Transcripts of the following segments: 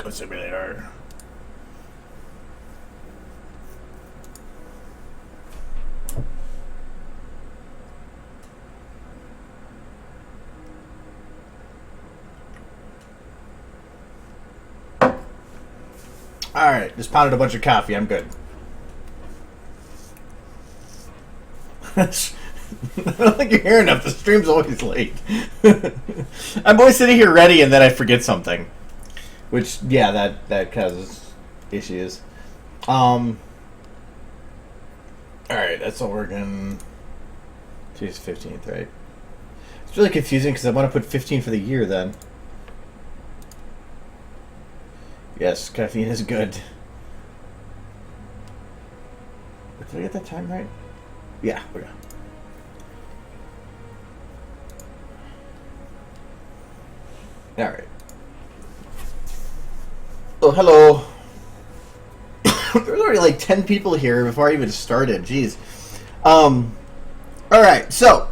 Goat Simulator. Alright, just pounded a bunch of coffee. I'm good. I don't think you're hearing enough. The stream's always late. I'm always sitting here ready and then I forget something. Which, yeah, that causes issues. Alright, that's all working. Today's 15th, right? It's really confusing because I want to put 15 for the year then. Yes, caffeine is good. Did I get that time right? Yeah, we got. Alright. Oh, hello. There's already like 10 people here before I even started. Jeez. Alright, so.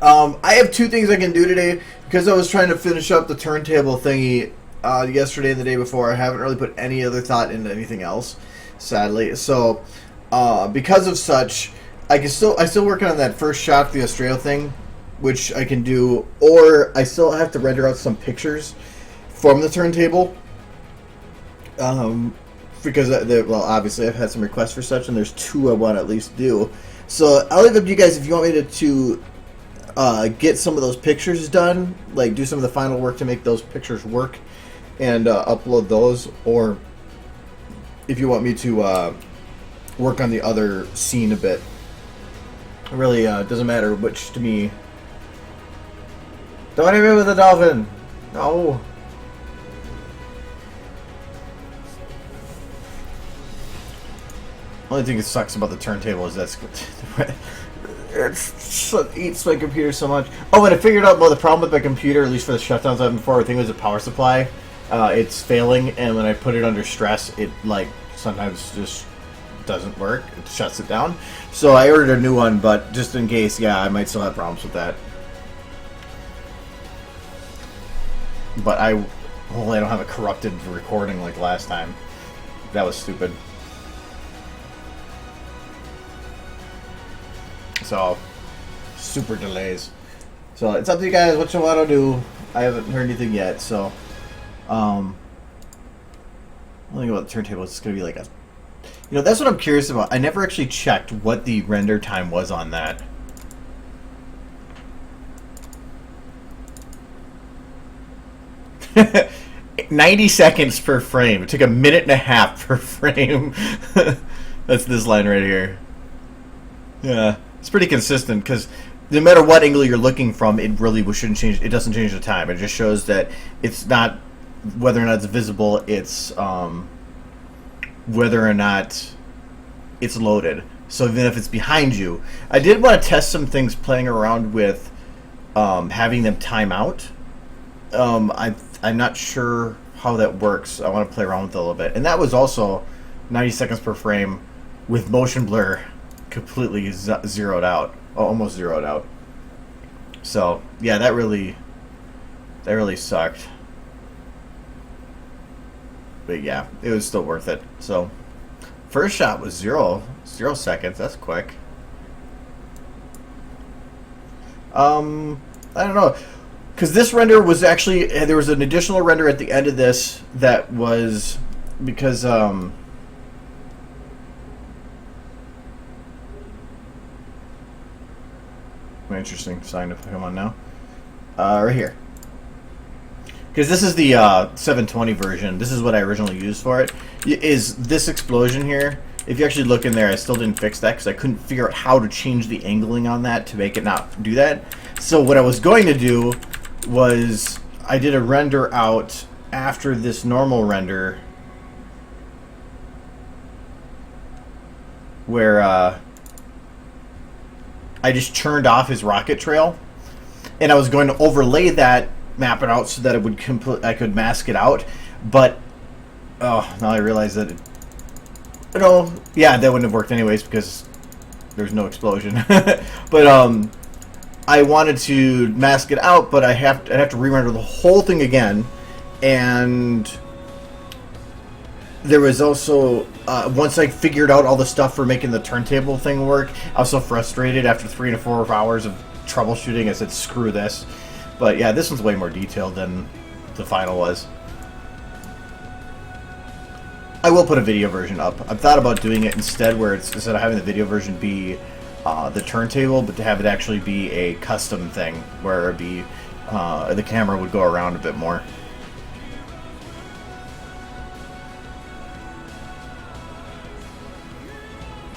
I have two things I can do today because I was trying to finish up the turntable thingy yesterday and the day before. I haven't really put any other thought into anything else, sadly. So, because of such, I'm still working on that first shot for the Australia thing, which I can do, or I still have to render out some pictures from the turntable. Because well, obviously I've had some requests for such, and there's two I want to at least do. So I'll leave it up to you guys if you want me to get some of those pictures done, like do some of the final work to make those pictures work, and upload those, or if you want me to work on the other scene a bit. It really doesn't matter which to me. Don't hit me with a dolphin! No! Only thing that sucks about the turntable is that it eats my computer so much. Oh, and I figured out the problem with my computer, at least for the shutdowns I've had before. I think it was the power supply. It's failing, and when I put it under stress, it like sometimes just doesn't work. It shuts it down. So I ordered a new one, but just in case, yeah, I might still have problems with that. But hopefully I don't have a corrupted recording like last time. That was stupid. So, super delays. So, it's up to you guys what you want to do. I haven't heard anything yet, so. One thing about the turntable is it's going to be like a. You know, that's what I'm curious about. I never actually checked what the render time was on that. "90 seconds per frame. It took a minute and a half per frame." That's this line right here. Yeah. It's pretty consistent because no matter what angle you're looking from, it really shouldn't change. It doesn't change the time. It just shows that it's not whether or not it's visible. It's whether or not it's loaded. So even if it's behind you, I did want to test some things playing around with having them time out. I'm not sure how that works. I want to play around with it a little bit, and that was also 90 seconds per frame with motion blur completely zeroed out, almost zeroed out. So yeah, that really sucked. But yeah, it was still worth it. So first shot was 0 seconds. That's quick. I don't know, because this render was actually, there was an additional render at the end of this that was because interesting sign to come on now. Right here. Because this is the 720 version. This is what I originally used for it. Is this explosion here. If you actually look in there, I still didn't fix that because I couldn't figure out how to change the angling on that to make it not do that. So what I was going to do was I did a render out after this normal render where I just churned off his rocket trail, and I was going to overlay that, map it out so that it would I could mask it out. But now I realize that yeah, that wouldn't have worked anyways because there's no explosion. But I wanted to mask it out, but I'd have to re-render the whole thing again, and there was also once I figured out all the stuff for making the turntable thing work, I was so frustrated after 3 to 4 hours of troubleshooting. I said, "Screw this." But yeah, this one's way more detailed than the final was. I will put a video version up. I've thought about doing it instead, where it's instead of having the video version be the turntable, but to have it actually be a custom thing where it'd be the camera would go around a bit more.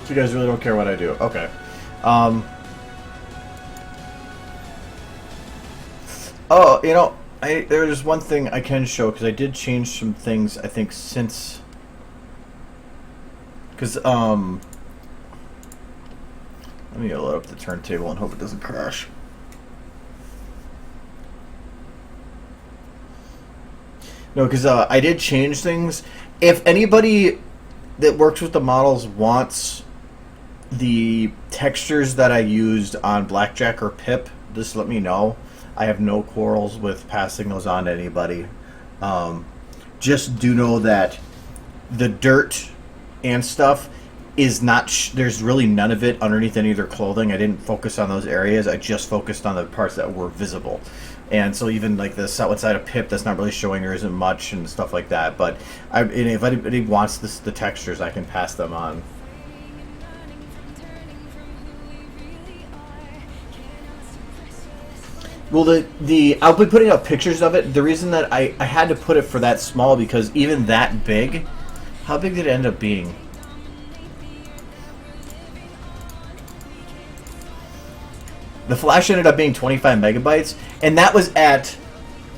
So you guys really don't care what I do? Okay. Oh, you know, there's one thing I can show because I did change some things. I think since because let me load up the turntable and hope it doesn't crash. No, because I did change things. If anybody that works with the models wants the textures that I used on Blackjack or Pip, just let me know. I have no quarrels with passing those on to anybody. Just do know that the dirt and stuff is not there's really none of it underneath any of their clothing. I didn't focus on those areas. I just focused on the parts that were visible. And so even like the outside of Pip, that's not really showing, there isn't much and stuff like that. But if anybody wants the textures, I can pass them on. Well, I'll be putting up pictures of it. The reason that I had to put it for that small, because even that big, how big did it end up being? The flash ended up being 25 megabytes, and that was at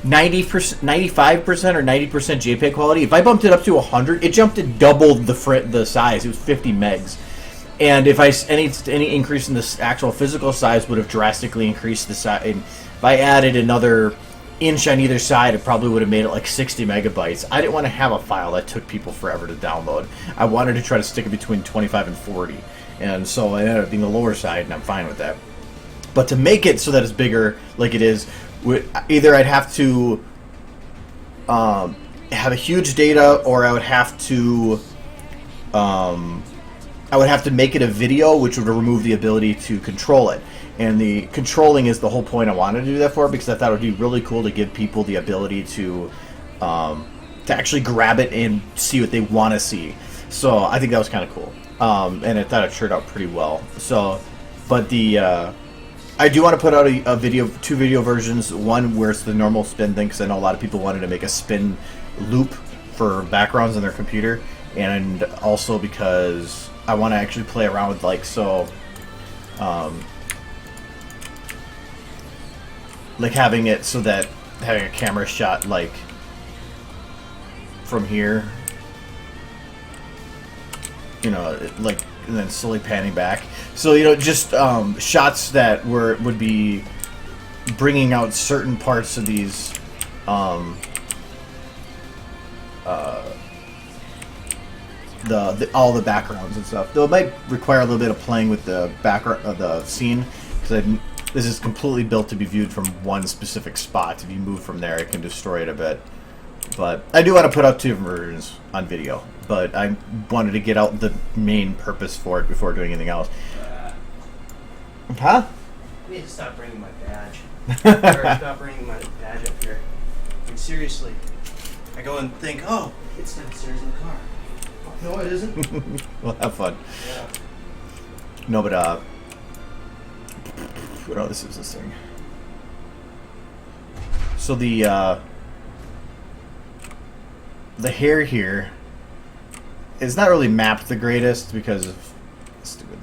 90%, 95% or 90% JPEG quality. If I bumped it up to 100, it jumped to double the size. It was 50 megs. And if any increase in the actual physical size would have drastically increased the size. If I added another inch on either side, it probably would have made it like 60 megabytes. I didn't want to have a file that took people forever to download. I wanted to try to stick it between 25 and 40. And so it ended up being the lower side, and I'm fine with that. But to make it so that it's bigger, like it is, either I'd have to have a huge data, or I would have to make it a video, which would remove the ability to control it. And the controlling is the whole point I wanted to do that for, because I thought it would be really cool to give people the ability to actually grab it and see what they want to see. So I think that was kind of cool, and I thought it turned out pretty well. So, but I do want to put out a video, 2 video versions. One where it's the normal spin thing, because I know a lot of people wanted to make a spin loop for backgrounds on their computer, and also because I want to actually play around with like having it so that having a camera shot like from here, you know, like, and then slowly panning back. So, you know, just shots that would be bringing out certain parts of these all the backgrounds and stuff. Though it might require a little bit of playing with the background of the scene, because this is completely built to be viewed from one specific spot. If you move from there, it can destroy it a bit. But I do want to put out 2 versions on video. But I wanted to get out the main purpose for it before doing anything else. Huh? I need to stop bringing my badge. Or stop bringing my badge up here. I mean, seriously. I go and think, oh, it's downstairs in the car. Oh, no, it isn't. We'll have fun. Yeah. No, but what else is this thing? So the hair here is not really mapped the greatest because of stupid.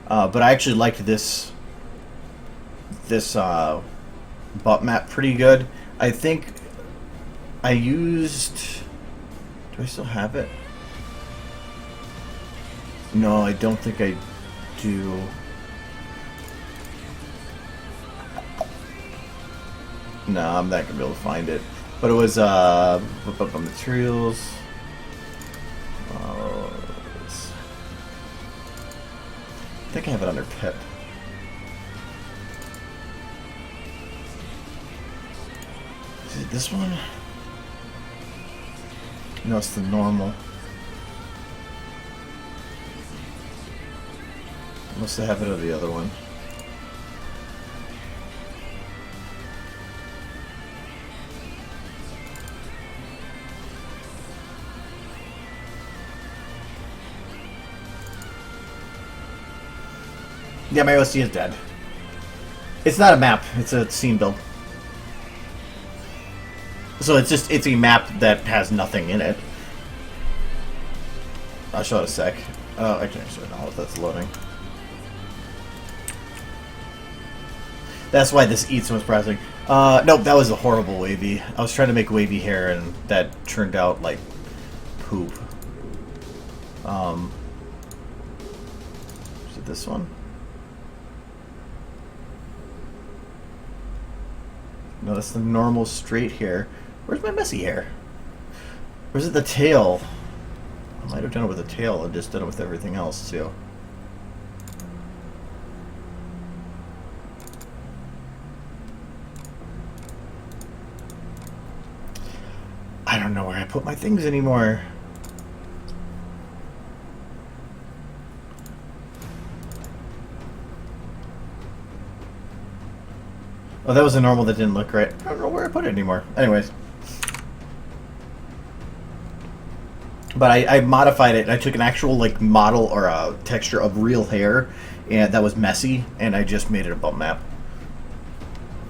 But I actually liked this butt map pretty good. I think I used. Do I still have it? No, I don't think I do. No, I'm not gonna be able to find it. But it was materials. I think I have it under Pip. Is it this one? No, it's the normal. What's the habit of the other one? Yeah, my OC is dead. It's not a map, it's a scene build. So it's a map that has nothing in it. I'll show it a sec. Oh, I can actually know if that's loading. That's why this eats so much processing. Nope, that was a horrible wavy. I was trying to make wavy hair and that turned out like poop. Is it this one? No, that's the normal straight hair. Where's my messy hair? Or is it the tail? I might have done it with the tail and just done it with everything else too. I don't know where I put my things anymore. Oh, that was a normal that didn't look right. I don't know where I put it anymore. Anyways. But I modified it. I took an actual like model or a texture of real hair, and that was messy, and I just made it a bump map.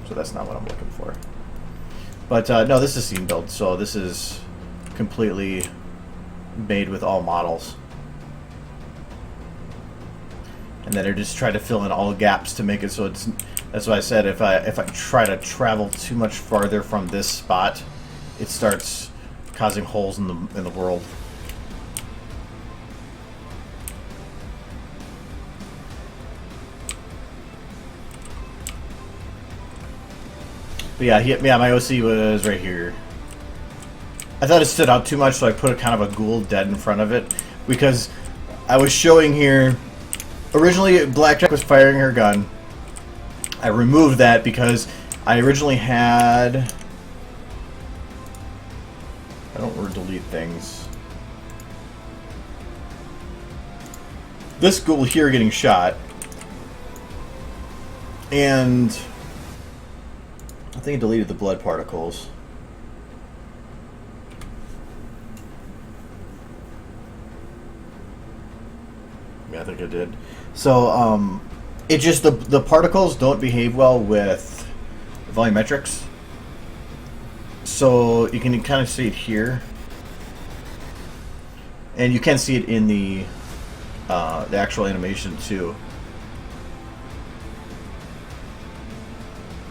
So that's not what I'm looking for. But no, this is scene build, so this is completely made with all models. And then I just try to fill in all gaps to make it so it's. That's why I said if I try to travel too much farther from this spot, it starts causing holes in the world. But yeah, my OC was right here. I thought it stood out too much, so I put a kind of a ghoul dead in front of it because I was showing here. Originally, Blackjack was firing her gun. I removed that because I originally had... I don't want to delete things. This ghoul here getting shot. And I think I deleted the blood particles. Yeah, I think I did. So, it just, the particles don't behave well with volumetrics. So you can kind of see it here. And you can see it in the actual animation too.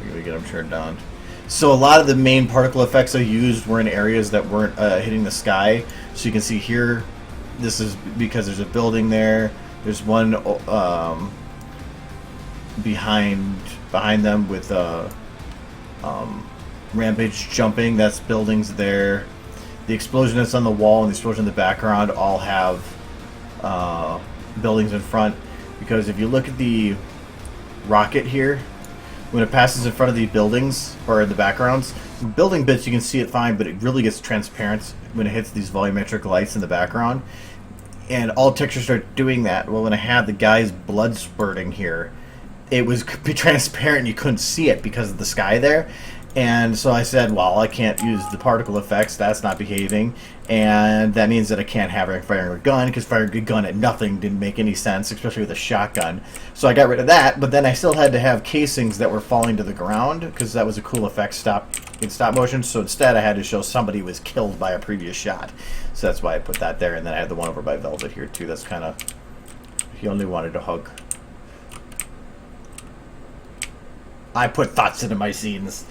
We're gonna get them turned down. So a lot of the main particle effects I used were in areas that weren't hitting the sky. So you can see here, this is because there's a building there. There's one behind them with Rampage jumping. That's buildings there. The explosion that's on the wall and the explosion in the background all have buildings in front. Because if you look at the rocket here, when it passes in front of the buildings or in the backgrounds, building bits you can see it fine, but it really gets transparent when it hits these volumetric lights in the background. And all textures start doing that. Well, when I had the guy's blood spurting here, it was transparent and you couldn't see it because of the sky there. And so I said, well, I can't use the particle effects. That's not behaving. And that means that I can't have her firing a gun, because firing a gun at nothing didn't make any sense, especially with a shotgun. So I got rid of that, but then I still had to have casings that were falling to the ground, because that was a cool effect in stop motion. So instead I had to show somebody was killed by a previous shot. So that's why I put that there. And then I had the one over by Velvet here too. That's kind of, he only wanted to hug. I put thoughts into my scenes.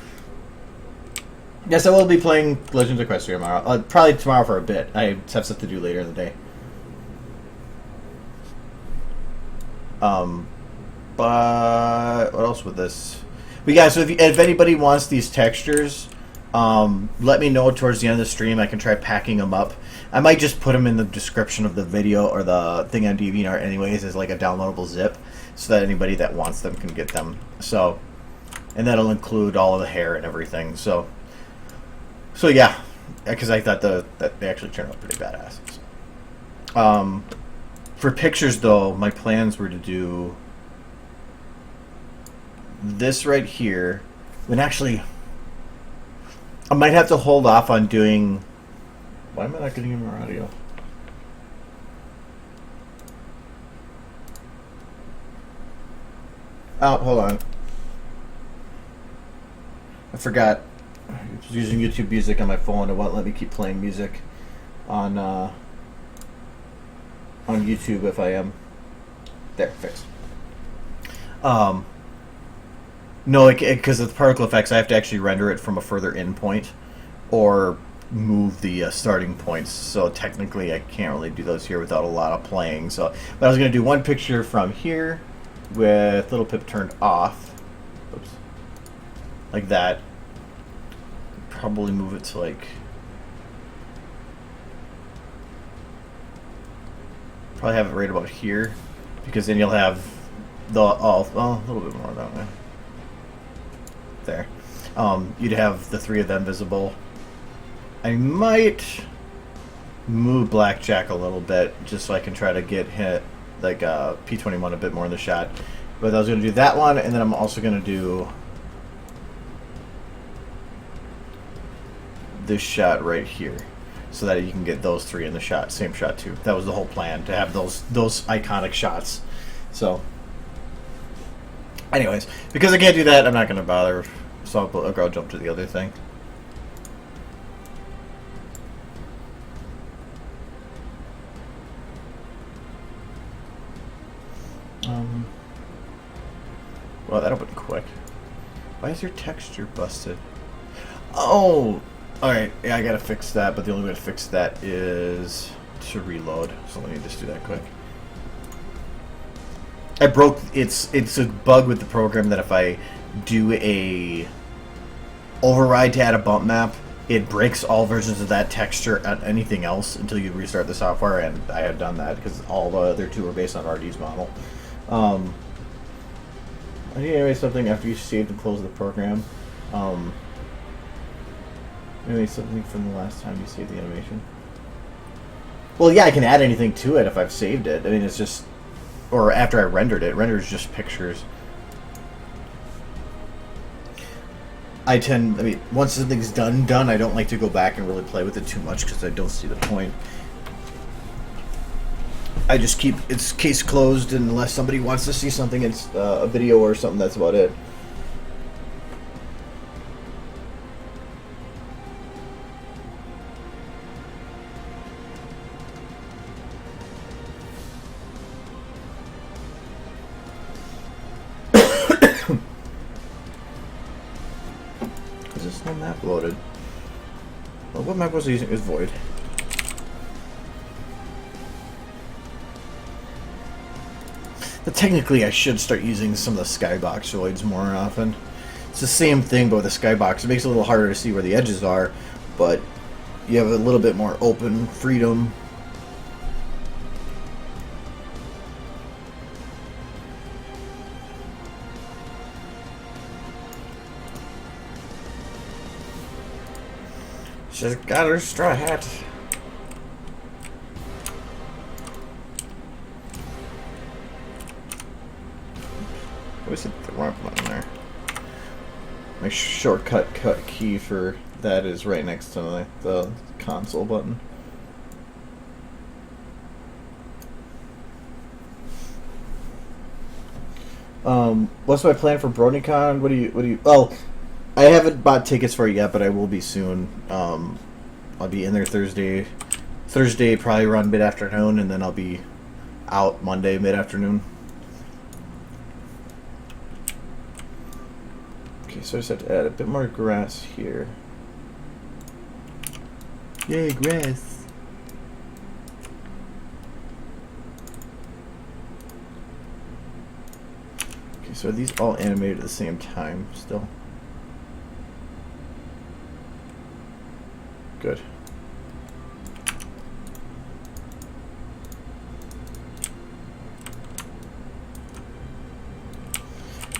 Yes, I will be playing Legends of Equestria tomorrow. Probably tomorrow for a bit. I have stuff to do later in the day. But what else with this? But yeah, so if anybody wants these textures, let me know towards the end of the stream. I can try packing them up. I might just put them in the description of the video or the thing on DeviantArt anyways as like a downloadable zip, so that anybody that wants them can get them. So, and that'll include all of the hair and everything. So yeah, because I thought that they actually turned out pretty badass. So. For pictures, though, my plans were to do this right here. Then actually, I might have to hold off on doing... Why am I not getting any more audio? Oh, hold on. I forgot. I was using YouTube Music on my phone. It won't let me keep playing music on YouTube if I am... There, fixed. No, because of the particle effects, I have to actually render it from a further in point or move the starting points. So technically, I can't really do those here without a lot of playing. So, but I was going to do one picture from here with Little Pip turned off. Oops. Like that. Probably move it to like... Probably have it right about here, because then you'll have the... Oh, well, a little bit more that way. There. You'd have the three of them visible. I might move Blackjack a little bit just so I can try to get hit like P21 a bit more in the shot. But I was going to do that one, and then I'm also going to do this shot right here, so that you can get those three in the shot, same shot too. That was the whole plan, to have those iconic shots. So, anyways, because I can't do that, I'm not going to bother. So I'll jump to the other thing. Well, that opened quick. Why is your texture busted? Oh! Alright, yeah, I gotta fix that, but the only way to fix that is to reload. So let me just do that quick. I broke... It's a bug with the program that if I do a override to add a bump map, it breaks all versions of that texture and anything else until you restart the software, and I had done that because all the other two were based on RD's model. I need to animate something after you saved and closed the program. Animate something from the last time you saved the animation. Well, yeah, I can add anything to it if I've saved it. I mean, it's just... Or after I rendered it. Renders just pictures. I mean, once something's done, I don't like to go back and really play with it too much because I don't see the point. I just keep its case closed, and unless somebody wants to see something, it's a video or something, that's about it. Is this no map loaded? Well, what map was I using? It was Void. But technically, I should start using some of the skybox voids more often. It's the same thing, but with the skybox, it makes it a little harder to see where the edges are, but you have a little bit more open freedom. She's got her straw hat. I always hit the wrong button there. My shortcut key for that is right next to the console button. What's my plan for BronyCon? What do you? Oh, I haven't bought tickets for it yet, but I will be soon. I'll be in there Thursday, probably around mid-afternoon, and then I'll be out Monday mid-afternoon. Okay, so I just have to add a bit more grass here. Yay, grass! Okay, so are these all animated at the same time still? Good.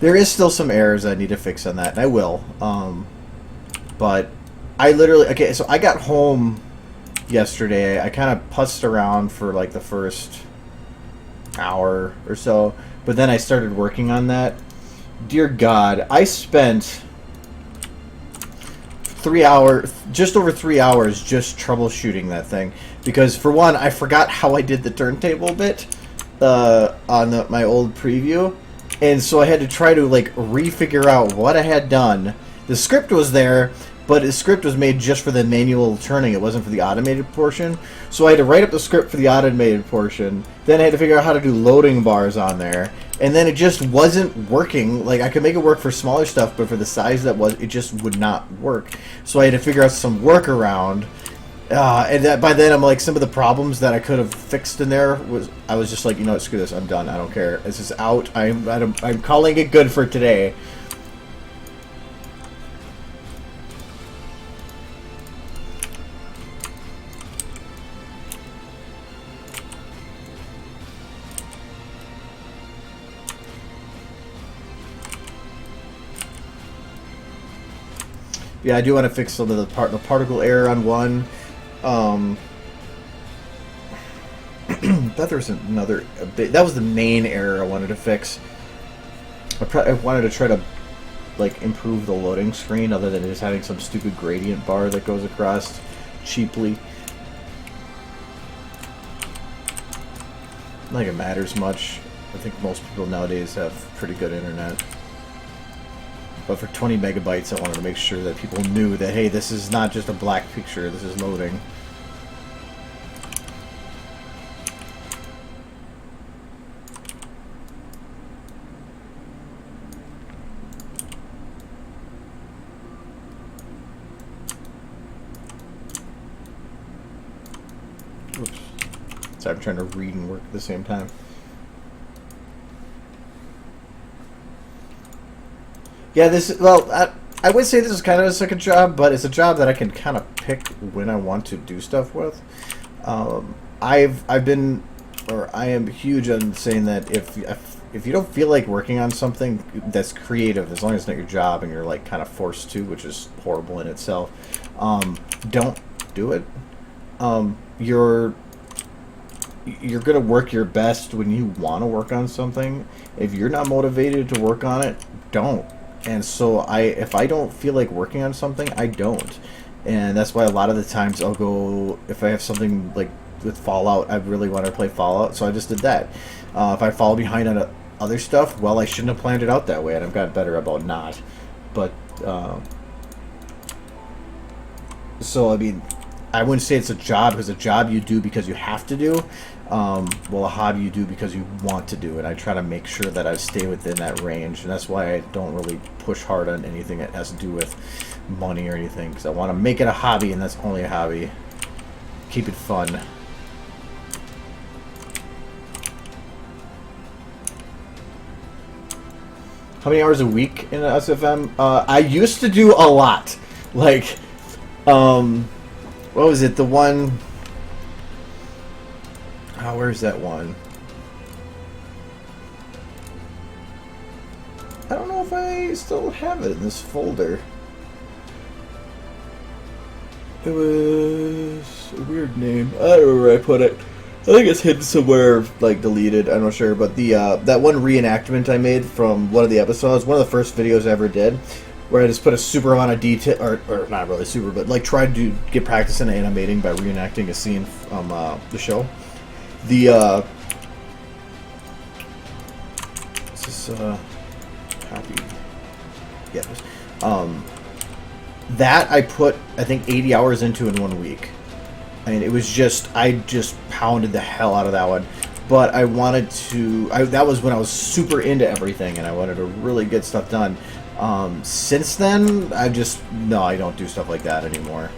There is still some errors I need to fix on that, and I will. But I literally... Okay, so I got home yesterday. I kind of putzed around for like the first hour or so. But then I started working on that. Dear God, I spent 3 hours, just over 3 hours, just troubleshooting that thing. Because for one, I forgot how I did the turntable bit on my old preview, and so I had to try to like refigure out what I had done. The script was there, but the script was made just for the manual turning. It wasn't for the automated portion. So I had to write up the script for the automated portion. Then I had to figure out how to do loading bars on there. And then it just wasn't working. Like, I could make it work for smaller stuff, but for the size that was, it just would not work. So I had to figure out some workaround. And that by then, I'm like, some of the problems that I could have fixed in there I was just like, you know what, screw this, I'm done. I don't care. This is out. I'm calling it good for today. Yeah, I do want to fix some of the particle error on one. I thought there was another. That was the main error I wanted to fix. I wanted to try to like improve the loading screen, other than just having some stupid gradient bar that goes across cheaply. Not like it matters much. I think most people nowadays have pretty good internet. But for 20 megabytes, I wanted to make sure that people knew that, hey, this is not just a black picture, this is loading. Oops. Sorry, I'm trying to read and work at the same time. Yeah, I would say this is kind of a second job, but it's a job that I can kind of pick when I want to do stuff with. I am huge on saying that if you don't feel like working on something that's creative, as long as it's not your job and you're like kind of forced to, which is horrible in itself, don't do it. You're gonna work your best when you want to work on something. If you're not motivated to work on it, don't. And so if I don't feel like working on something, I don't. And that's why a lot of the times I'll go, if I have something like with Fallout, I really want to play Fallout, so I just did that. If I fall behind on other stuff, well, I shouldn't have planned it out that way, and I've got better about not. But, so, I mean, I wouldn't say it's a job, because a job you do because you have to do. Well, a hobby you do because you want to do, and I try to make sure that I stay within that range, and that's why I don't really push hard on anything that has to do with money or anything, because I want to make it a hobby, and that's only a hobby. Keep it fun. How many hours a week in SFM? I used to do a lot. Like, what was it? The one... Oh, where's that one? I don't know if I still have it in this folder. It was a weird name. I don't know where I put it. I think it's hidden somewhere, like deleted. I'm not sure. But the that one reenactment I made from one of the episodes, one of the first videos I ever did, where I just put a super amount of detail, or not really super, but like tried to get practice in animating by reenacting a scene from the show. The is this copy? Yeah. That I put, I think, 80 hours into in 1 week. I mean, it was just, I just pounded the hell out of that one. But I wanted to, that was when I was super into everything, and I wanted to really get stuff done. Since then, I don't do stuff like that anymore.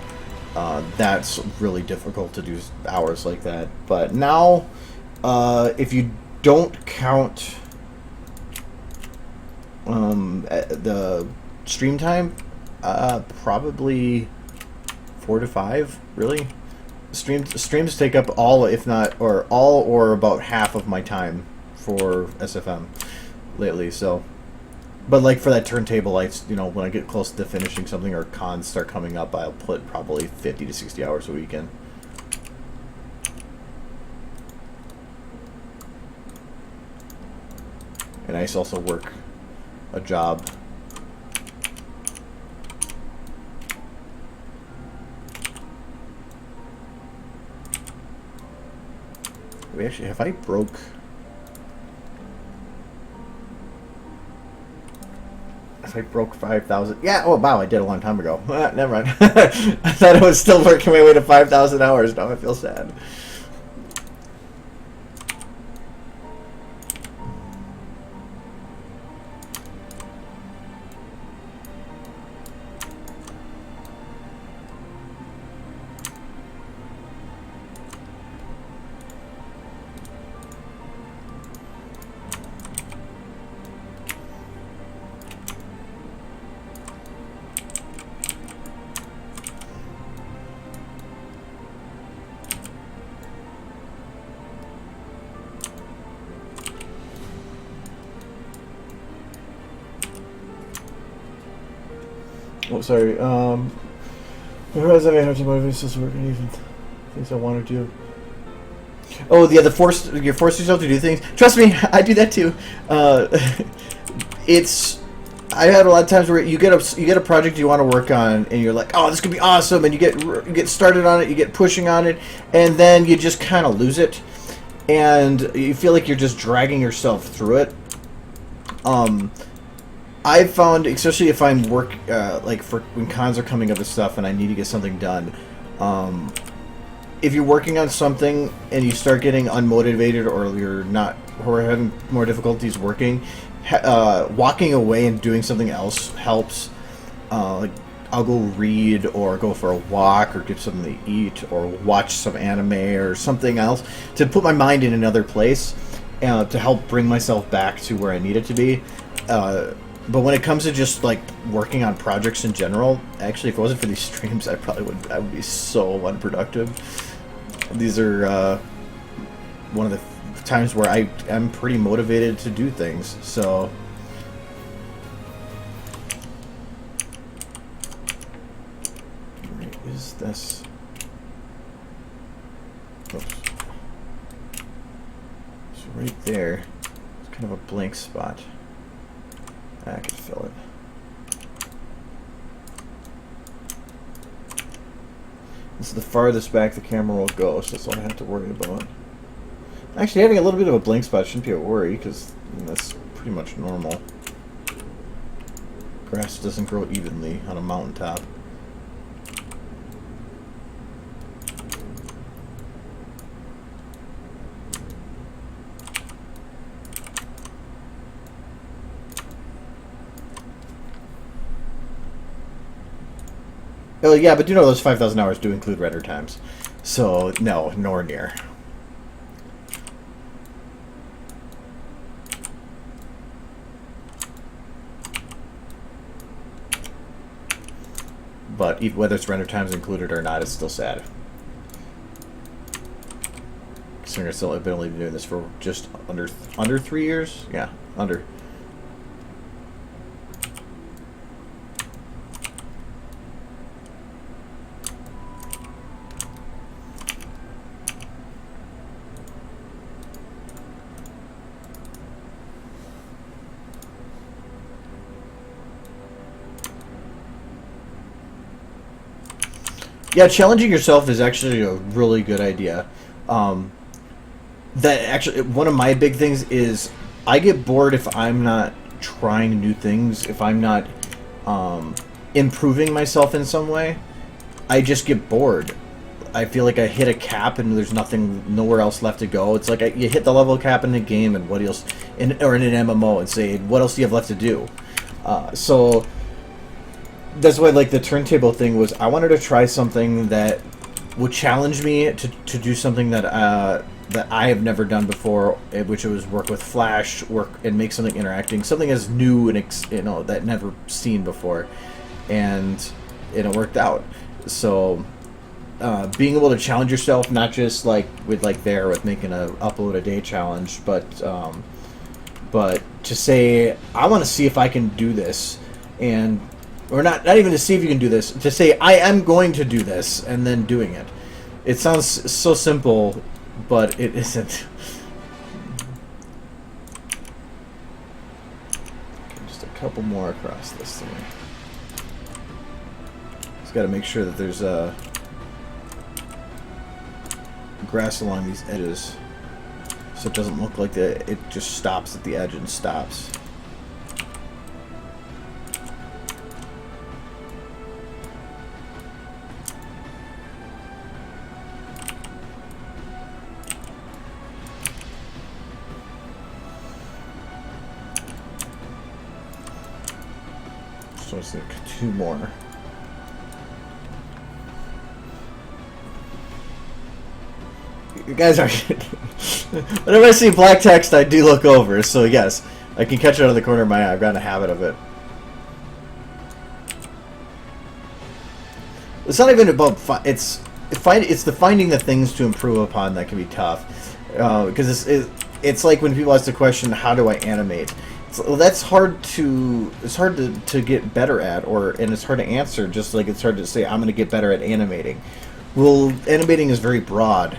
That's really difficult to do hours like that. But now, if you don't count the stream time, probably 4 to 5, really. Streams take up all, if not, or about half of my time for SFM lately, so. But like for that turntable, when I get close to finishing something or cons start coming up, I'll put probably 50 to 60 hours a week in. and I also work a job. We actually, have I broke? If I broke 5,000, yeah. Oh wow, I did a long time ago. Never mind. I thought I was still working my way to 5,000 hours. Now I feel sad. Oh, sorry. Whereas I may have to motivate myself to work on even things I want to do. Oh, yeah, you force yourself to do things. Trust me, I do that too. I had a lot of times where you get a project you want to work on, and you're like, oh, this could be awesome, and you get started on it, you get pushing on it, and then you just kind of lose it, and you feel like you're just dragging yourself through it. I've found, especially if I'm like for when cons are coming up and stuff, and I need to get something done. If you're working on something and you start getting unmotivated, or having more difficulties working, walking away and doing something else helps. Like I'll go read, or go for a walk, or get something to eat, or watch some anime or something else to put my mind in another place, to help bring myself back to where I need it to be. But when it comes to just like working on projects in general, actually, if it wasn't for these streams, I would be so unproductive. These are one of the times where I'm pretty motivated to do things. So where is this? Oops. So right there, it's kind of a blank spot. I could fill it. This is the farthest back the camera will go, so that's all I have to worry about. Actually, having a little bit of a blank spot shouldn't be a worry, because that's pretty much normal. Grass doesn't grow evenly on a mountaintop. Oh yeah, but you know those 5,000 hours do include render times, so no, nor near. But whether it's render times included or not, it's still sad. Considering I've only been doing this for just under 3 years. Yeah, under. Yeah, challenging yourself is actually a really good idea. That actually, one of my big things is I get bored if I'm not trying new things, if I'm not improving myself in some way. I just get bored. I feel like I hit a cap and there's nowhere else left to go. It's like you hit the level cap in a game, and what else, or in an MMO, and say, what else do you have left to do? So that's why, like, the turntable thing was, I wanted to try something that would challenge me to do something that I have never done before, which was work with Flash, and make something interacting, something as new and that never seen before, and it worked out. So being able to challenge yourself, not just like with making a upload a day challenge, but to say, I want to see if I can do this, or not even to see if you can do this, to say, I am going to do this, and then doing it. It sounds so simple, but it isn't. couple more across this thing. Just got to make sure that there's grass along these edges, so it doesn't look like that it just stops at the edge and stops. So it's like 2 more. You guys are. Whenever I see black text, I do look over. So yes, I can catch it out of the corner of my eye. I've gotten a habit of it. It's not even about it's the finding the things to improve upon that can be tough, because it's like when people ask the question, how do I animate? Well, that's hard to get better at, and it's hard to answer. Just like it's hard to say I'm going to get better at animating. Well, animating is very broad.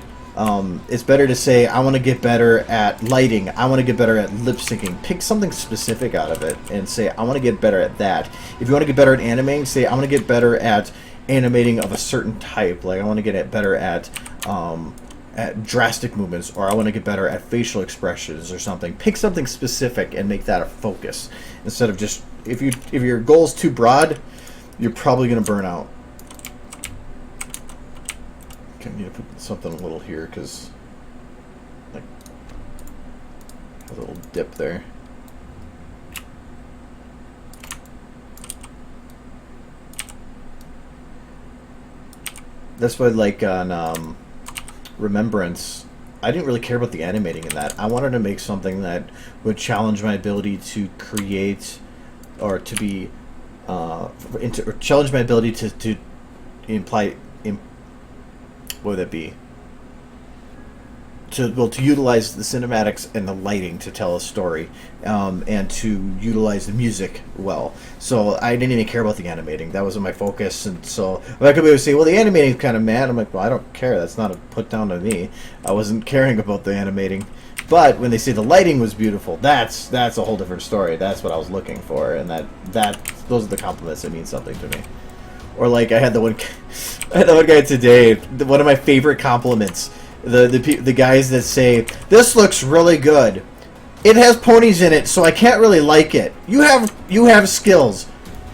It's better to say I want to get better at lighting. I want to get better at lip syncing. Pick something specific out of it and say I want to get better at that. If you want to get better at animating, say I want to get better at animating of a certain type. Like I want to get better at drastic movements, or I want to get better at facial expressions or something. Pick something specific and make that a focus instead of just if your goal is too broad, you're probably going to burn out. Okay, I need to put something a little here because like a little dip there. That's why, like on Remembrance, I didn't really care about the animating in that. I wanted to make something that would challenge my ability to create, or to be, or challenge my ability to imply. What would that be? To utilize the cinematics and the lighting to tell a story, and to utilize the music well. So I didn't even care about the animating. That wasn't my focus. And so I could be able to say, well, the animating is kind of mad. I'm like, well, I don't care. That's not a put down to me. I wasn't caring about the animating. But when they say the lighting was beautiful, that's a whole different story. That's what I was looking for, and those are the compliments that mean something to me. Or like I had the one guy today. One of my favorite compliments. The guys that say, this looks really good. It has ponies in it, so I can't really like it. You have skills,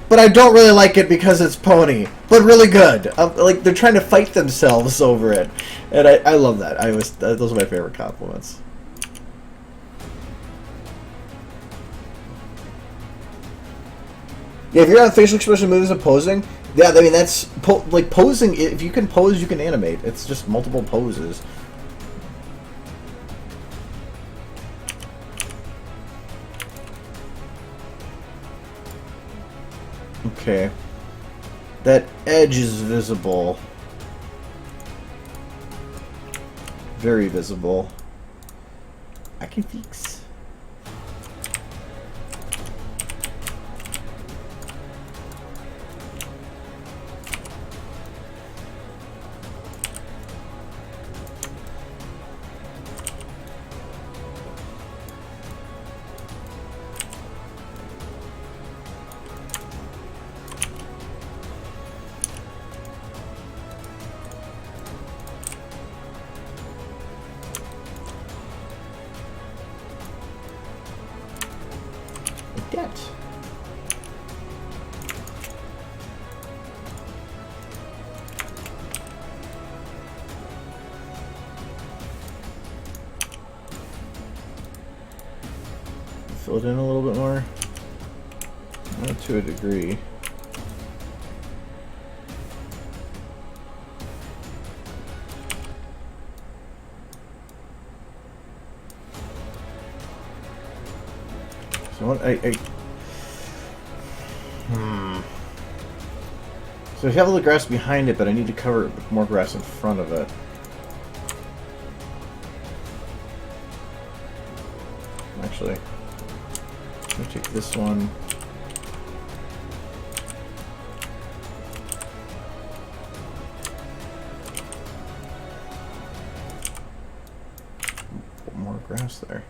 but I don't really like it because it's pony. But really good. Like they're trying to fight themselves over it, and I love that. Those are my favorite compliments. Yeah, if you're on facial expression moves and posing, yeah, I mean that's like posing. If you can pose, you can animate. It's just multiple poses. Okay, that edge is visible, very visible. I can fix. That. Fill it in a little bit more. Not to a degree. So what So I have a little grass behind it, but I need to cover more grass in front of it. Actually, let me take this one. Put more grass there.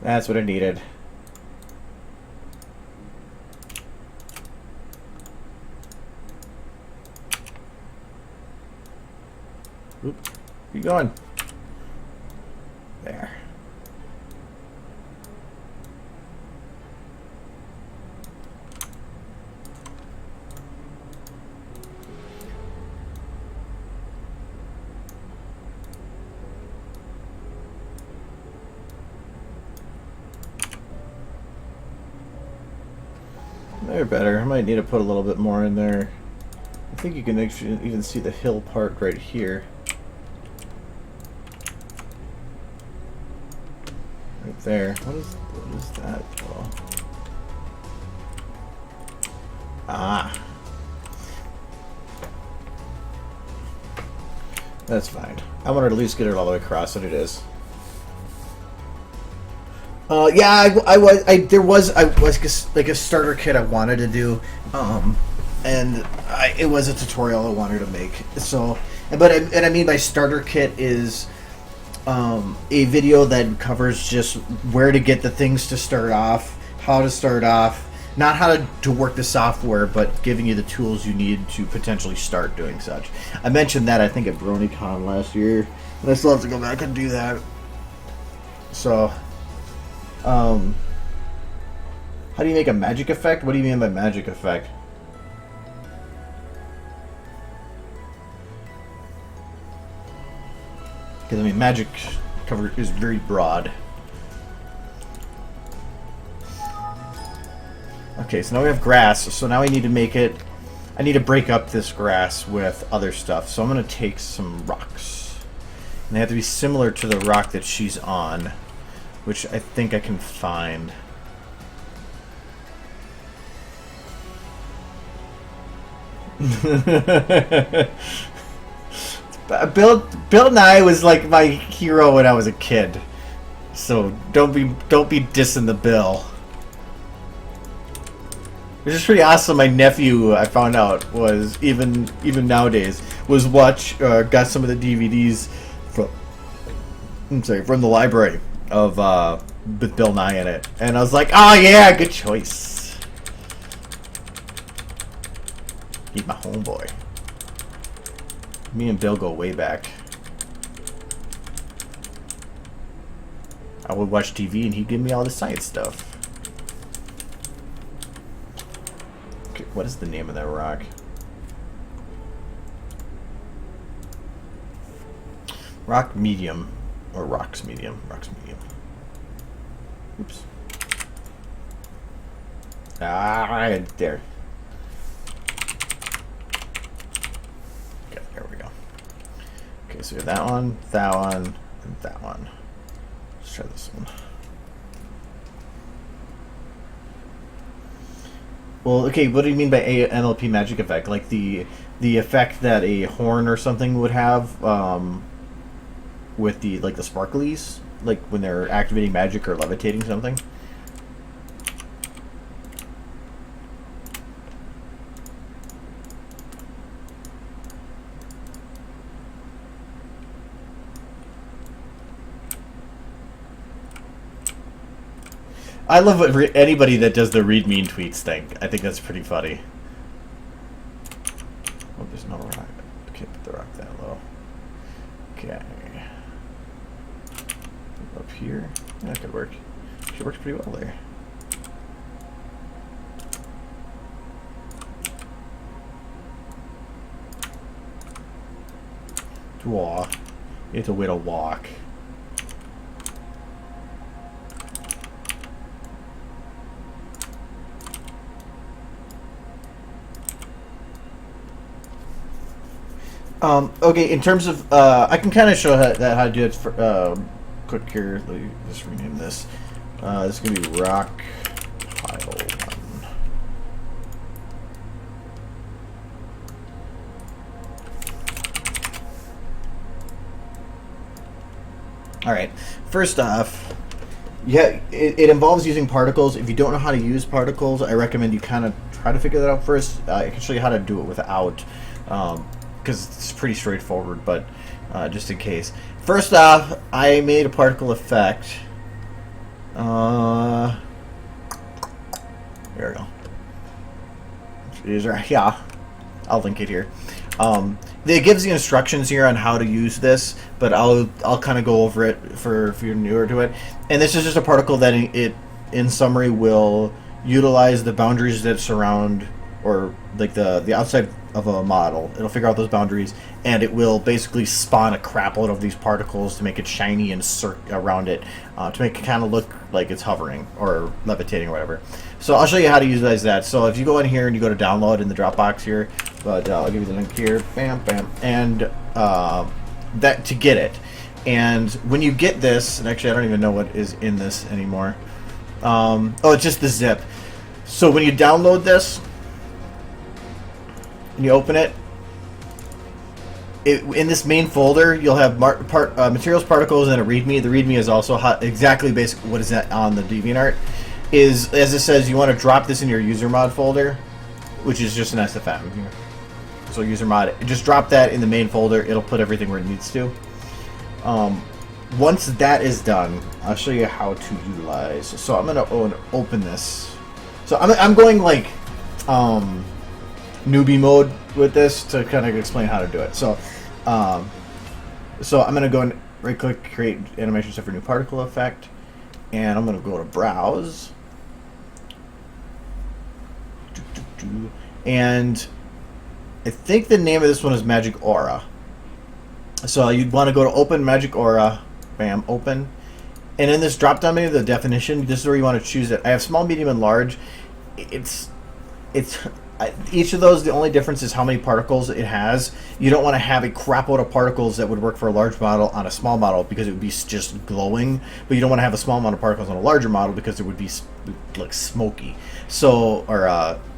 That's what I needed. Oop. Where you going? There. They're better. I might need to put a little bit more in there. I think you can actually even see the hill part right here. Right there. What is that? Oh. Ah. That's fine. I wanted to at least get it all the way across, and it is. Yeah, there was like a starter kit I wanted to do, and it was a tutorial I wanted to make. So, but I mean by starter kit is a video that covers just where to get the things to start off, how to start off, not how to work the software, but giving you the tools you need to potentially start doing such. I mentioned that I think at BronyCon last year, and I still have to go back and do that. So. How do you make a magic effect? What do you mean by magic effect? Because, I mean, magic cover is very broad. Okay, so now we have grass, so now I need to make it... I need to break up this grass with other stuff. So I'm going to take some rocks. And they have to be similar to the rock that she's on, which I think I can find. Bill Nye was like my hero when I was a kid, so don't be dissing the Bill. Which is pretty awesome. My nephew, I found out, was even nowadays got some of the DVDs from the library of with Bill Nye in it, and I was like, oh yeah, good choice. He's my homeboy. Me and Bill go way back. I would watch TV and he'd give me all the science stuff. Okay, what is the name of that rock? Rock medium. Or rocks medium. Rocks medium. Oops. Ah, there. Okay, there we go. Okay, so we have that one, and that one. Let's try this one. Well, okay, what do you mean by NLP magic effect? Like the effect that a horn or something would have, with the sparklies, like when they're activating magic or levitating something. I love what anybody that does the read mean tweets think. I think that's pretty funny. Oh, there's no rock. Can't put the rock that low. Okay. Up here. That could work. She works pretty well there. To walk. You have to wait to walk. Okay, in terms of, I can kind of show how to do it for, quick here. Let me just rename this. This is going to be rock pile 1. Alright, first off, yeah, it involves using particles. If you don't know how to use particles, I recommend you kind of try to figure that out first. I can show you how to do it without, because it's pretty straightforward, but just in case. First off, I made a particle effect There we go. These are, yeah, I'll link it here. It gives the instructions here on how to use this, but I'll kind of go over it for if you're newer to it. And this is just a particle that it in summary will utilize the boundaries that surround, or like the outside of a model. It'll figure out those boundaries, and it will basically spawn a crap load of these particles to make it shiny and around it, to make it kind of look like it's hovering or levitating or whatever. So I'll show you how to utilize that. So if you go in here and you go to download in the Dropbox here, but I'll give you the link here, bam, bam, and that to get it. And when you get this, and actually I don't even know what is in this anymore. Oh, it's just the zip. So when you download this and you open it, in this main folder, you'll have materials, particles, and a README. The README is also exactly basically what is that on the DeviantArt. Is, as it says, you want to drop this in your user mod folder, which is just an SFM. So user mod, just drop that in the main folder. It'll put everything where it needs to. Once that is done, I'll show you how to utilize. So I'm gonna open this. So I'm going like newbie mode with this to kind of explain how to do it. So I'm gonna go and right click, create animation set for new particle effect, and I'm gonna go to browse. And I think the name of this one is Magic Aura. So you'd want to go to open Magic Aura, bam, open. And in this drop down menu, the definition, this is where you want to choose it. I have small, medium, and large. Each of those, the only difference is how many particles it has. You don't want to have a crap load of particles that would work for a large model on a small model because it would be just glowing. But you don't want to have a small amount of particles on a larger model because it would be like smoky. So, or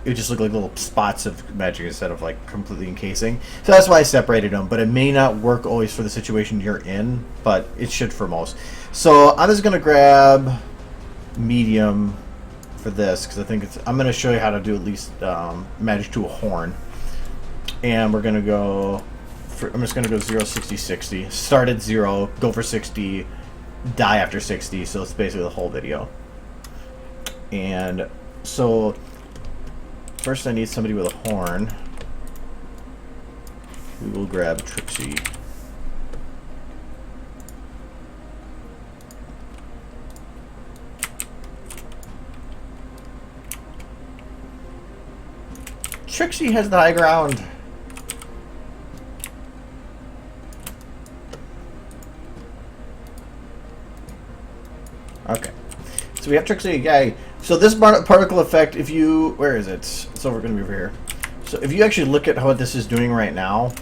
it would just look like little spots of magic instead of like completely encasing. So that's why I separated them. But it may not work always for the situation you're in, but it should for most. So I'm just gonna grab medium for this because I think I'm going to show you how to do at least magic to a horn, and we're going to go I'm just going to go 0, 60, 60, start at 0, go for 60, die after 60, so it's basically the whole video. And so first I need somebody with a horn. We will grab Trixie. Trixie has the high ground. Okay. So we have Trixie, yay. So this particle effect, if you... Where is it? It's going to be over here. So if you actually look at what this is doing right now...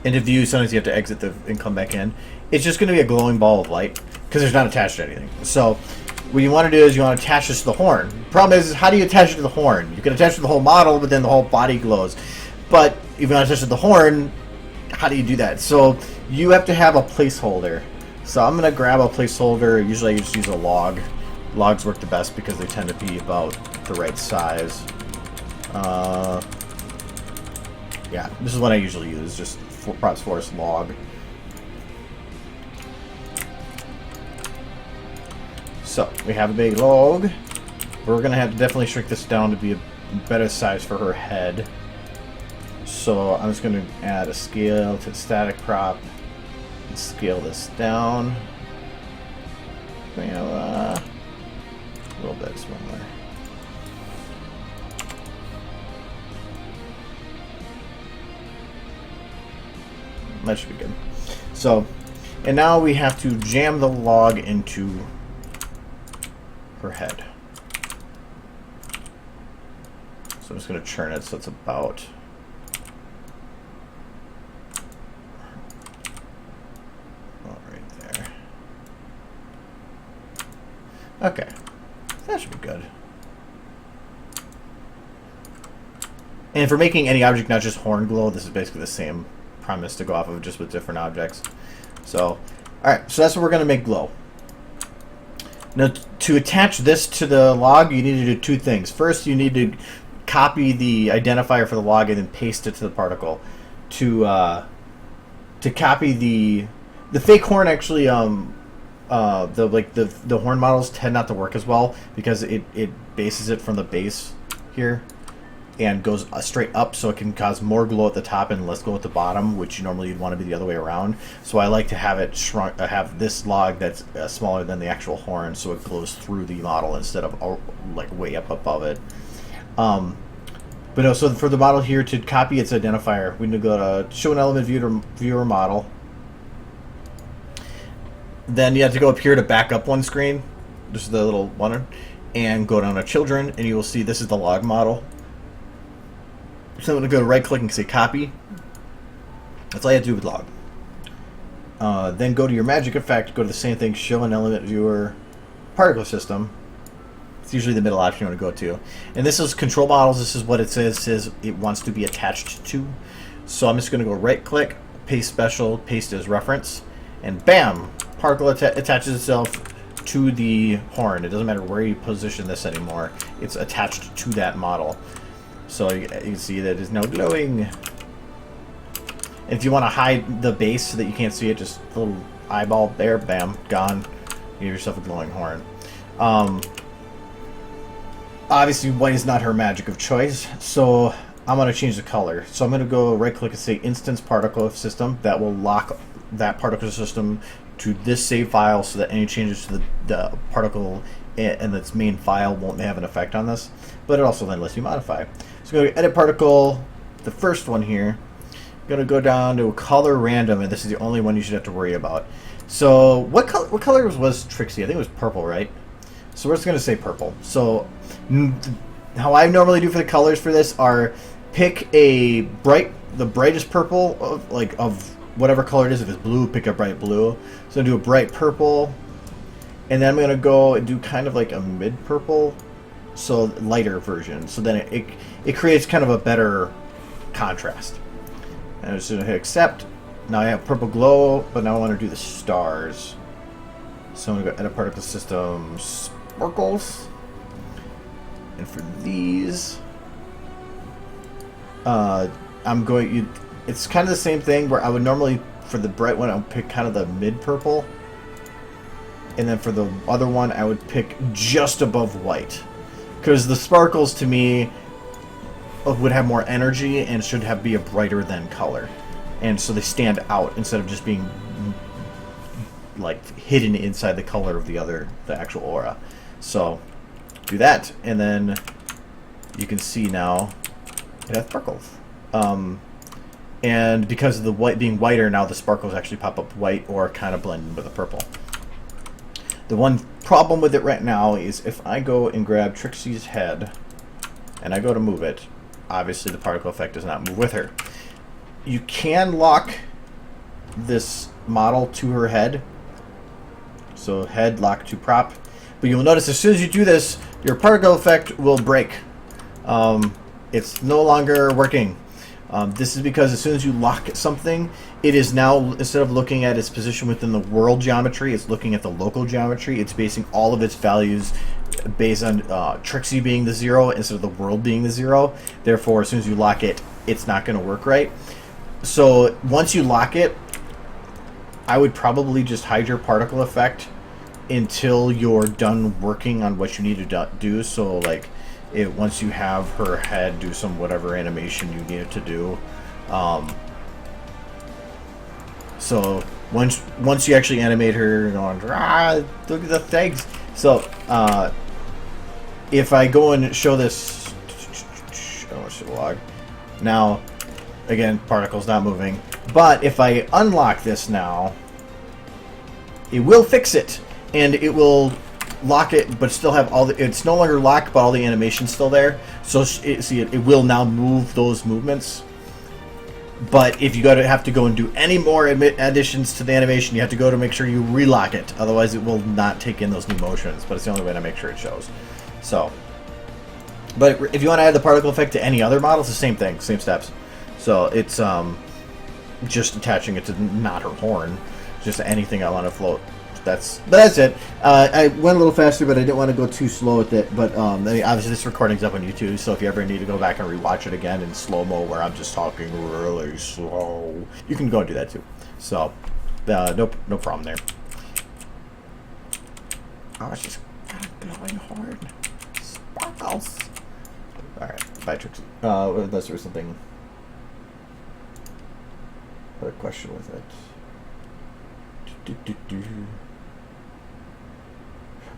And to view, sometimes you have to exit and come back in. It's just going to be a glowing ball of light because it's not attached to anything. So... what you want to do is you want to attach this to the horn. Problem is how do you attach it to the horn? You can attach it to the whole model, but then the whole body glows. But if you want to attach it to the horn, how do you do that? So you have to have a placeholder. So I'm going to grab a placeholder. Usually I just use a log. Logs work the best because they tend to be about the right size. Yeah, this is what I usually use, just Props Force log. So, we have a big log. We're going to have to definitely shrink this down to be a better size for her head. So, I'm just going to add a scale to the static prop and scale this down. A little bit smaller. That should be good. So, and now we have to jam the log into her head. So I'm just going to churn it so it's about right there. Okay, that should be good. And for making any object not just horn glow, this is basically the same premise to go off of, just with different objects. So, alright, so that's what we're going to make glow. Now, to attach this to the log, you need to do two things. First, you need to copy the identifier for the log and then paste it to the particle. To copy the The fake horn actually, the horn models tend not to work as well because it bases it from the base here and goes straight up, so it can cause more glow at the top and less glow at the bottom, which normally you'd want to be the other way around. So I like to have it shrunk, have this log that's smaller than the actual horn, so it glows through the model instead of like way up above it. But no, so for the model here, to copy its identifier, we need to go to show an element viewer model. Then you have to go up here to back up one screen, just the little one, and go down to children, and you will see this is the log model. So I'm going to go to right click and say copy. That's all you have to do with log. Then go to your magic effect, go to the same thing, show an element viewer particle system. It's usually the middle option you want to go to. And this is control models. This is what it says it wants to be attached to. So I'm just going to go right click, paste special, paste as reference, and bam! Particle attaches itself to the horn. It doesn't matter where you position this anymore. It's attached to that model. So you can see that it's now glowing. And if you want to hide the base so that you can't see it, just a little eyeball there, bam, gone. You have yourself a glowing horn. Obviously, white is not her magic of choice, so I'm going to change the color. So I'm going to go right click and say instance particle system. That will lock that particle system to this save file so that any changes to the particle and its main file won't have an effect on this. But it also then lets you modify. So go to edit particle, the first one here. I'm going to go down to color random, and this is the only one you should have to worry about. So what color was Trixie? I think it was purple, right? So we're just going to say purple. So how I normally do for the colors for this are pick the brightest purple of whatever color it is. If it's blue, pick a bright blue. So I'm going to do a bright purple, and then I'm going to go and do kind of like a mid purple, so lighter version. So then it creates kind of a better contrast. And I'm just going to hit accept. Now I have purple glow, but now I want to do the stars. So I'm going to go edit particle system sparkles. And for these, it's kind of the same thing where I would normally, for the bright one, I would pick kind of the mid purple. And then for the other one, I would pick just above white. Because the sparkles, to me, would have more energy and should be a brighter than color. And so they stand out instead of just being like hidden inside the color of the actual aura. So do that, and then you can see now it has sparkles. And because of the white being whiter, now the sparkles actually pop up white or kind of blend in with the purple. The one problem with it right now is if I go and grab Trixie's head and I go to move it, obviously the particle effect does not move with her. You can lock this model to her head. So head lock to prop. But you'll notice as soon as you do this, your particle effect will break. It's no longer working. This is because as soon as you lock something, it is now, instead of looking at its position within the world geometry, it's looking at the local geometry. It's basing all of its values based on Trixie being the 0 instead of the world being the 0. Therefore, as soon as you lock it, it's not going to work right. So once you lock it, I would probably just hide your particle effect until you're done working on what you need to do. So like, once you have her head do some whatever animation you need it to do. So once you actually animate her going, look at the things. So if I go and show this, I don't want to show the log. Now, again, particle's not moving. But if I unlock this now, it will fix it. And it will lock it, but still have all the... It's no longer locked, but all the animation's still there. So it will now move those movements. But if you have to go and do any more additions to the animation, you have to go to make sure you relock it. Otherwise, it will not take in those new motions. But it's the only way to make sure it shows. So, but if you want to add the particle effect to any other model, it's the same thing, same steps. So it's just attaching it to not her horn, just anything I want to float. That's it. I went a little faster, but I didn't want to go too slow with it. But obviously this recording's up on YouTube, so if you ever need to go back and rewatch it again in slow-mo where I'm just talking really slow, you can go and do that too. So, no problem there. Oh, it's just glowing hard. Sparkles. Alright, bye, Trixie. Unless there was something. What a question with it.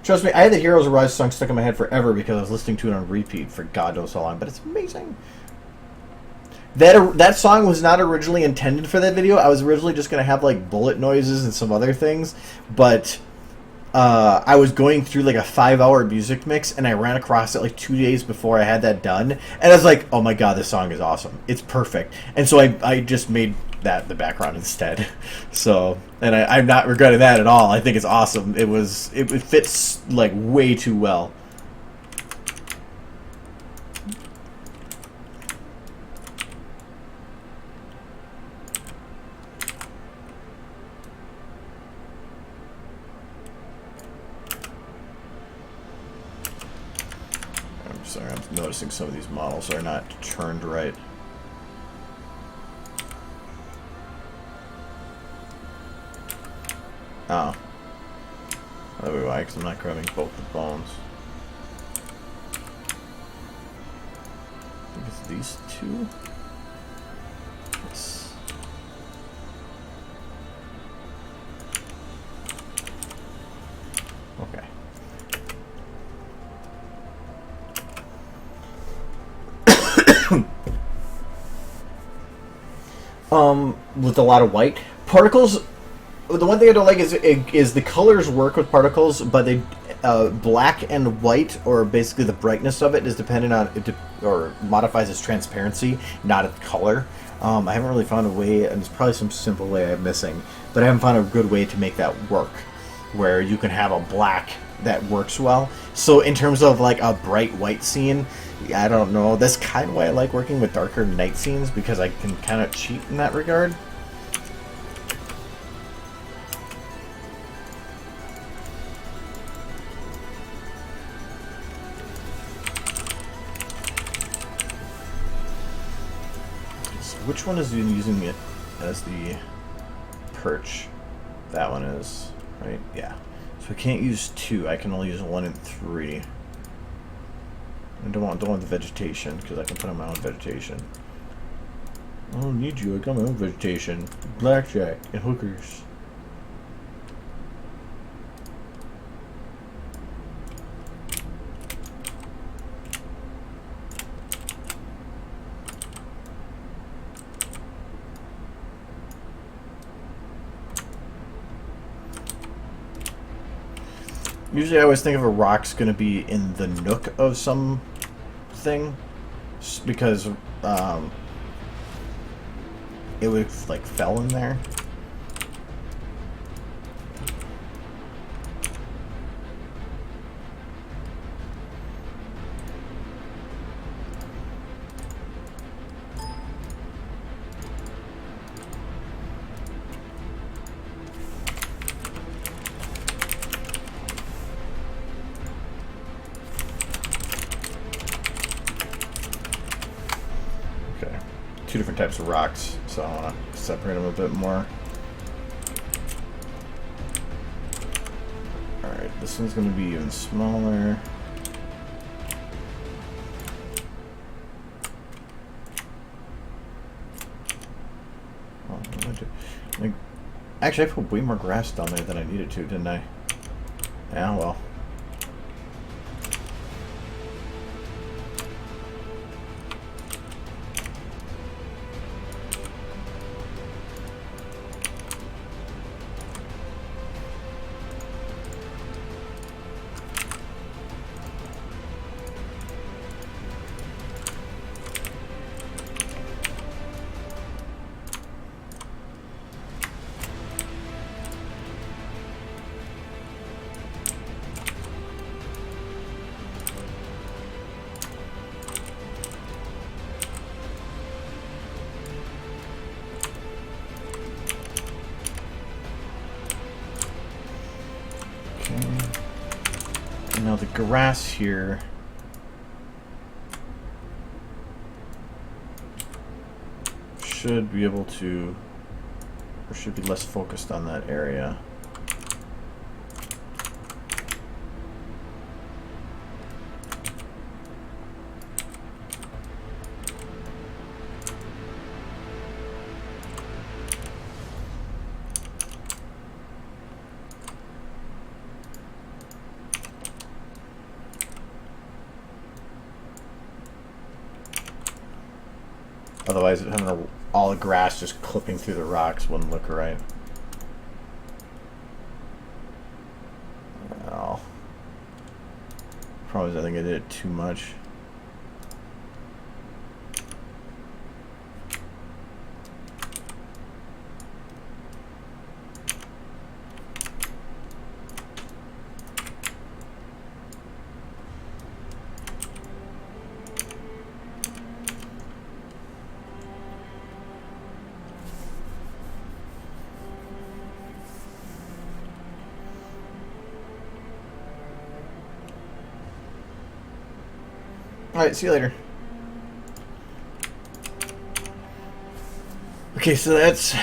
Trust me, I had the Heroes Arise song stuck in my head forever because I was listening to it on repeat for God knows how long, but it's amazing. That song was not originally intended for that video. I was originally just going to have like bullet noises and some other things, but I was going through like a 5-hour music mix and I ran across it like 2 days before I had that done, and I was like, oh my god, this song is awesome. It's perfect. And so I just made that the background instead. So, and I'm not regretting that at all. I think it's awesome. It fits like way too well. I'm sorry, I'm noticing some of these models are not turned right. Oh. That'll be why, because I'm not grabbing both the bones. I think it's these two. Yes. Okay. With a lot of white particles. The one thing I don't like is the colors work with particles, but they black and white, or basically the brightness of it, is dependent on it, or modifies its transparency, not its color. I haven't really found a way, and it's probably some simple way I'm missing, but I haven't found a good way to make that work, where you can have a black that works well. So in terms of like a bright white scene, I don't know. That's kind of why I like working with darker night scenes, because I can kind of cheat in that regard. Which one is using it as the perch? That one is, right? Yeah. So I can't use 2. I can only use 1 and 3. I don't want the vegetation, because I can put on my own vegetation. I don't need you. I got my own vegetation. Blackjack and hookers. Usually I always think of a rock's going to be in the nook of something, because it would like fell in there. Two different types of rocks, so I want to separate them a bit more. Alright, this one's going to be even smaller. Oh, what did I do? Like, actually, I put way more grass down there than I needed to, didn't I? Yeah, well. Now the grass here should be able to Or should be less focused on that area. Otherwise, having all the grass just clipping through the rocks wouldn't look right. Well, probably I think I did it too much. Alright, see you later. Okay, so that's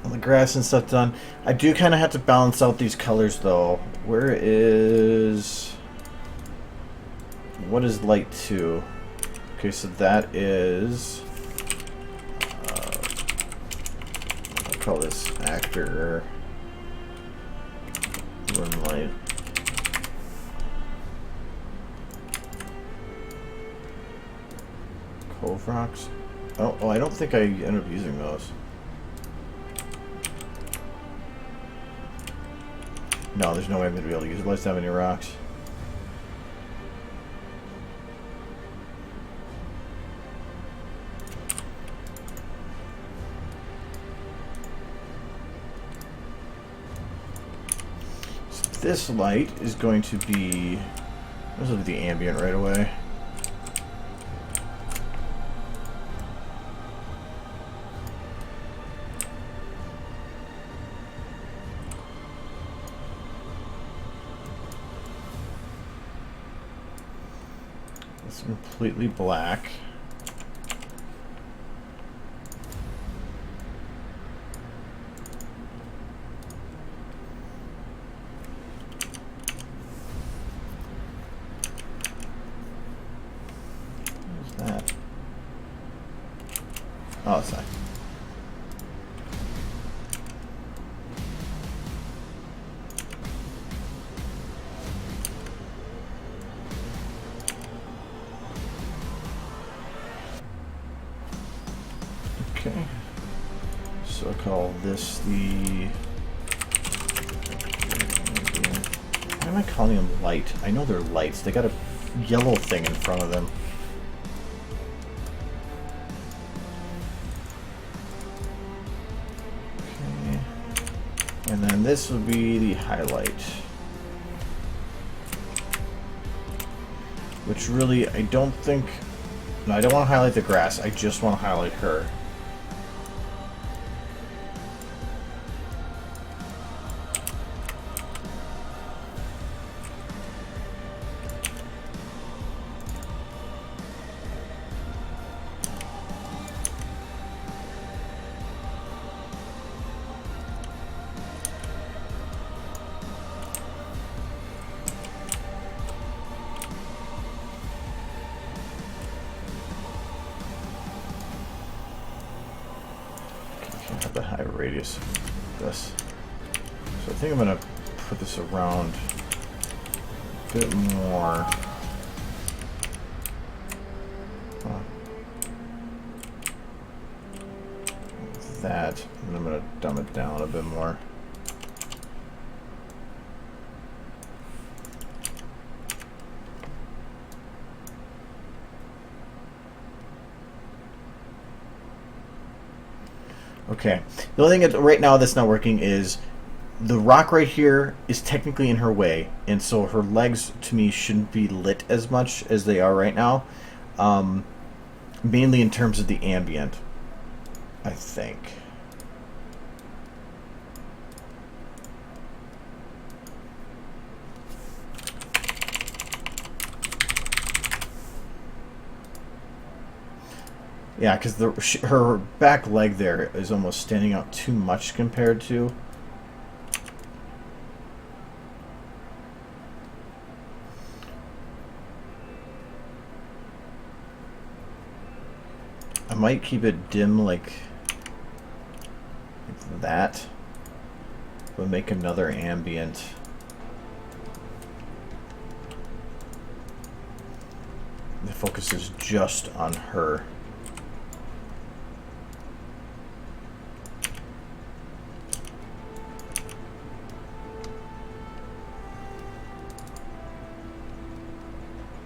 all the grass and stuff done. I do kind of have to balance out these colors, though. Where is... What is light 2? Okay, so that is... I'll call this actor run light. Cove rocks. Oh, I don't think I end up using those. No, there's no way I'm going to be able to use it. Let's have any rocks. So this light is going to be... This will be the ambient right away. It's completely black. What's that? Oh, it's not. Okay, so I call this the... Why am I calling them light? I know they're lights. They got a yellow thing in front of them. Okay, and then this would be the highlight. Which really, I don't think... No, I don't want to highlight the grass. I just want to highlight her. The high radius of this. So I think I'm going to put this around a bit more. That, and I'm going to dumb it down a bit more. Okay. The only thing right now that's not working is the rock right here is technically in her way, and so her legs to me shouldn't be lit as much as they are right now, mainly in terms of the ambient, I think. Yeah, because her back leg there is almost standing out too much compared to. I might keep it dim like that, but make another ambient. The focus is just on her.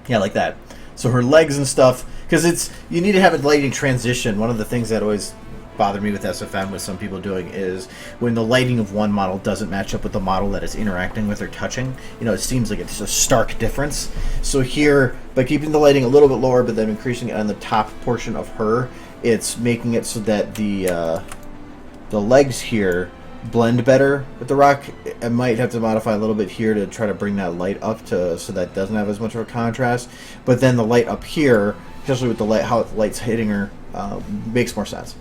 Yeah, like that. So her legs and stuff, because you need to have a lighting transition. One of the things that always bothered me with SFM with some people doing is when the lighting of one model doesn't match up with the model that it's interacting with or touching. You know, it seems like it's a stark difference. So here, by keeping the lighting a little bit lower but then increasing it on the top portion of her, it's making it so that the legs here blend better with the rock. I might have to modify a little bit here to try to bring that light up to so that it doesn't have as much of a contrast. But then the light up here, especially with the light, how the light's hitting her, makes more sense.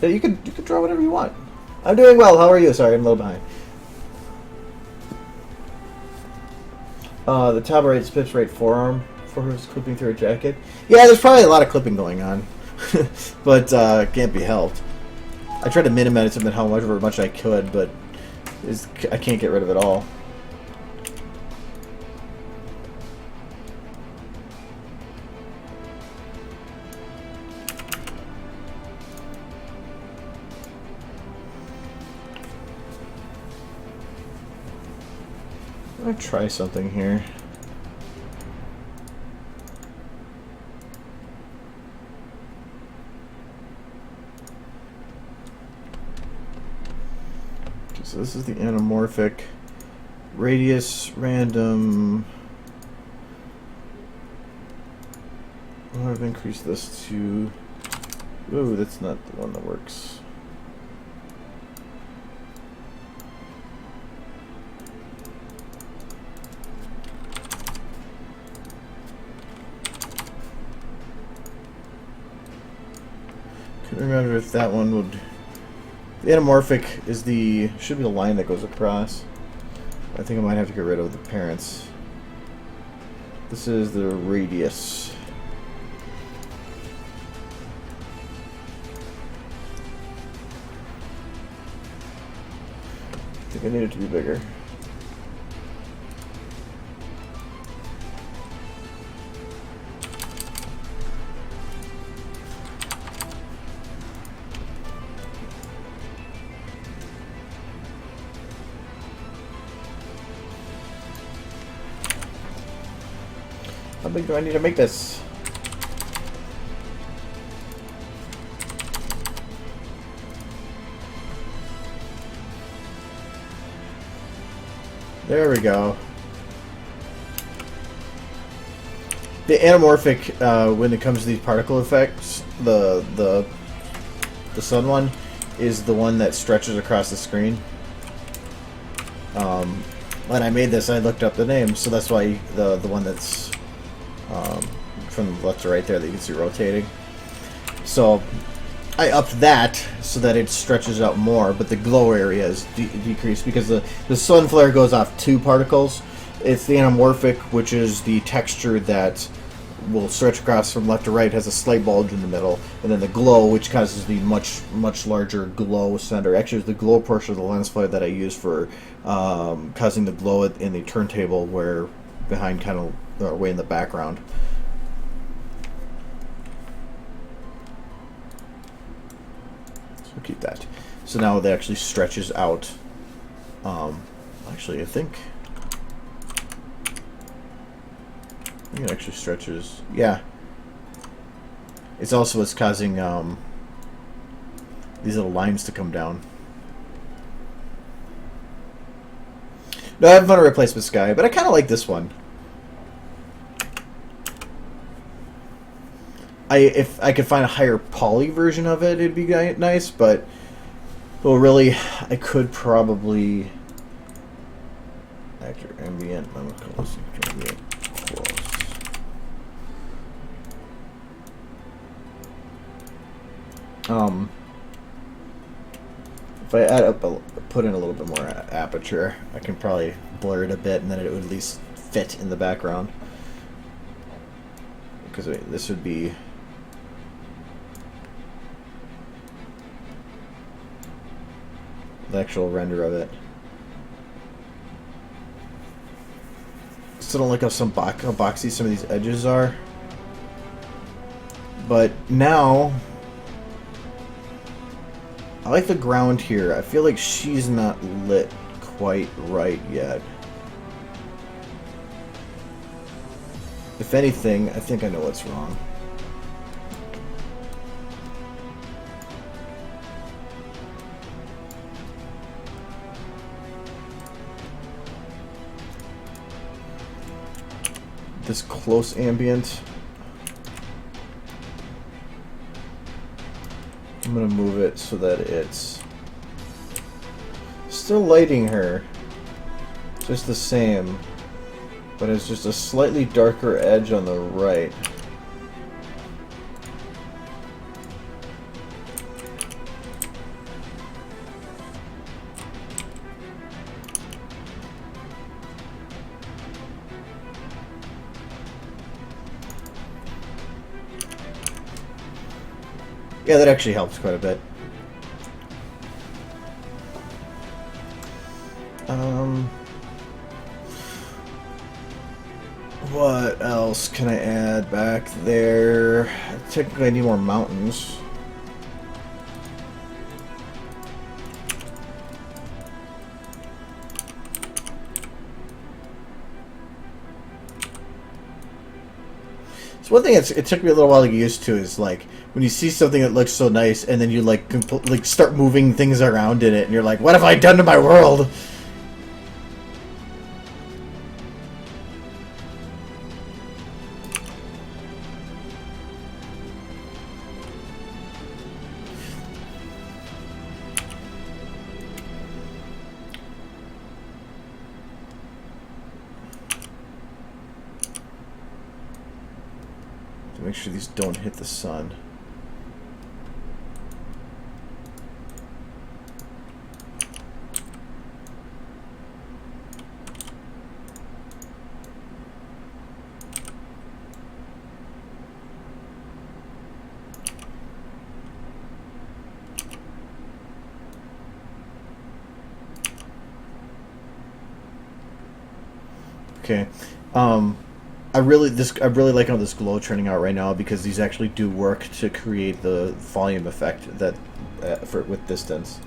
Yeah, you could draw whatever you want. I'm doing well. How are you? Sorry, I'm a little behind. The top right spips right forearm for her is clipping through her jacket. Yeah, there's probably a lot of clipping going on, but can't be helped. I tried to minimize it however much I could, but I can't get rid of it all. I'm gonna try something here. So this is the anamorphic radius random. I've increased this to. Ooh, that's not the one that works. Couldn't remember if that one would. The anamorphic is should be the line that goes across. I think I might have to get rid of the parents. This is the radius. I think I need it to be bigger. How big do I need to make this? There we go. The anamorphic, when it comes to these particle effects, the sun one is the one that stretches across the screen. When I made this, I looked up the name, so that's why the one that's from left to right there that you can see rotating. So I upped that so that it stretches out more, but the glow area is decreased because the sun flare goes off two particles. It's the anamorphic, which is the texture that will stretch across from left to right, has a slight bulge in the middle, and then the glow, which causes the much larger glow center. Actually, it's the glow portion of the lens flare that I use for causing the glow in the turntable, where behind kind of way in the background. So keep that. So now it actually stretches out. Actually, I think it actually stretches. Yeah. It's also what's causing these little lines to come down. No, I haven't found a replacement sky, but I kind of like this one. If I could find a higher poly version of it, it'd be nice, but well, really, I could probably. Actor ambient. I'm close. Ambient close. If I put in a little bit more aperture, I can probably blur it a bit, and then it would at least fit in the background. Because this would be the actual render of it. Still don't like how how boxy some of these edges are. But now, I like the ground here. I feel like she's not lit quite right yet. If anything, I think I know what's wrong. This close ambient, I'm gonna move it so that it's still lighting her just the same, but it's just a slightly darker edge on the right. Yeah, that actually helps quite a bit. What else can I add back there? Technically, I need more mountains. So one thing it took me a little while to get used to is like when you see something that looks so nice and then you like start moving things around in it and you're like, what have I done to my world? To make sure these don't hit the sun. Okay. I really like how this glow turning out right now because these actually do work to create the volume effect that with distance.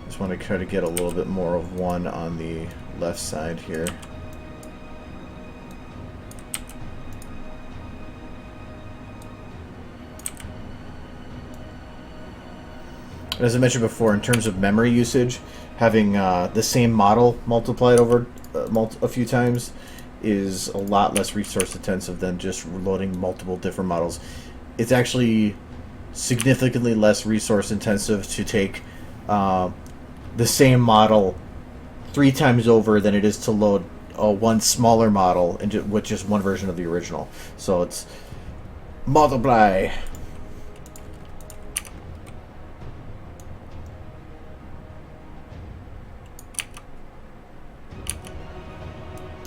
Just want to try to get a little bit more of one on the left side here. As I mentioned before, in terms of memory usage, having the same model multiplied over a few times is a lot less resource intensive than just loading multiple different models. It's actually significantly less resource intensive to take the same model 3 times over than it is to load one smaller model with just one version of the original. So it's multiply.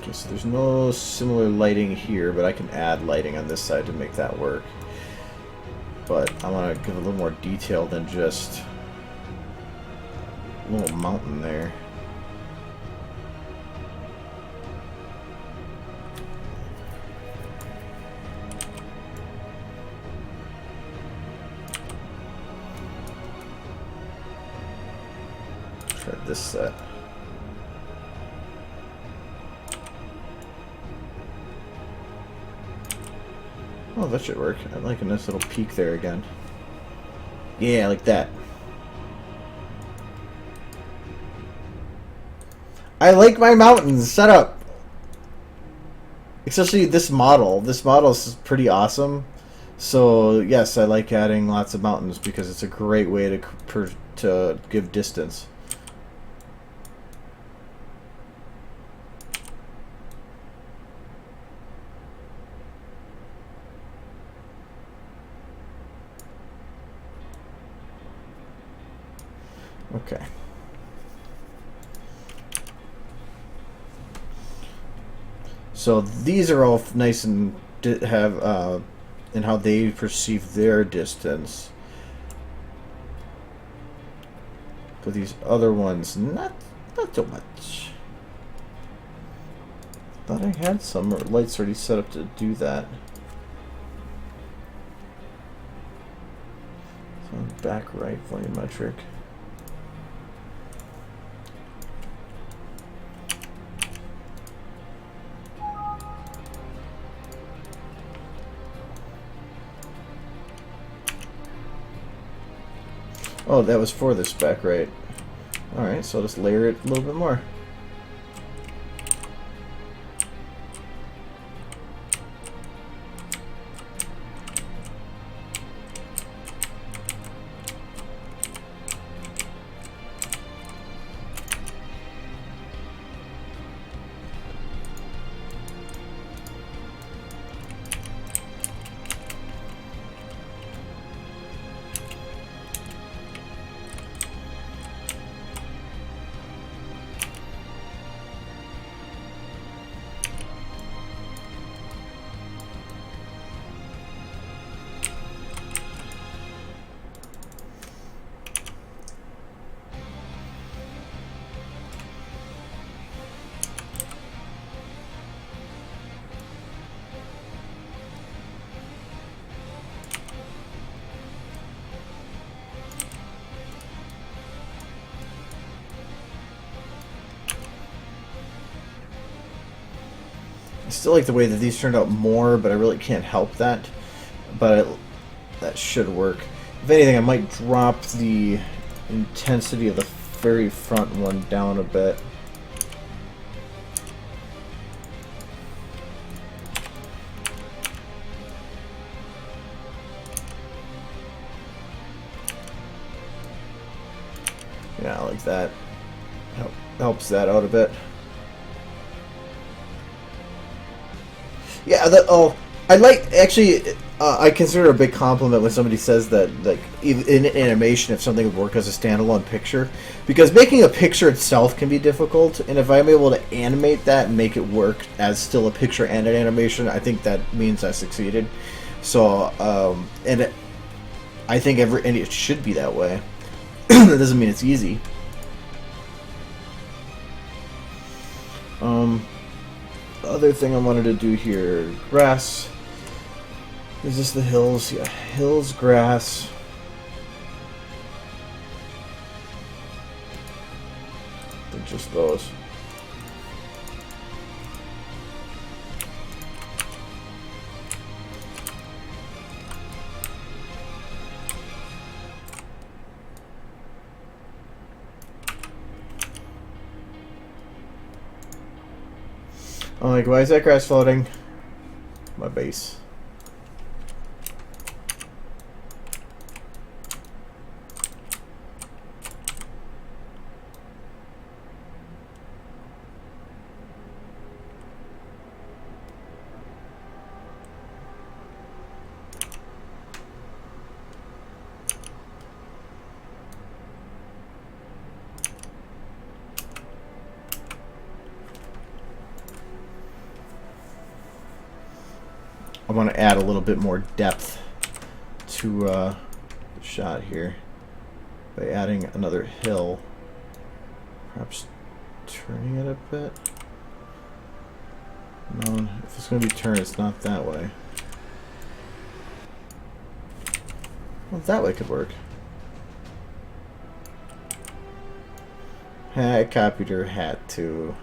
Okay, so there's no similar lighting here, but I can add lighting on this side to make that work. But I want to give a little more detail than just a little mountain there. Try this set. Oh, that should work. I like a nice little peak there again. Yeah, like that. I like my mountains. Shut up. Especially this model. This model is pretty awesome. So yes, I like adding lots of mountains because it's a great way to give distance. Okay. So these are all nice and have in how they perceive their distance. But these other ones, not so much. Thought I had some lights already set up to do that. So back right volumetric. Oh, that was for this back right. Alright, so I'll just layer it a little bit more. I still like the way that these turned out more, but I really can't help that. But that should work. If anything, I might drop the intensity of the very front one down a bit. Yeah, I like that. Helps that out a bit. Yeah, I like, actually, I consider it a big compliment when somebody says that, like, in animation, if something would work as a standalone picture. Because making a picture itself can be difficult, and if I'm able to animate that and make it work as still a picture and an animation, I think that means I succeeded. So, I think and it should be that way. That doesn't mean it's easy. Other thing I wanted to do here, grass. Is this the hills? Yeah, hills, grass. They're just those. I'm like, why is that grass floating? My base. I want to add a little bit more depth to the shot here by adding another hill. Perhaps turning it a bit. No, if it's going to be turned, it's not that way. Well, that way could work. I copied her hat too.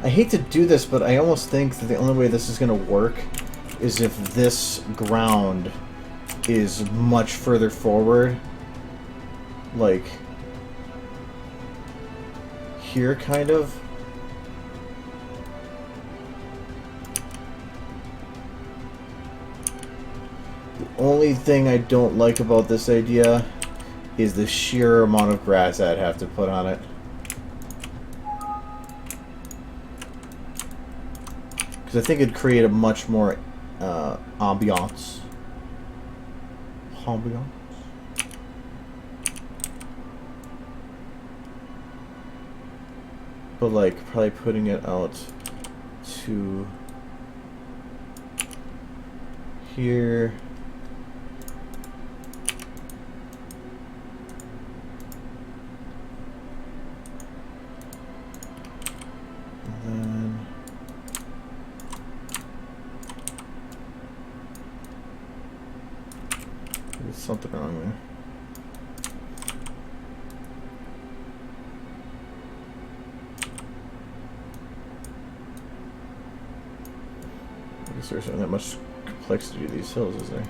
I hate to do this, but I almost think that the only way this is going to work is if this ground is much further forward. Like, here, kind of. The only thing I don't like about this idea is the sheer amount of grass I'd have to put on it. Because I think it'd create a much more ambiance. Ambiance? But like, probably putting it out to here. And then there's something wrong there. I guess there's not that much complexity to these hills, is there?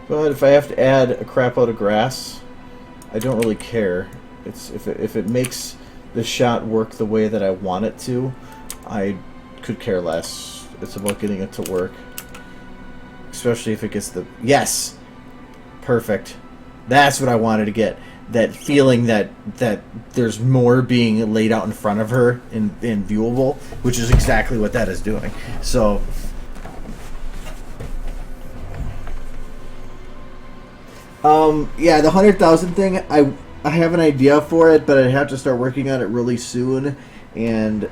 But if I have to add a crap load of grass, I don't really care. It's if it makes the shot work the way that I want it to, I could care less. It's about getting it to work. Especially if it gets the... Yes! Perfect. That's what I wanted to get. That feeling that there's more being laid out in front of her in viewable, which is exactly what that is doing. So... yeah, the 100,000 thing, I have an idea for it, but I'd have to start working on it really soon. And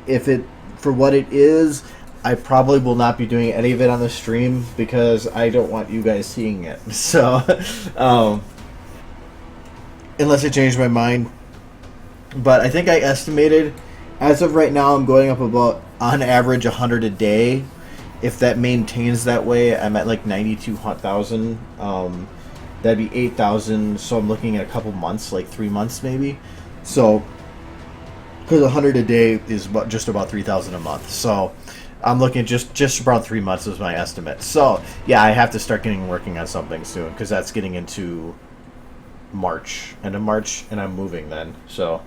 if it, for what it is, I probably will not be doing any of it on the stream because I don't want you guys seeing it. So, unless I change my mind. But I think I estimated, as of right now, I'm going up about, on average, 100 a day. If that maintains that way, I'm at like 92,000. That'd be 8,000, so I'm looking at a couple months, like 3 months maybe. So, because 100 a day is just about 3,000 a month. So, I'm looking at just about 3 months is my estimate. So, yeah, I have to start working on something soon, because that's getting into March, end of March, and I'm moving then. So,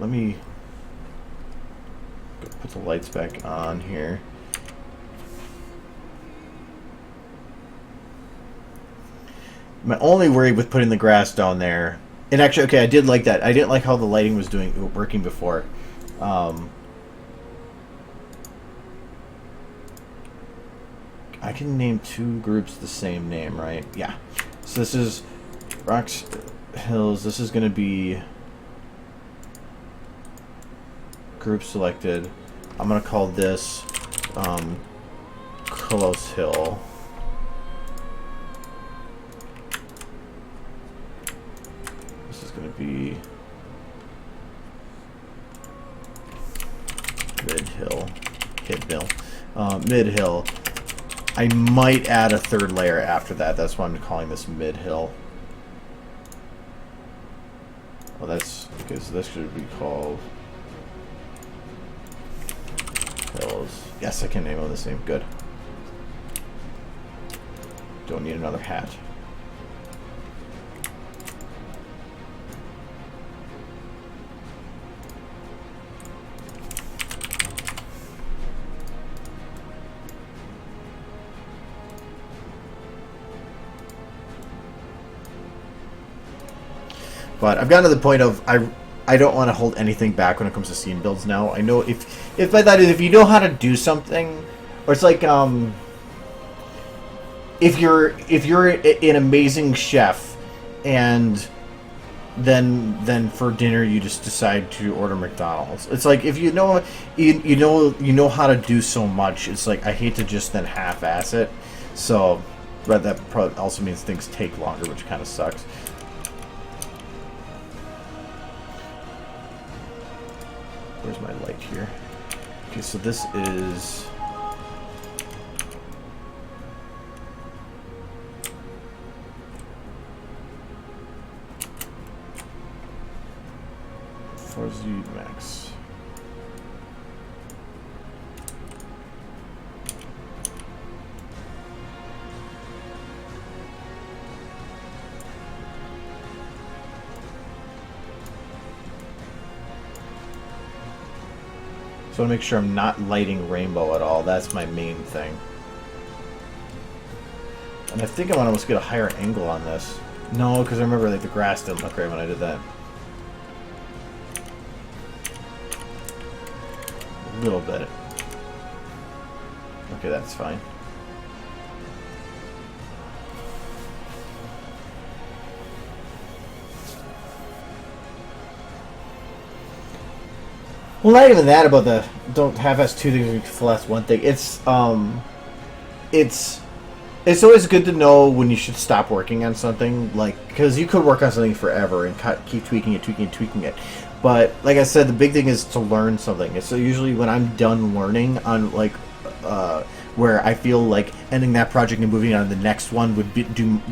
let me go put the lights back on here. My only worry with putting the grass down there, and actually, okay, I did like that. I didn't like how the lighting was working before. I can name two groups the same name, right? Yeah. So this is Rocks Hills. This is going to be group selected. I'm going to call this Close Hill. This is going to be Mid Hill. Mid Hill. I might add a third layer after that. That's why I'm calling this Mid Hill. Well, that's because this should be called Hills. Yes, I can name them the same. Good. Don't need another hat. But I've gotten to the point of I don't want to hold anything back when it comes to scene builds now. I know if by that is if you know how to do something, or it's like if you're an amazing chef and then for dinner you just decide to order McDonald's. It's like if you know how to do so much, it's like I hate to just then half-ass it. So, but that probably also means things take longer, which kind of sucks. here. Okay, so this is... Z max. So I want to make sure I'm not lighting rainbow at all. That's my main thing. And I think I want to almost get a higher angle on this. No, because I remember like the grass didn't look right when I did that. A little bit. Okay, that's fine. Well, not even that about the don't have us two things for less one thing. It's always good to know when you should stop working on something, like, because you could work on something forever and keep tweaking it. But like I said, the big thing is to learn something. So usually when I'm done learning on like where I feel like ending that project and moving on to the next one would do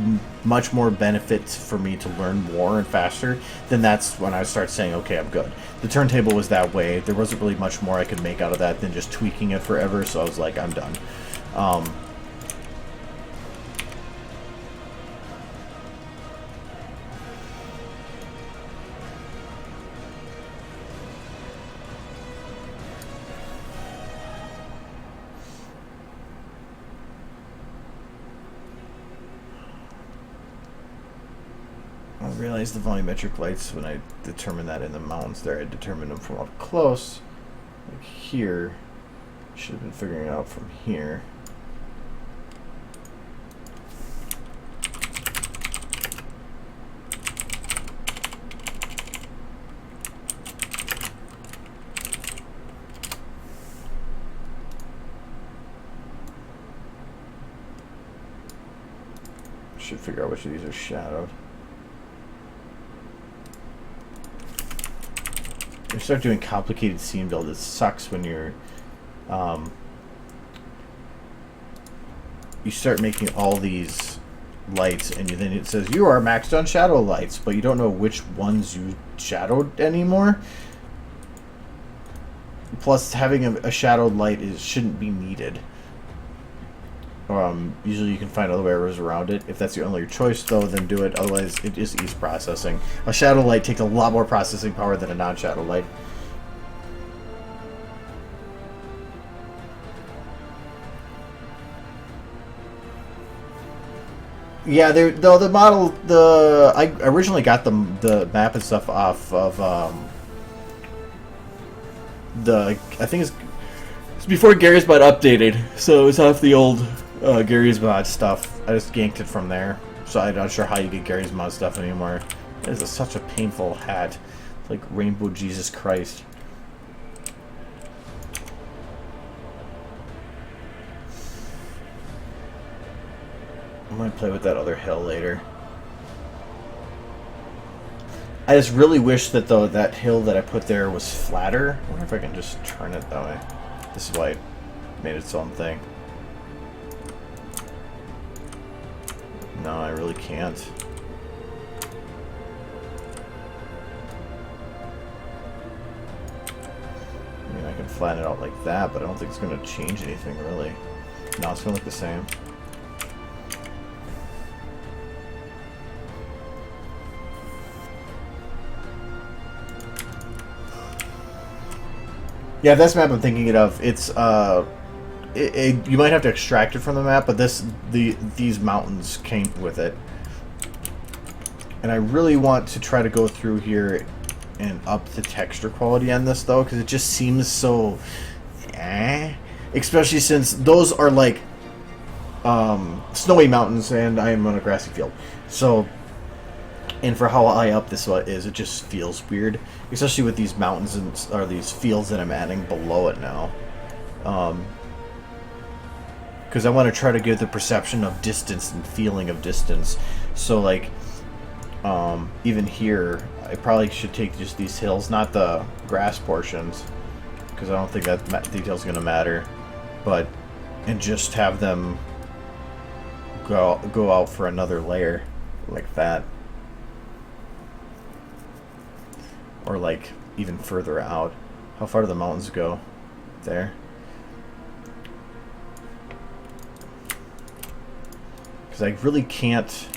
much more benefits for me to learn more and faster, then that's when I start saying, okay, I'm good. The turntable was that way. There wasn't really much more I could make out of that than just tweaking it forever, so I was like, I'm done. I realized the volumetric lights, when I determined that in the mountains there, I determined them from up close, like here. Should have been figuring it out from here. Should figure out which of these are shadowed. You start doing complicated scene build. It sucks when you're you start making all these lights and then it says you are maxed on shadow lights, but you don't know which ones you shadowed anymore. Plus, having a shadowed light shouldn't be needed. Usually you can find other ways around it. If that's your only choice, though, then do it. Otherwise, it just eats processing. A shadow light takes a lot more processing power than a non-shadow light. Yeah, though the model, I originally got the map and stuff off of I think it's before Gary's Mod updated, so it's off the old Gary's Mod stuff. I just yanked it from there, so I'm not sure how you get Gary's Mod stuff anymore. It is such a painful hat. It's like Rainbow Jesus Christ. I might play with that other hill later. I just really wish that that hill that I put there was flatter. I wonder if I can just turn it that way. This is why it made its own thing. No, I really can't. I mean, I can flatten it out like that, but I don't think it's going to change anything, really. No, it's going to look the same. Yeah, this map I'm thinking of, it's you might have to extract it from the map, but these mountains came with it. And I really want to try to go through here and up the texture quality on this, though, because it just seems so especially since those are like snowy mountains and I am on a grassy field. So, and for how high up this is, it just feels weird, especially with these mountains or these fields that I'm adding below it now. Because I want to try to get the perception of distance and feeling of distance. So, like, even here, I probably should take just these hills, not the grass portions, because I don't think that detail's going to matter. But, and just have them go out for another layer like that. Or like even further out. How far do the mountains go? There. Because I really can't...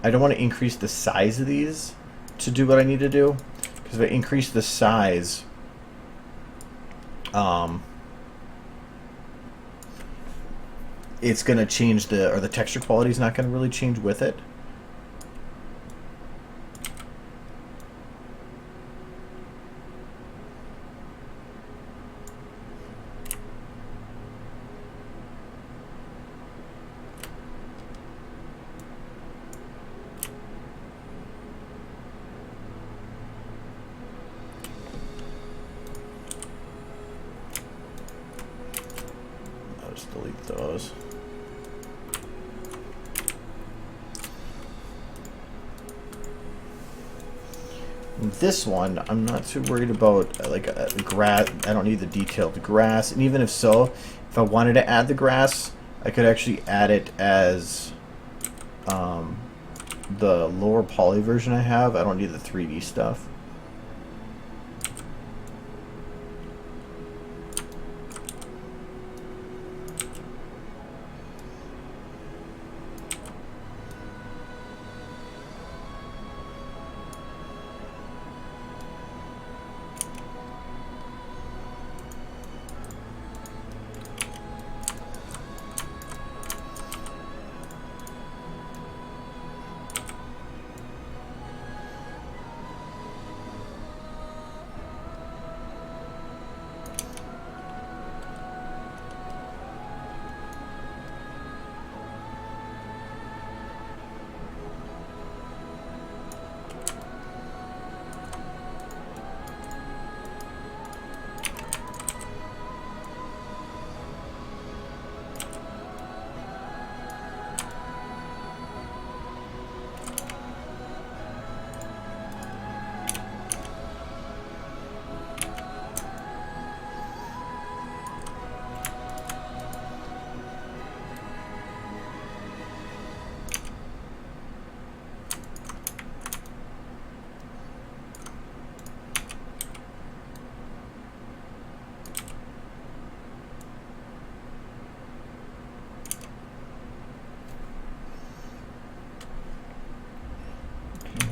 I don't want to increase the size of these to do what I need to do. Because if I increase the size... it's going to change the texture quality is not going to really change with it. I'll just delete those. This one, I'm not too worried about like a grass. I don't need the detailed grass, and even if so, if I wanted to add the grass, I could actually add it as the lower poly version I have. I don't need the 3D stuff.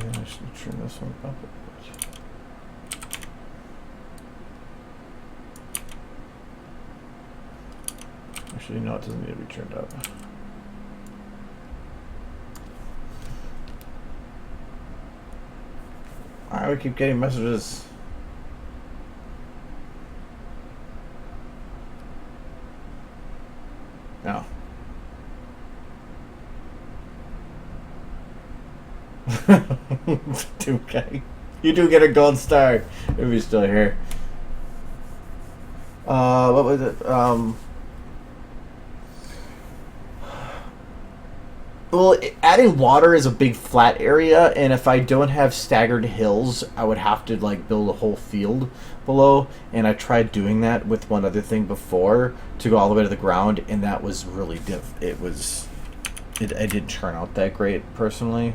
I should turn this one up a bit. Actually, no, it doesn't need to be turned up. Why we keep getting messages? No. Okay. You do get a gold star if you're still here. What was it? Well, adding water is a big flat area, and if I don't have staggered hills, I would have to like build a whole field below. And I tried doing that with one other thing before to go all the way to the ground, and that was really it didn't turn out that great personally.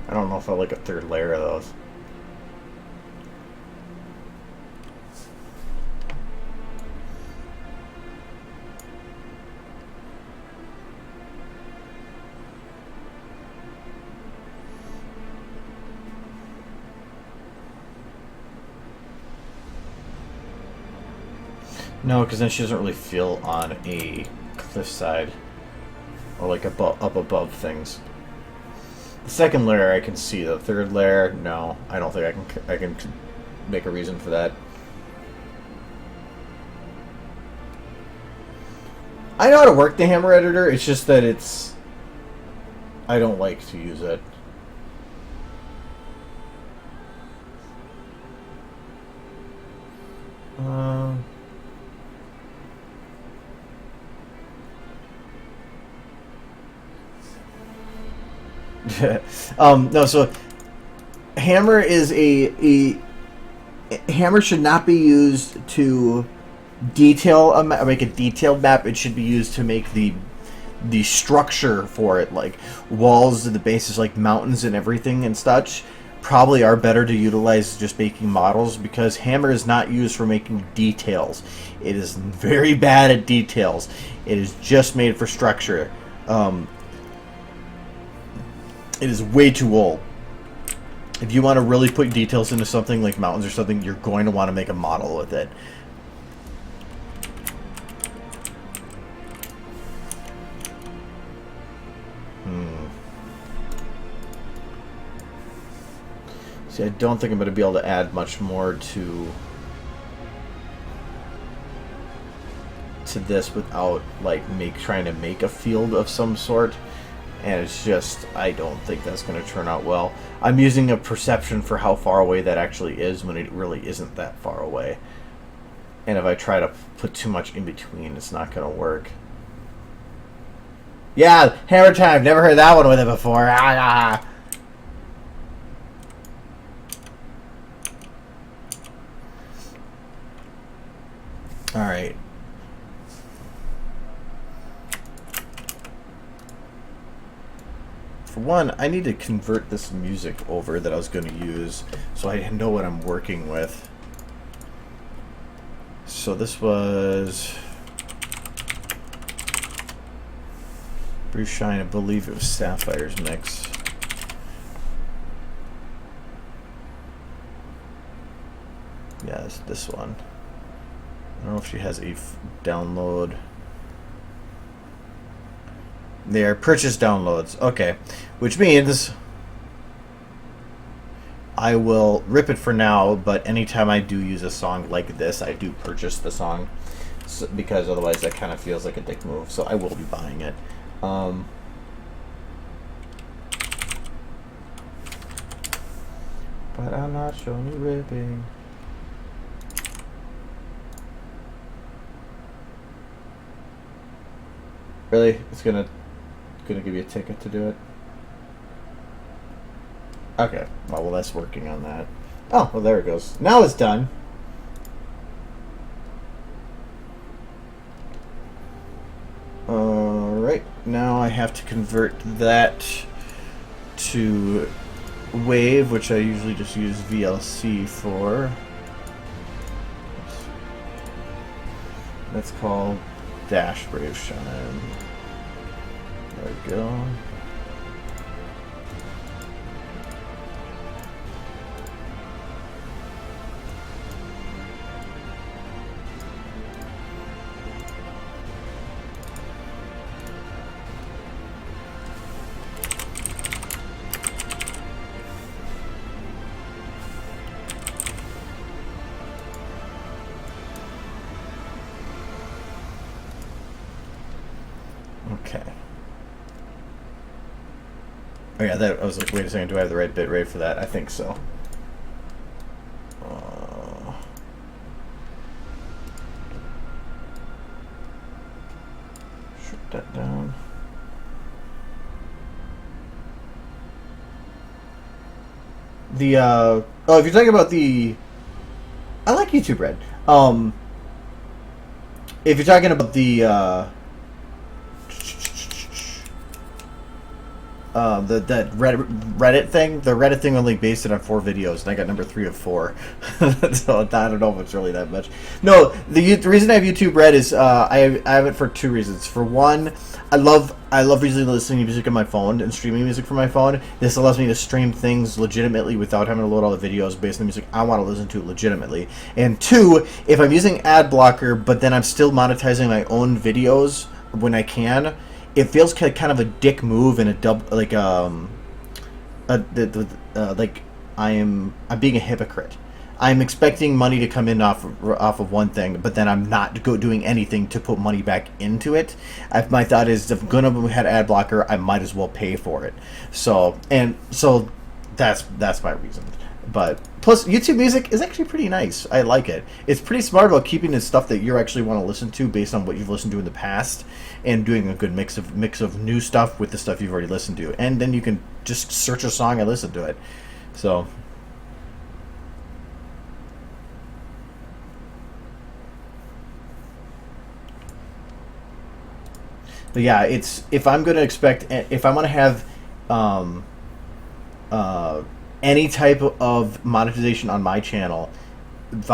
I don't know if I like a third layer of those. No, because then she doesn't really feel on a cliffside or like up above things. The second layer I can see. The third layer, no, I don't think I can make a reason for that. I know how to work the hammer editor. It's just that I don't like to use it. No, so hammer is a hammer should not be used to detail or make a detailed map. It should be used to make the structure for it, like walls to the bases, like mountains and everything and such. Probably are better to utilize just making models, because hammer is not used for making details. It is very bad at details. It is just made for structure. It is way too old. If you want to really put details into something like mountains or something, you're going to want to make a model with it. See, I don't think I'm going to be able to add much more to this without like trying to make a field of some sort. And it's just, I don't think that's going to turn out well. I'm using a perception for how far away that actually is when it really isn't that far away. And if I try to put too much in between, it's not going to work. Yeah, hammer time. Never heard that one with it before. Ah. All right. For one, I need to convert this music over that I was going to use so I know what I'm working with. So this was Bruce Shine, I believe it was Sapphire's mix. Yeah, it's this one. I don't know if she has a download. They're purchase downloads. Okay. Which means I will rip it for now, but anytime I do use a song like this, I do purchase the song. So, because otherwise that kind of feels like a dick move. So I will be buying it. But I'm not showing you ripping. Really? It's gonna give you a ticket to do it? Okay. Well, that's working on that. Oh, well, there it goes. Now it's done. Alright. Now I have to convert that to Wave, which I usually just use VLC for. That's called Dash Brave Shine. There we go. Okay. Oh yeah, that I was like, wait a second, do I have the right bit rate for that? I think so. Shut that down. The oh, if you're talking about the, I like YouTube Red. If you're talking about the that Reddit thing. The Reddit thing only based it on 4 videos, and I got number 3 of 4. So I don't know if it's really that much. No, the reason I have YouTube Red is I have it for 2 reasons. For one, I love usually listening to music on my phone and streaming music from my phone. This allows me to stream things legitimately without having to load all the videos based on the music I want to listen to legitimately. And 2, if I'm using ad blocker, but then I'm still monetizing my own videos when I can, it feels kind of a dick move and like I'm being a hypocrite. I'm expecting money to come in off of one thing, but then I'm not doing anything to put money back into it. My thought is, if I'm gonna have ad blocker, I might as well pay for it. So that's my reason. But plus, YouTube Music is actually pretty nice. I like it. It's pretty smart about keeping the stuff that you actually want to listen to based on what you've listened to in the past, and doing a good mix of new stuff with the stuff you've already listened to. And then you can just search a song and listen to it. So, but yeah, it's if I'm going to if I want to have um, any type of monetization on my channel, if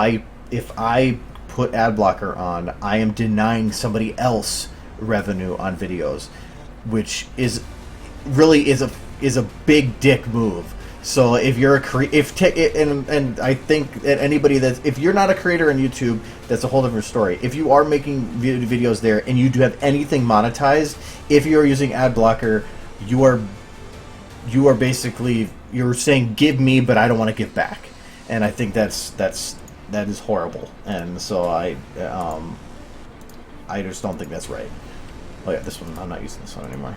I put ad blocker on, I am denying somebody else revenue on videos, which is really is a big dick move. So if you're and I think that anybody if you're not a creator on YouTube, that's a whole different story. If you are making videos there and you do have anything monetized, if you're using ad blocker, you are basically, you're saying give me, but I don't want to give back, and I think that is horrible. And so I just don't think that's right. Oh yeah, this one, I'm not using this one anymore.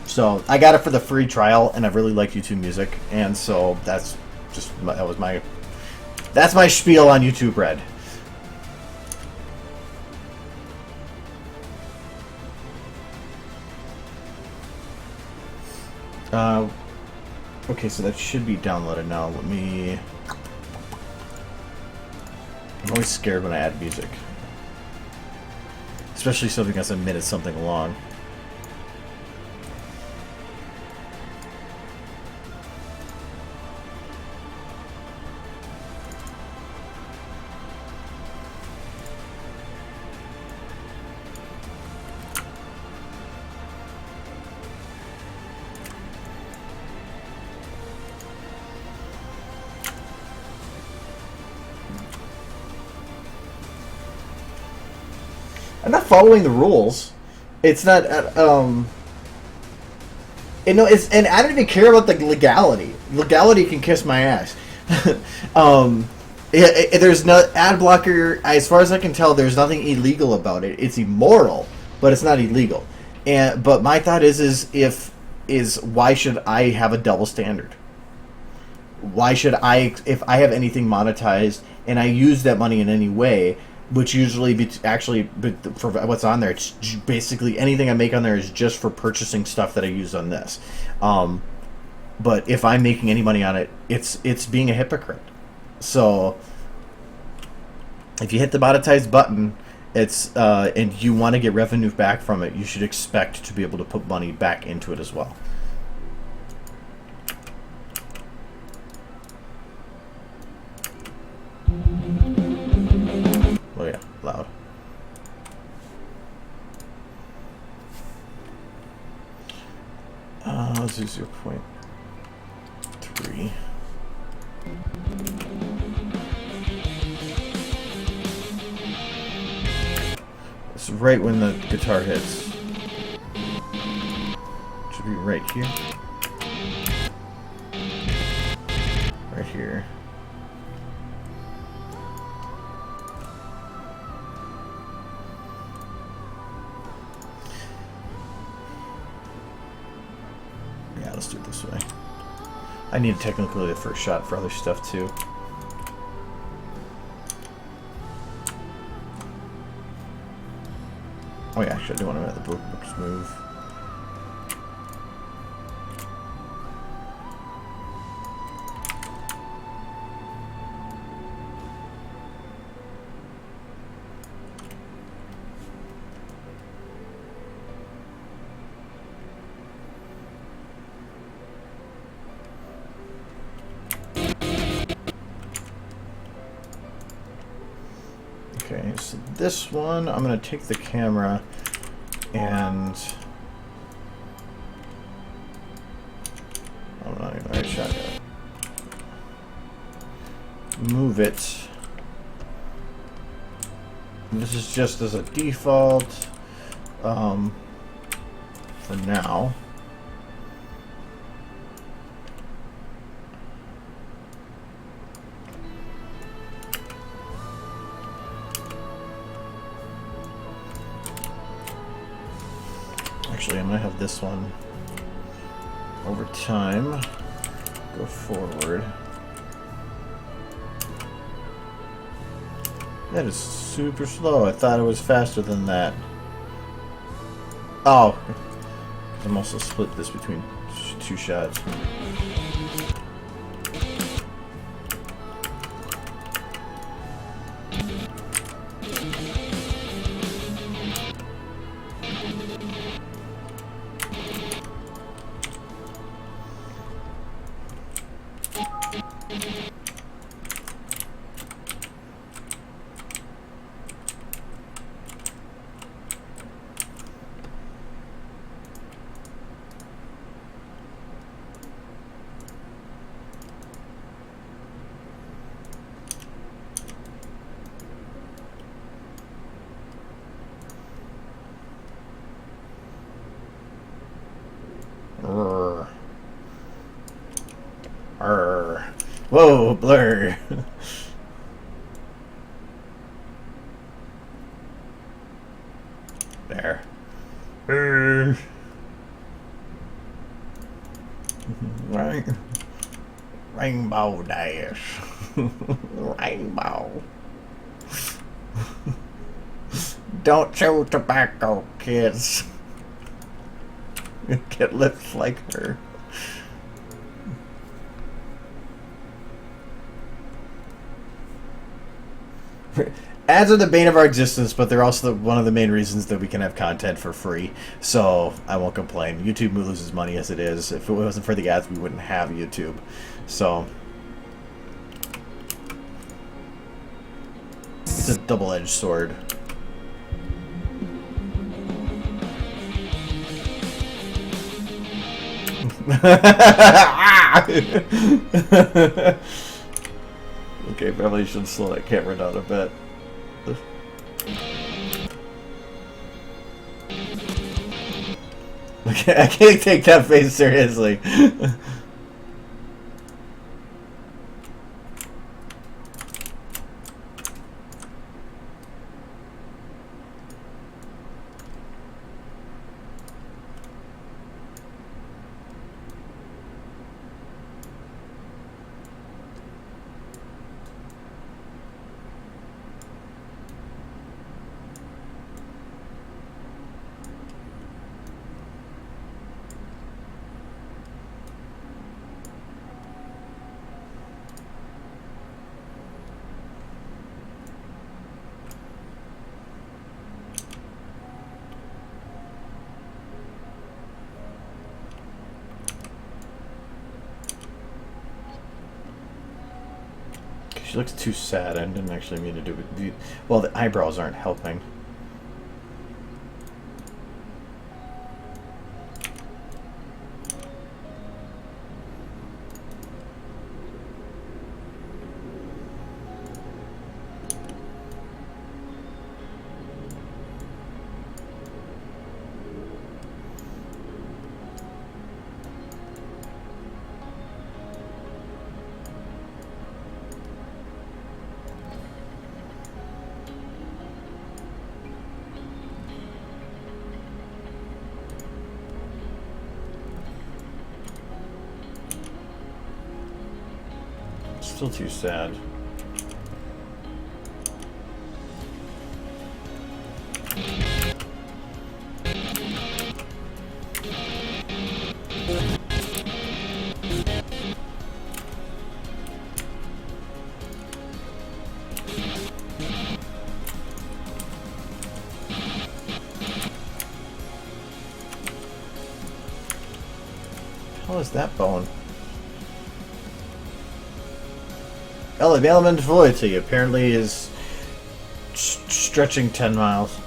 So I got it for the free trial, and I really like YouTube Music, and so that's my spiel on YouTube Red. Okay, so that should be downloaded now. Let me... I'm always scared when I add music. Especially something that's a minute something long. I'm not following the rules. It's not, and I don't even care about the legality. Legality can kiss my ass. There's no ad blocker. As far as I can tell, there's nothing illegal about it. It's immoral, but it's not illegal. But my thought is why should I have a double standard? Why should if I have anything monetized and I use that money in any way, which usually for what's on there, it's basically anything I make on there is just for purchasing stuff that I use on this. But if I'm making any money on it, it's being a hypocrite. So if you hit the monetize button, and you want to get revenue back from it, you should expect to be able to put money back into it as well. Oh yeah, loud. Let's do 0.3. It's right when the guitar hits. Should be right here. Right here. Yeah, let's do it this way. I need technically the first shot for other stuff too. Oh yeah, actually I do want to let the books move. Okay, so this one, I'm going to take the camera and... I'm not even the right shot yet. Move it. This is just as a default for now. Actually, I'm going to have this one over time go forward. That is super slow. I thought it was faster than that. Oh, I'm also split this between two shots. Whoa, blur. There. Right. Rainbow Dash. Rainbow. Don't chew tobacco, kids. Get lips like her. Ads are the bane of our existence, but they're also one of the main reasons that we can have content for free. So I won't complain. YouTube loses money as it is. If it wasn't for the ads, we wouldn't have YouTube. So it's a double-edged sword. Okay, probably should slow that camera down a bit. Okay, I can't take that face seriously. She looks too sad. I didn't actually mean to do it. Well, the eyebrows aren't helping. Still too sad. How is that bone? Element loyalty apparently is stretching 10 miles.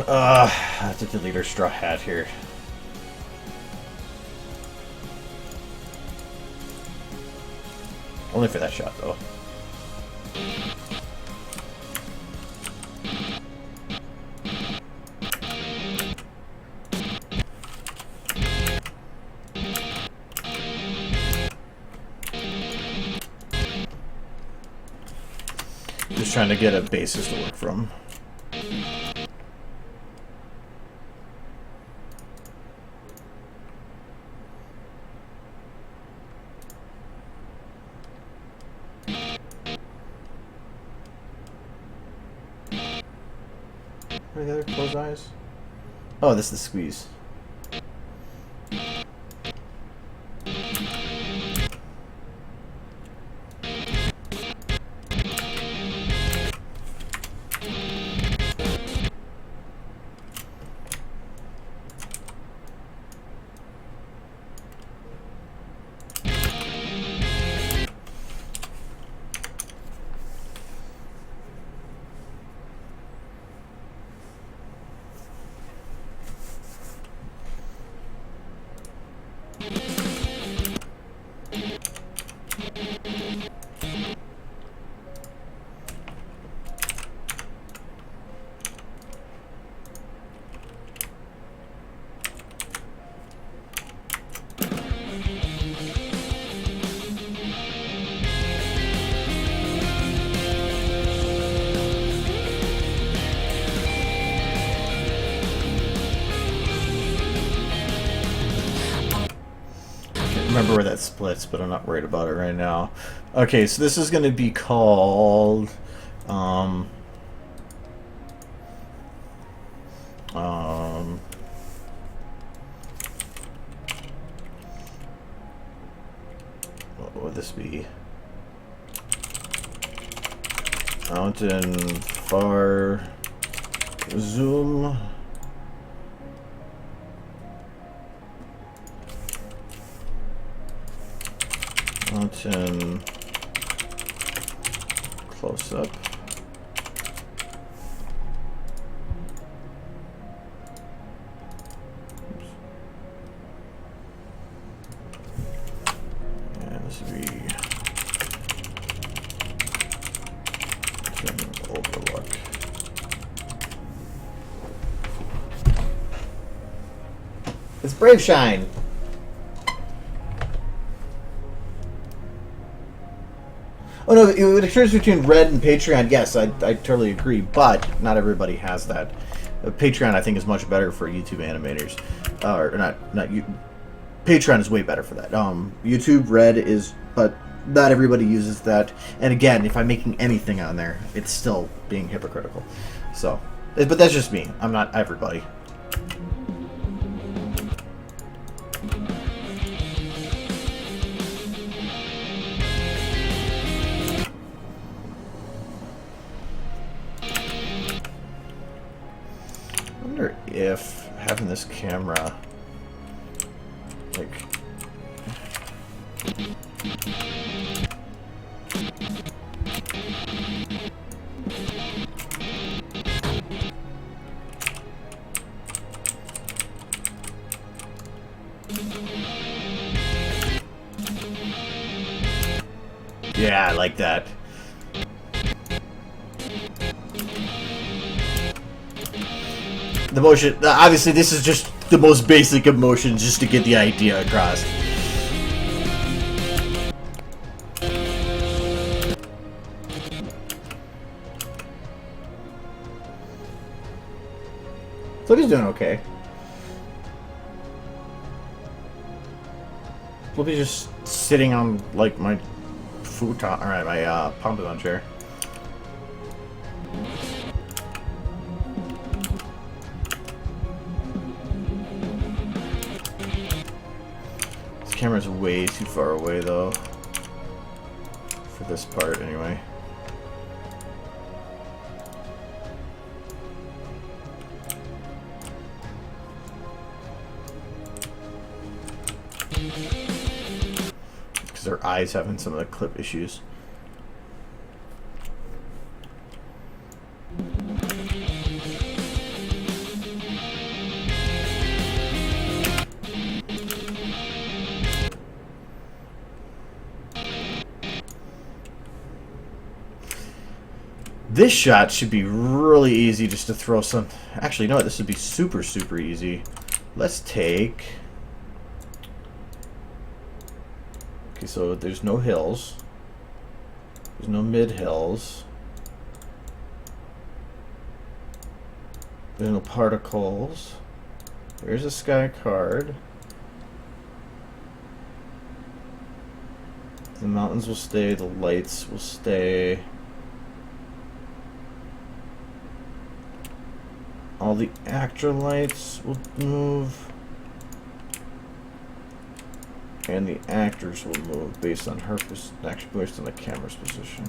I have to delete our straw hat here. Only for that shot, though. Just trying to get a basis to work from. Where are the other closed eyes? Oh, this is the squeeze. Remember where that splits, but I'm not worried about it right now. Okay, so this is going to be called what would this be? Mountain far zoom. Mountain close up. And this would be overlook. It's Brave Shine. Oh no, it occurs between Red and Patreon. Yes, I totally agree, but not everybody has that. Patreon, I think, is much better for YouTube animators. Or not you. Patreon is way better for that. YouTube Red is, but not everybody uses that. And again, if I'm making anything on there, it's still being hypocritical. So, but that's just me. I'm not everybody. If having this camera like yeah, I like that. The motion, obviously this is just the most basic of motions just to get the idea across. So he's doing okay. Flippy's just sitting on like my futon, alright, my pom-pom chair. Camera's way too far away though for this part anyway. Because our eyes having some of the clip issues. This shot should be really easy just to throw some... Actually, no, this would be super, super easy. Let's take... Okay, so there's no hills. There's no mid-hills. There's no particles. There's a sky card. The mountains will stay, the lights will stay. All the actor lights will move. And the actors will move based on her based on the camera's position.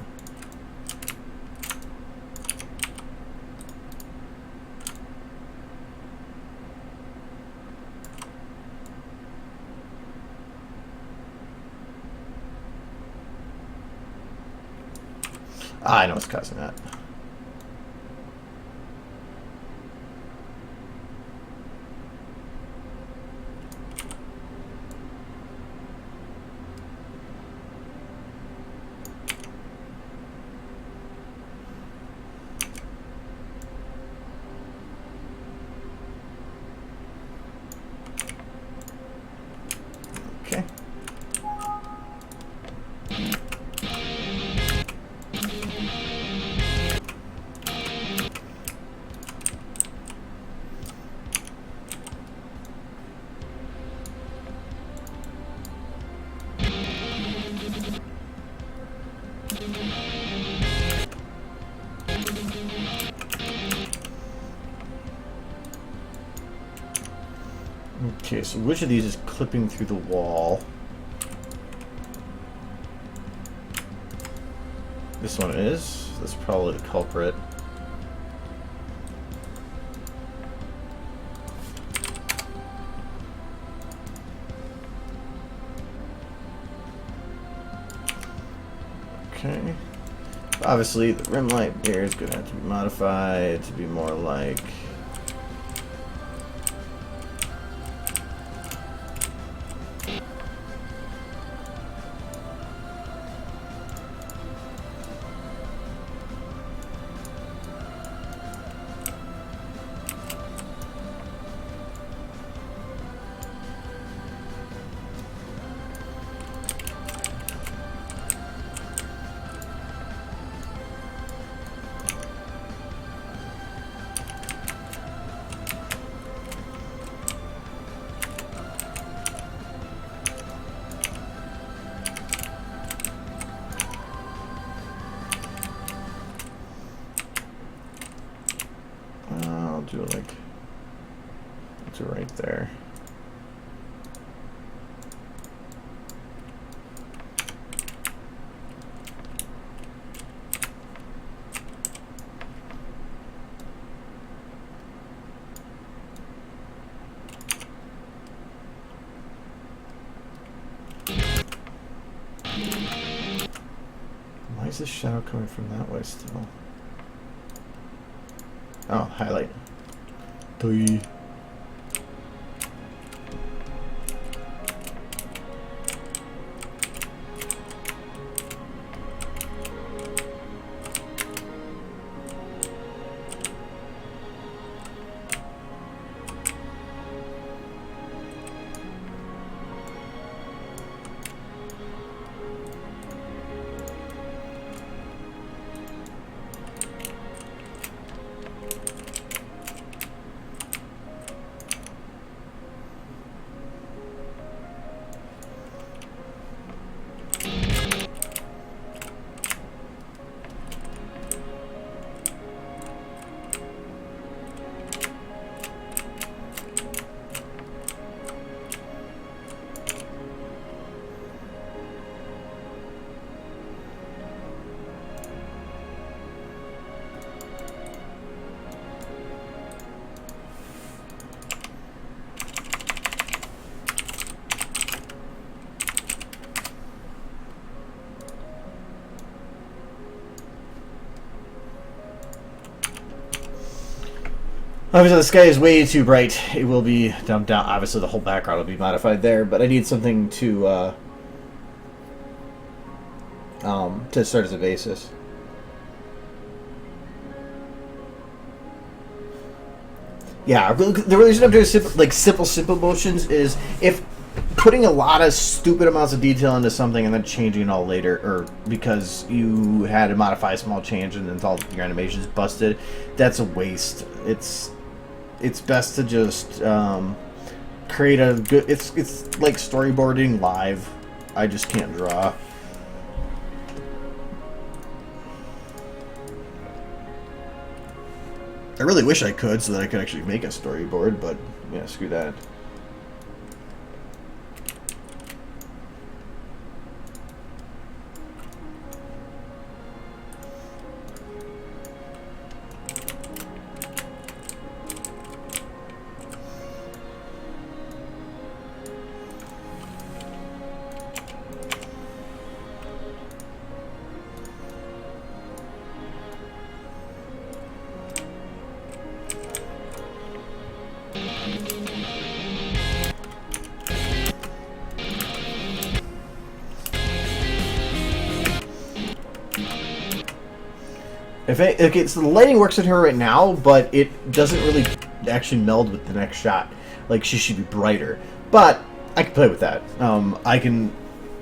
I know what's causing that. Okay. Okay, so which of these is clipping through the wall? This one is. That's probably the culprit. Okay. Obviously, the rim light here is going to have to be modified to be more like... do it like to right there. Why is this shadow coming from that way still? Oh, highlight. Three. Obviously, the sky is way too bright. It will be dumped down. Obviously, the whole background will be modified there, but I need something to start as a basis. Yeah, the reason I'm doing simple motions is if putting a lot of stupid amounts of detail into something and then changing it all later, or because you had to modify a small change and then all your animation's busted, that's a waste. It's best to just create a good. It's like storyboarding live. I just can't draw. I really wish I could, so that I could actually make a storyboard, but yeah, screw that. Okay, so the lighting works in her right now, but it doesn't really actually meld with the next shot. Like, she should be brighter. But I can play with that. I can,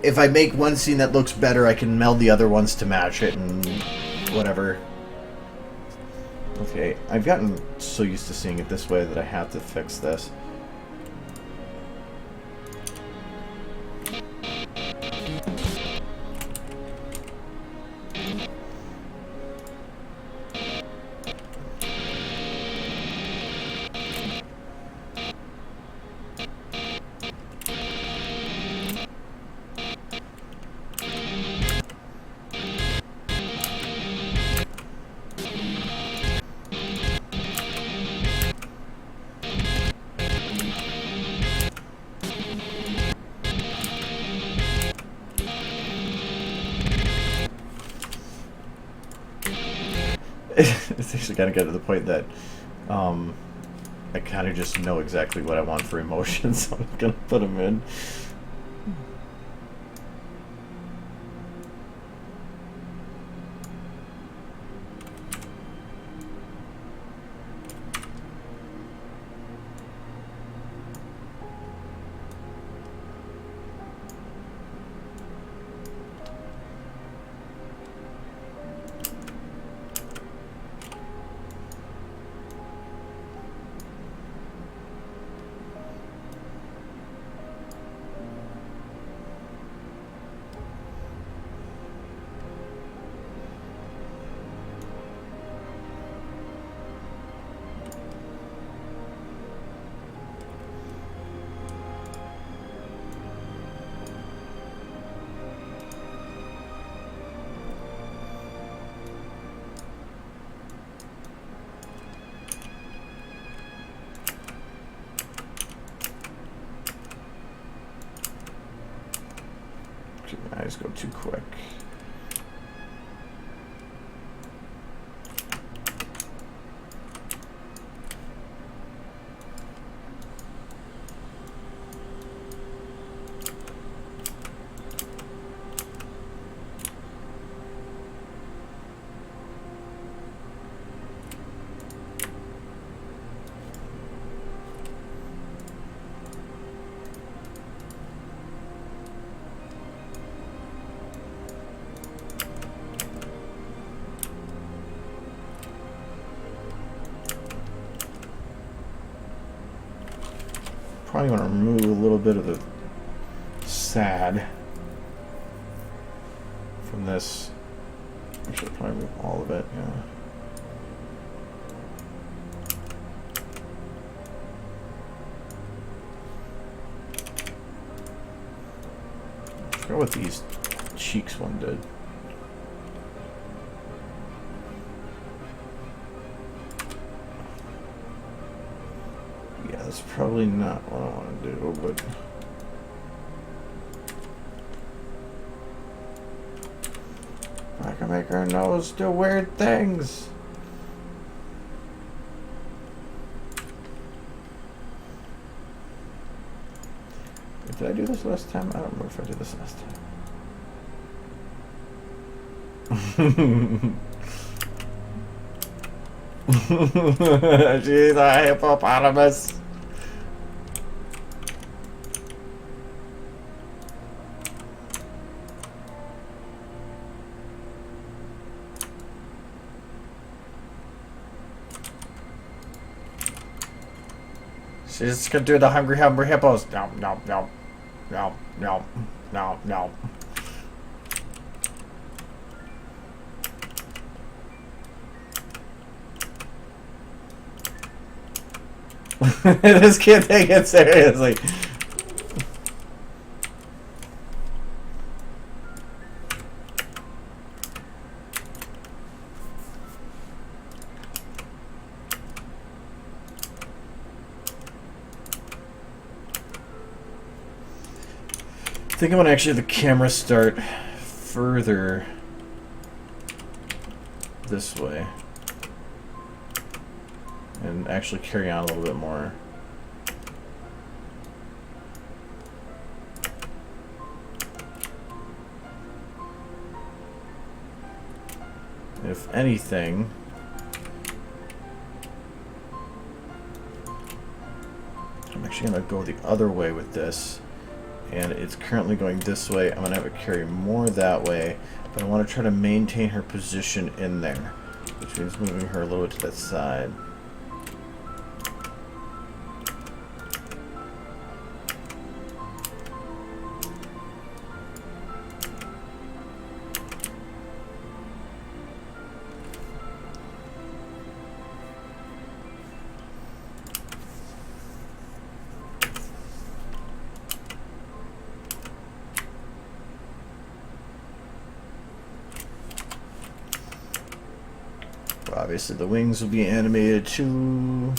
if I make one scene that looks better, I can meld the other ones to match it and whatever. Okay, I've gotten so used to seeing it this way that I have to fix this. It's actually kind of get to the point that I kind of just know exactly what I want for emotions, so I'm going to put them in. My eyes go too quick. Probably want to remove a little bit of the sad from this. Actually, probably remove all of it, yeah. I forgot what these cheeks one did. That's probably not what I want to do, but I can make her nose do weird things. Did I do this last time? I don't remember if I did this last time. She's a hippopotamus. She's gonna do the hungry hippos. No, no, no, no, no, no, no. This kid take it seriously. I think I want to actually have the camera start further this way and actually carry on a little bit more. If anything, I'm actually going to go the other way with this. And it's currently going this way. I'm going to have it carry more that way, but I want to try to maintain her position in there, which means moving her a little bit to that side. Obviously the wings will be animated too.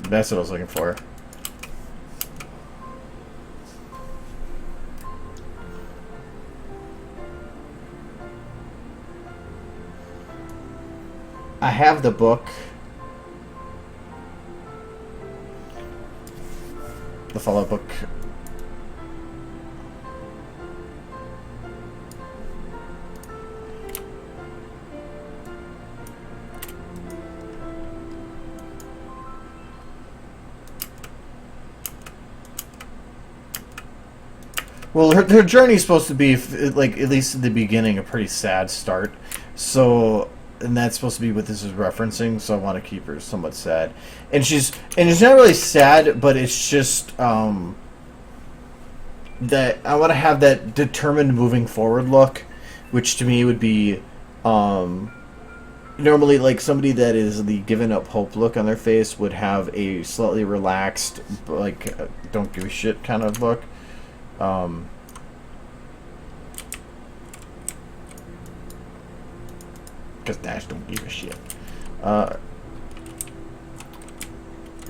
That's what I was looking for. I have the book. The follow-up book. Well, her journey's supposed to be, like, at least in the beginning, a pretty sad start. So... and that's supposed to be what this is referencing, so I want to keep her somewhat sad. And it's not really sad, but it's just that I want to have that determined moving forward look, which to me would be normally like somebody that is the given up hope look on their face would have a slightly relaxed, like don't give a shit kind of look. Because Dash don't give a shit.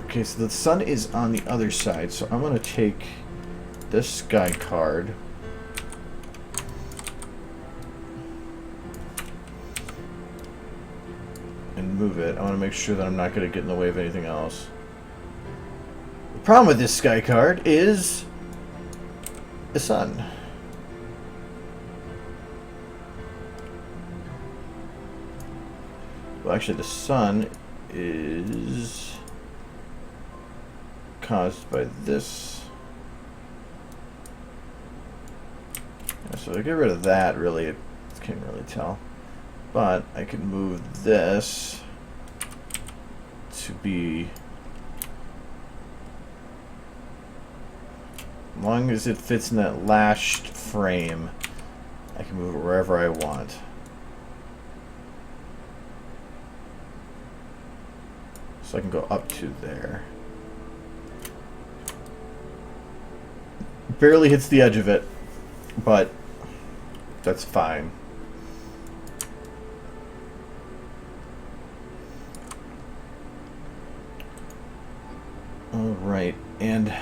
Okay, so the sun is on the other side, so I'm going to take this sky card. And move it. I want to make sure that I'm not going to get in the way of anything else. The problem with this sky card is the sun. Well, actually, the sun is caused by this. So to get rid of that, really, I can't really tell. But I can move this to be, as long as it fits in that lashed frame, I can move it wherever I want. So I can go up to there. Barely hits the edge of it, but that's fine. All right, and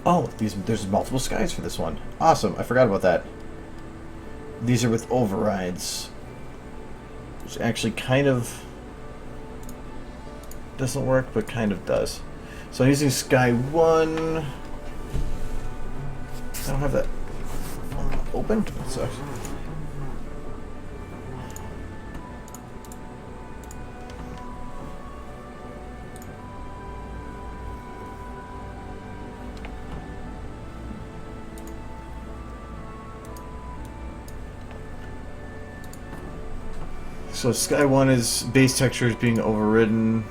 oh, there's multiple skies for this one. Awesome, I forgot about that. These are with overrides, which actually kind of doesn't work, but kind of does. So I'm using Sky 1. I don't have that open. That sucks. So Sky 1 is base texture is being overridden.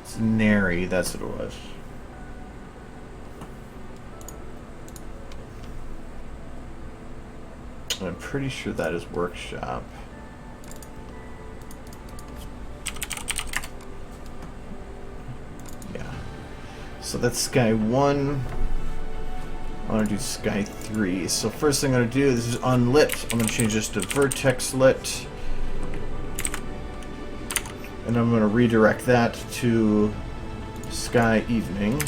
It's nary, that's what it was. I'm pretty sure that is workshop. Yeah. So that's Sky 1. I want to do Sky 3. So first thing I'm going to do, this is unlit. I'm going to change this to vertex lit. And I'm going to redirect that to Sky Evening.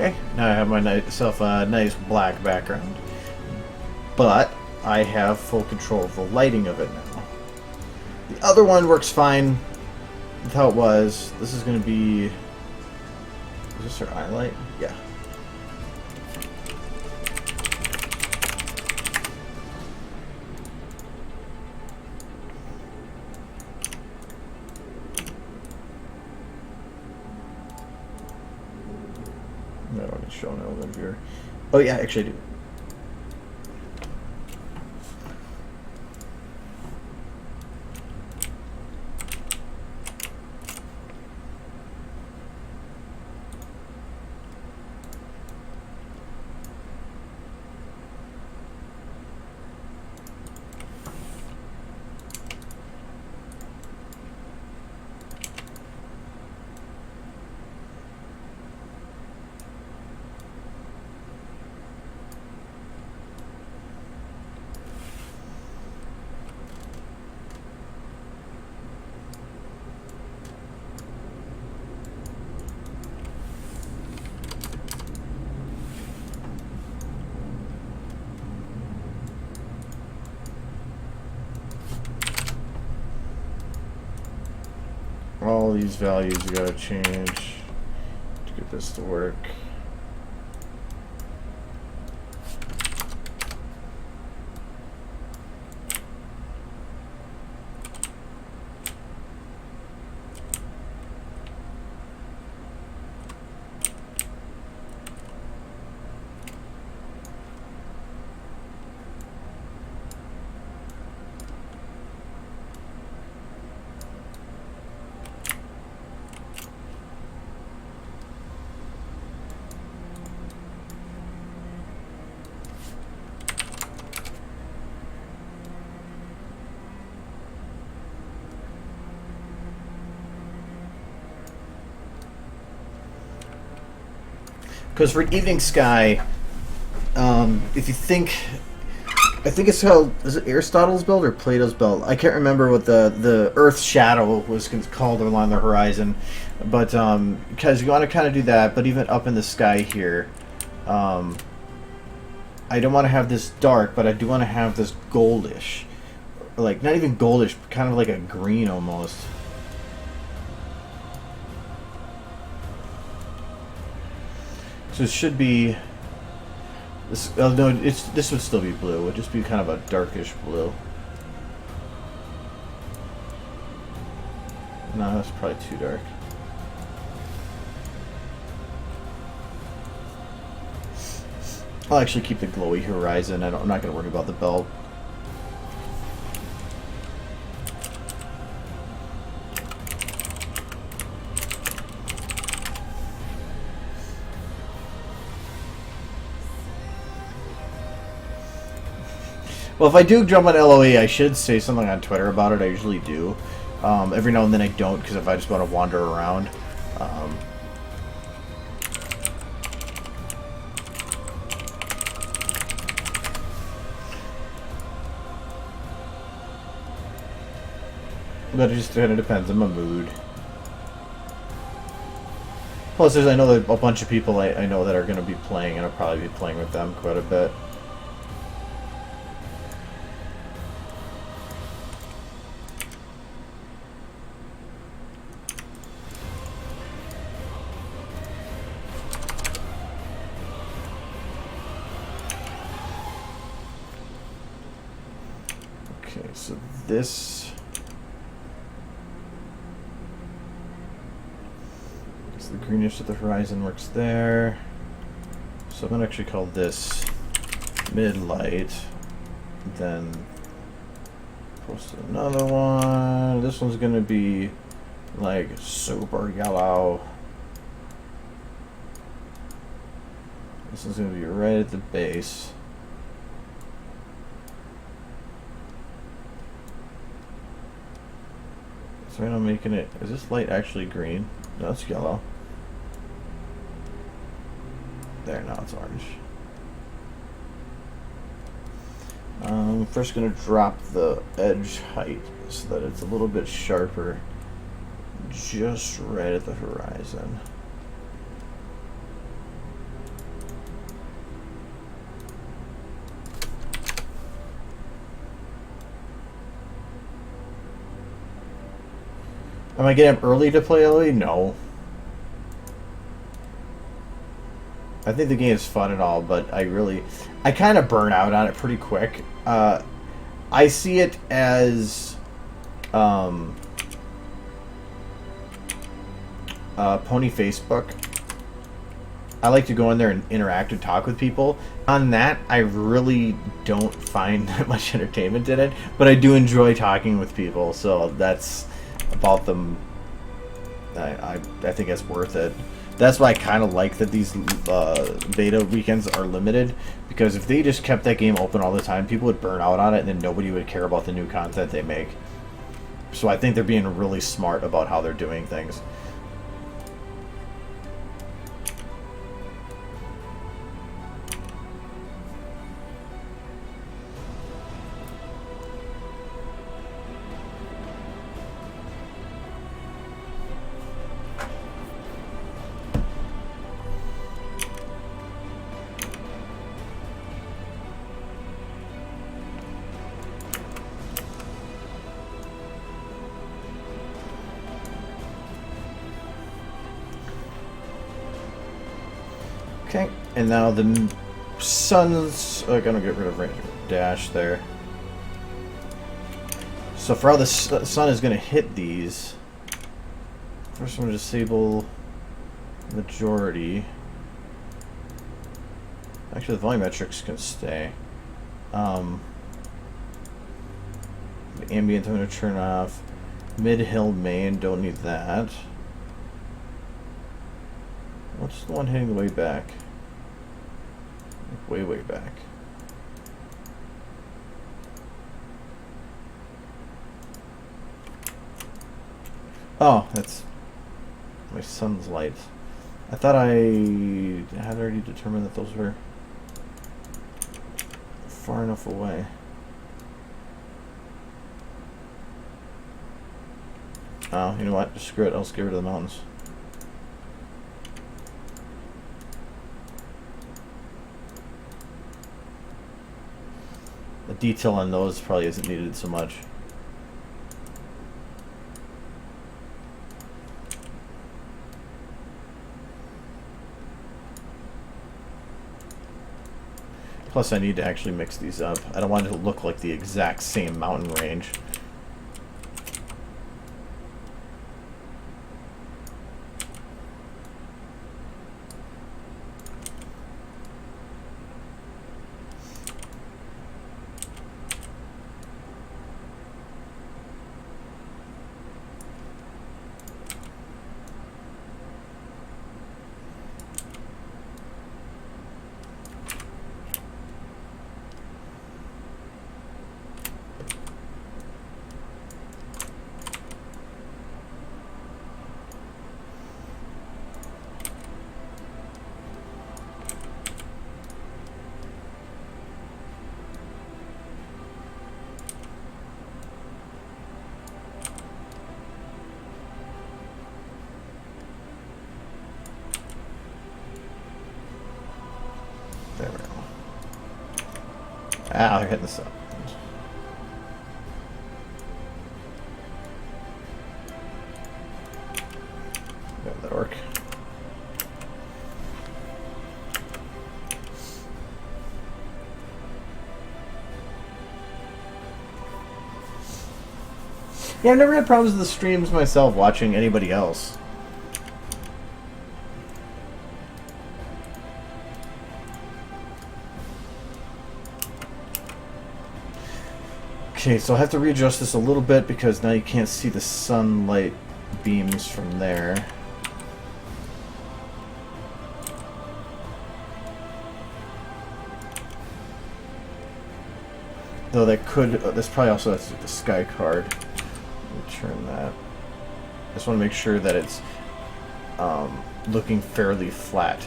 Okay, now I have myself a nice black background, but I have full control of the lighting of it now. The other one works fine with how it was. This is going to be... Is this our eye light? Yeah. I don't need to show an element viewer. Oh yeah, actually I do. All these values you gotta change to get this to work. Because for evening sky, if you think, I think it's called, is it Aristotle's belt or Plato's belt? I can't remember what the Earth's shadow was called along the horizon, but because you want to kind of do that, but even up in the sky here, I don't want to have this dark, but I do want to have this goldish, like not even goldish, but kind of like a green almost. So it should be this. Oh no, this would still be blue. It would just be kind of a darkish blue. No, that's probably too dark. I'll actually keep the glowy horizon. I'm not going to worry about the belt. Well, if I do jump on LOE, I should say something on Twitter about it. I usually do. Every now and then I don't, because if I just want to wander around. But it just kind of depends on my mood. Plus, I know that a bunch of people I know that are going to be playing, and I'll probably be playing with them quite a bit. Okay, so this... the greenish at the horizon works there. So I'm going to actually call this mid-light. Then post another one. This one's going to be like super yellow. This one's going to be right at the base. So right now I'm making it... Is this light actually green? No, it's yellow. There, now it's orange. I'm first going to drop the edge height so that it's a little bit sharper just right at the horizon. Am I getting up early to play LE? No. I think the game is fun and all, but I kind of burn out on it pretty quick. I see it as Pony Facebook. I like to go in there and interact and talk with people. On that, I really don't find that much entertainment in it, but I do enjoy talking with people, so that's about them. I think it's worth it. That's why I kind of like that these beta weekends are limited, because if they just kept that game open all the time, people would burn out on it, and then nobody would care about the new content they make. So I think they're being really smart about how they're doing things. Okay, and now the sun's gonna get rid of dash there. So for how the sun is gonna hit these, first I'm gonna disable majority. Actually, the volumetrics can stay. The ambient I'm gonna turn off. Mid-hill main, don't need that. What's the one hitting the way back? Way, way back. Oh, that's my sun's lights. I thought I had already determined that those were far enough away. Oh, you know what? Just screw it. I'll just get rid of the mountains. The detail on those probably isn't needed so much. Plus I need to actually mix these up. I don't want it to look like the exact same mountain range. Ah, they're hitting the sun. Yeah, that'll work. Yeah, I've never had problems with the streams myself watching anybody else. Okay, so I have to readjust this a little bit because now you can't see the sunlight beams from there. Though that could, that's probably also that's the sky card. Let me turn that. I just want to make sure that it's looking fairly flat.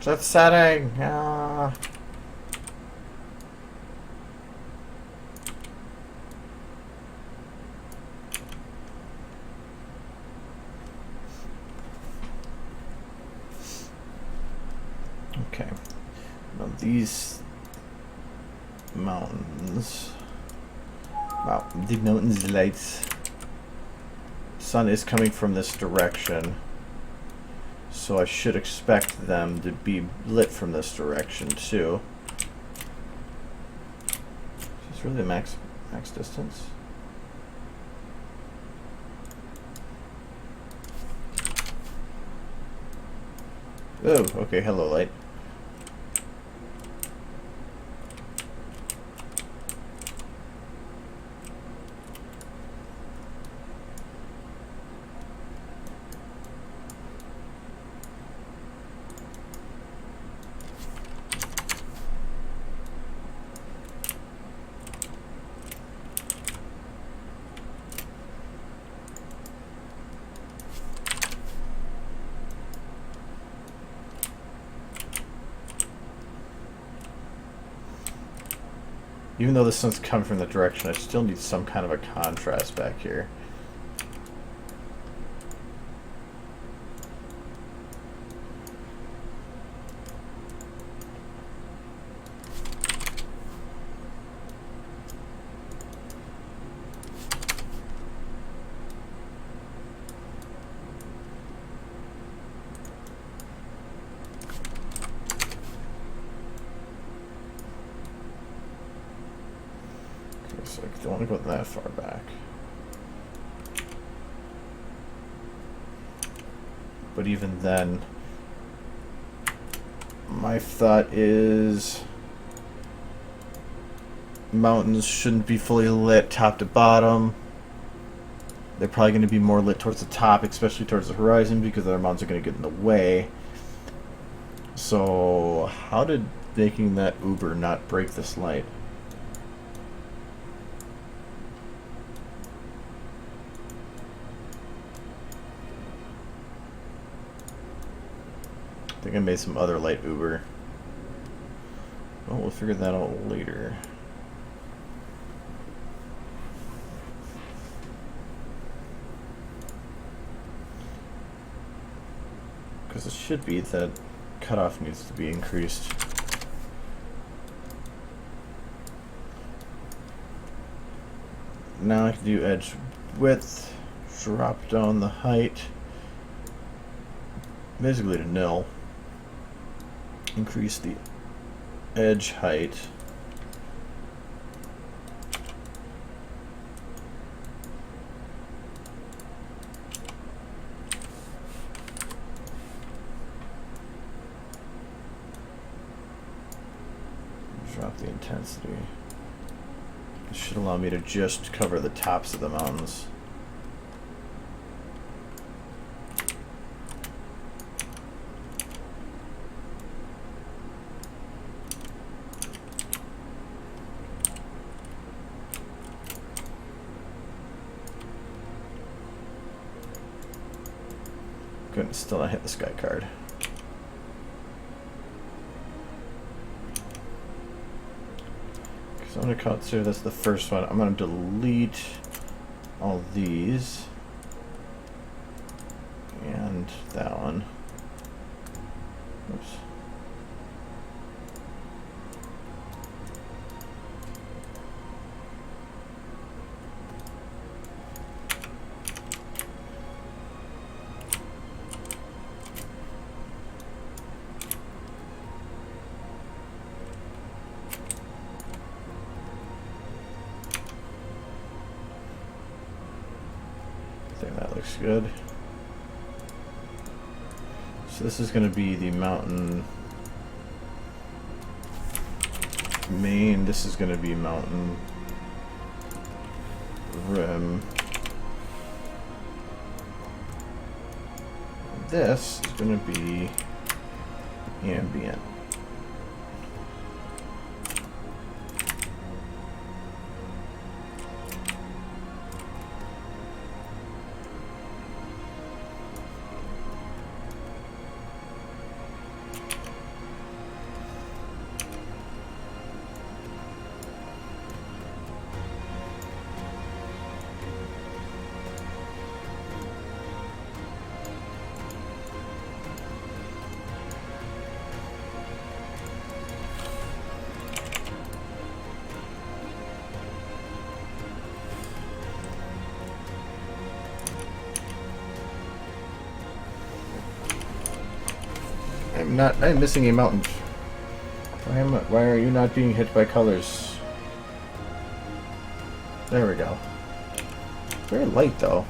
Just setting. Okay. Now these mountains. Wow, the mountains lights. Sun is coming from this direction. So I should expect them to be lit from this direction too. Is this really the max distance? Oh, okay, hello light. Even though the sun's coming from the direction, I still need some kind of a contrast back here. So I don't want to go that far back. But even then, my thought is mountains shouldn't be fully lit top to bottom. They're probably going to be more lit towards the top, especially towards the horizon, because other mountains are going to get in the way. So how did making that Uber not break this light? I think I made some other light Uber. Well, we'll figure that out later. Because it should be that cutoff needs to be increased. Now I can do edge width, drop down the height, basically to nil. Increase the edge height. Drop the intensity. It should allow me to just cover the tops of the mountains. Couldn't still not hit the sky card. So I'm going to cut through, that's the first one. I'm going to delete all these. And that one. Oops. I think that looks good. So this is going to be the mountain main. This is going to be mountain rim. This is going to be ambient. I'm missing a mountain. Why are you not being hit by colors? There we go. Very light though.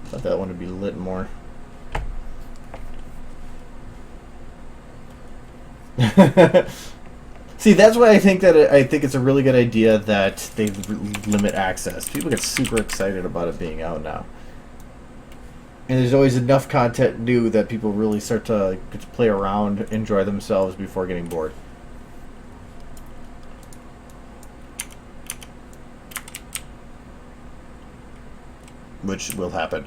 Thought that one would be lit more. See, that's why I think it's a really good idea that they limit access. People get super excited about it being out now, and there's always enough content new that people really start to get to play around, enjoy themselves before getting bored. Which will happen.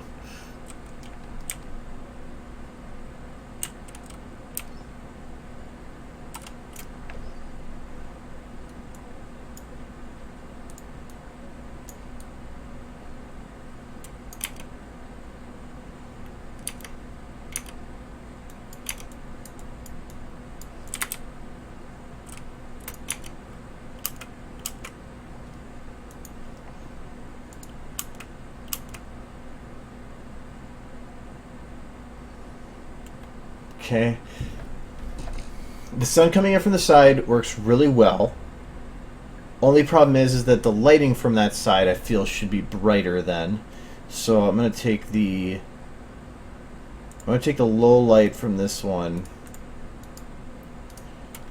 Okay. The sun coming in from the side works really well. Only problem is that the lighting from that side I feel should be brighter then. So I'm gonna take the low light from this one.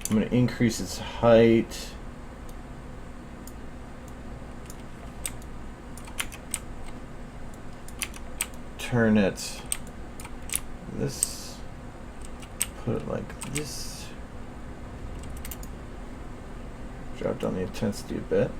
I'm gonna increase its height. Turn it this. Put it like this. Drop down the intensity a bit.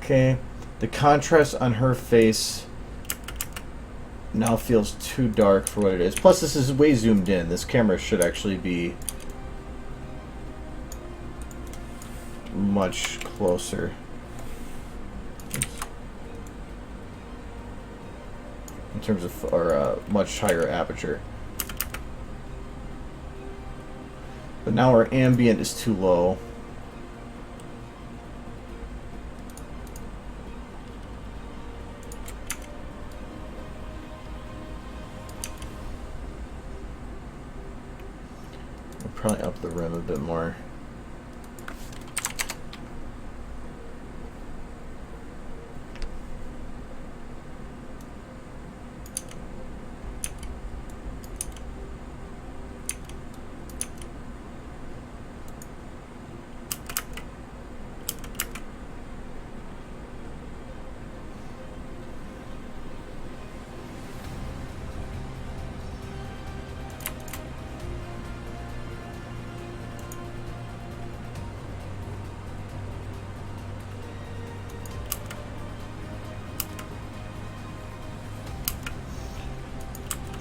Okay, the contrast on her face now feels too dark for what it is. Plus, this is way zoomed in. This camera should actually be much closer. Oops. In terms of, or much higher aperture. But now our ambient is too low. Probably up the rim a bit more.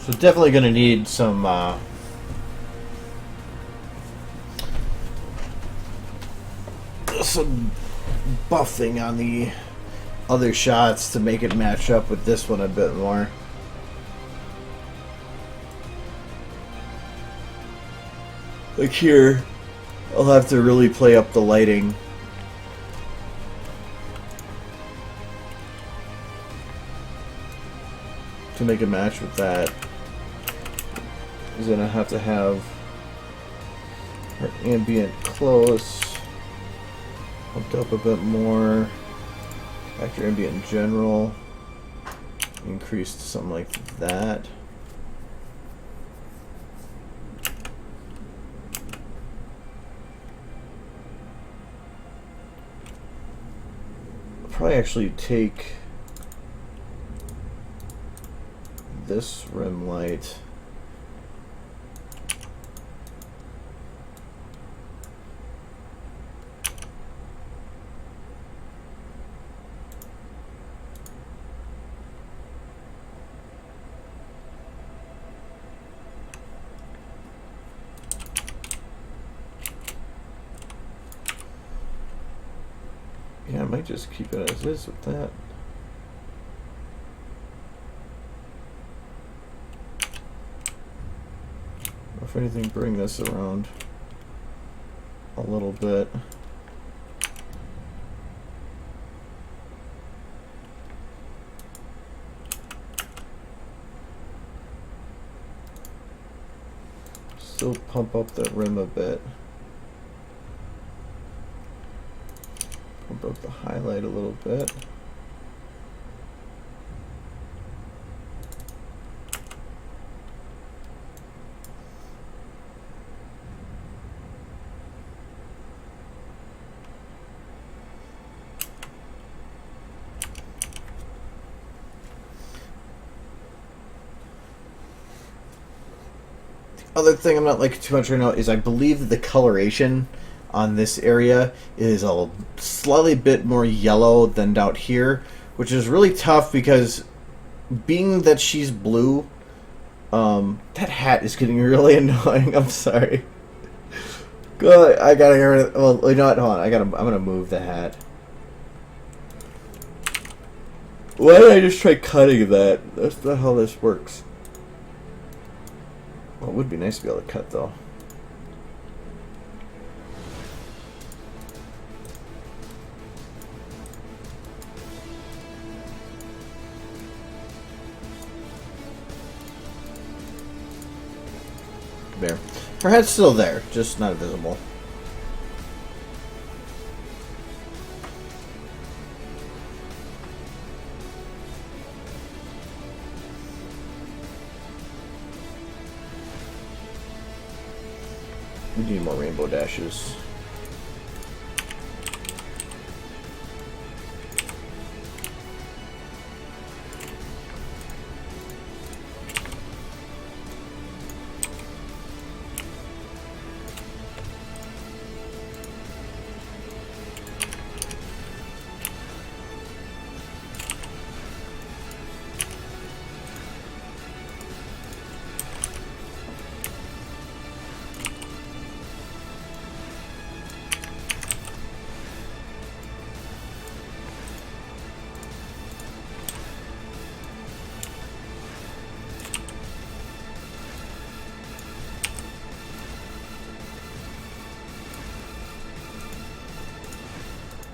So definitely going to need some buffing on the other shots to make it match up with this one a bit more. Like here, I'll have to really play up the lighting. To make a match with that, is gonna have to have our ambient close, pumped up a bit more, factor ambient in general, increase to something like that. I'll probably actually take this rim light yeah, I might just keep it as is with that. If anything, bring this around a little bit. Still pump up the rim a bit. Pump up the highlight a little bit. Other thing I'm not liking too much right now is I believe that the coloration on this area is a slightly bit more yellow than out here, which is really tough because being that she's blue, that hat is getting really annoying. I'm sorry. Good, I gotta get rid of. Well, you know what? Hold on. I'm gonna move the hat. Why did I just try cutting that? That's not how this works. Well, it would be nice to be able to cut, though. There. Her head's still there, just not visible. We need more rainbow dashes.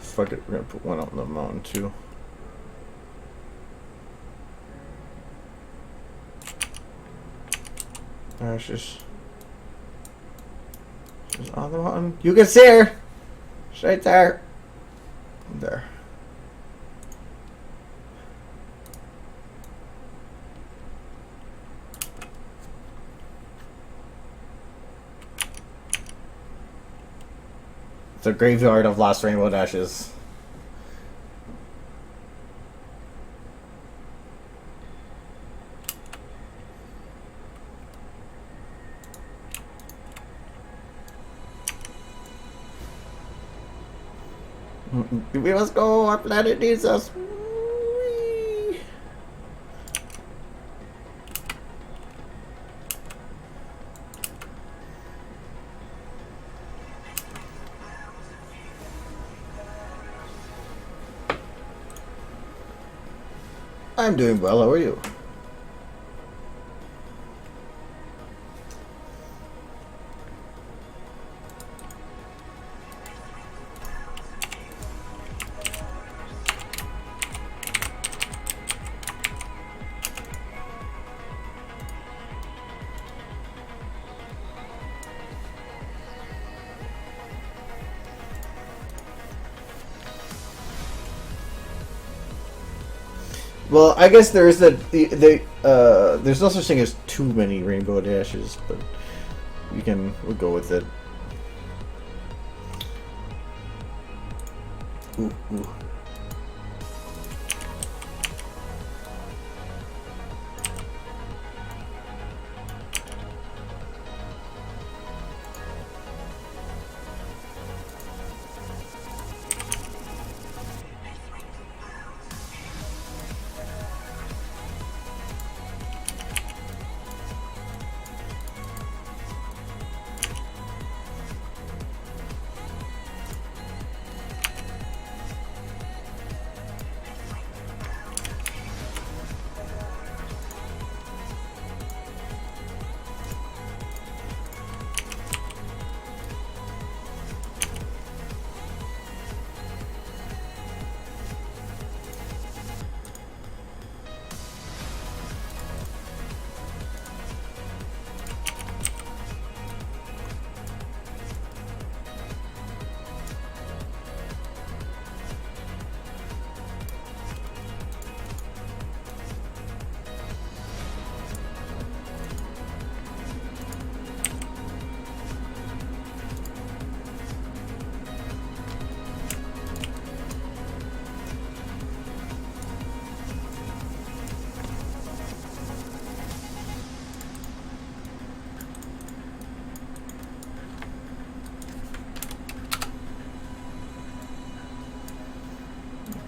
Fuck it, we're gonna put one out in the mountain too. She's on the mountain. You can see her! She's right there. There. The graveyard of lost rainbow dashes. We must go, our planet needs us. Whee! I'm doing well. How are you? Well, I guess there is there's no such thing as too many rainbow dashes, but we'll go with it. Ooh, ooh.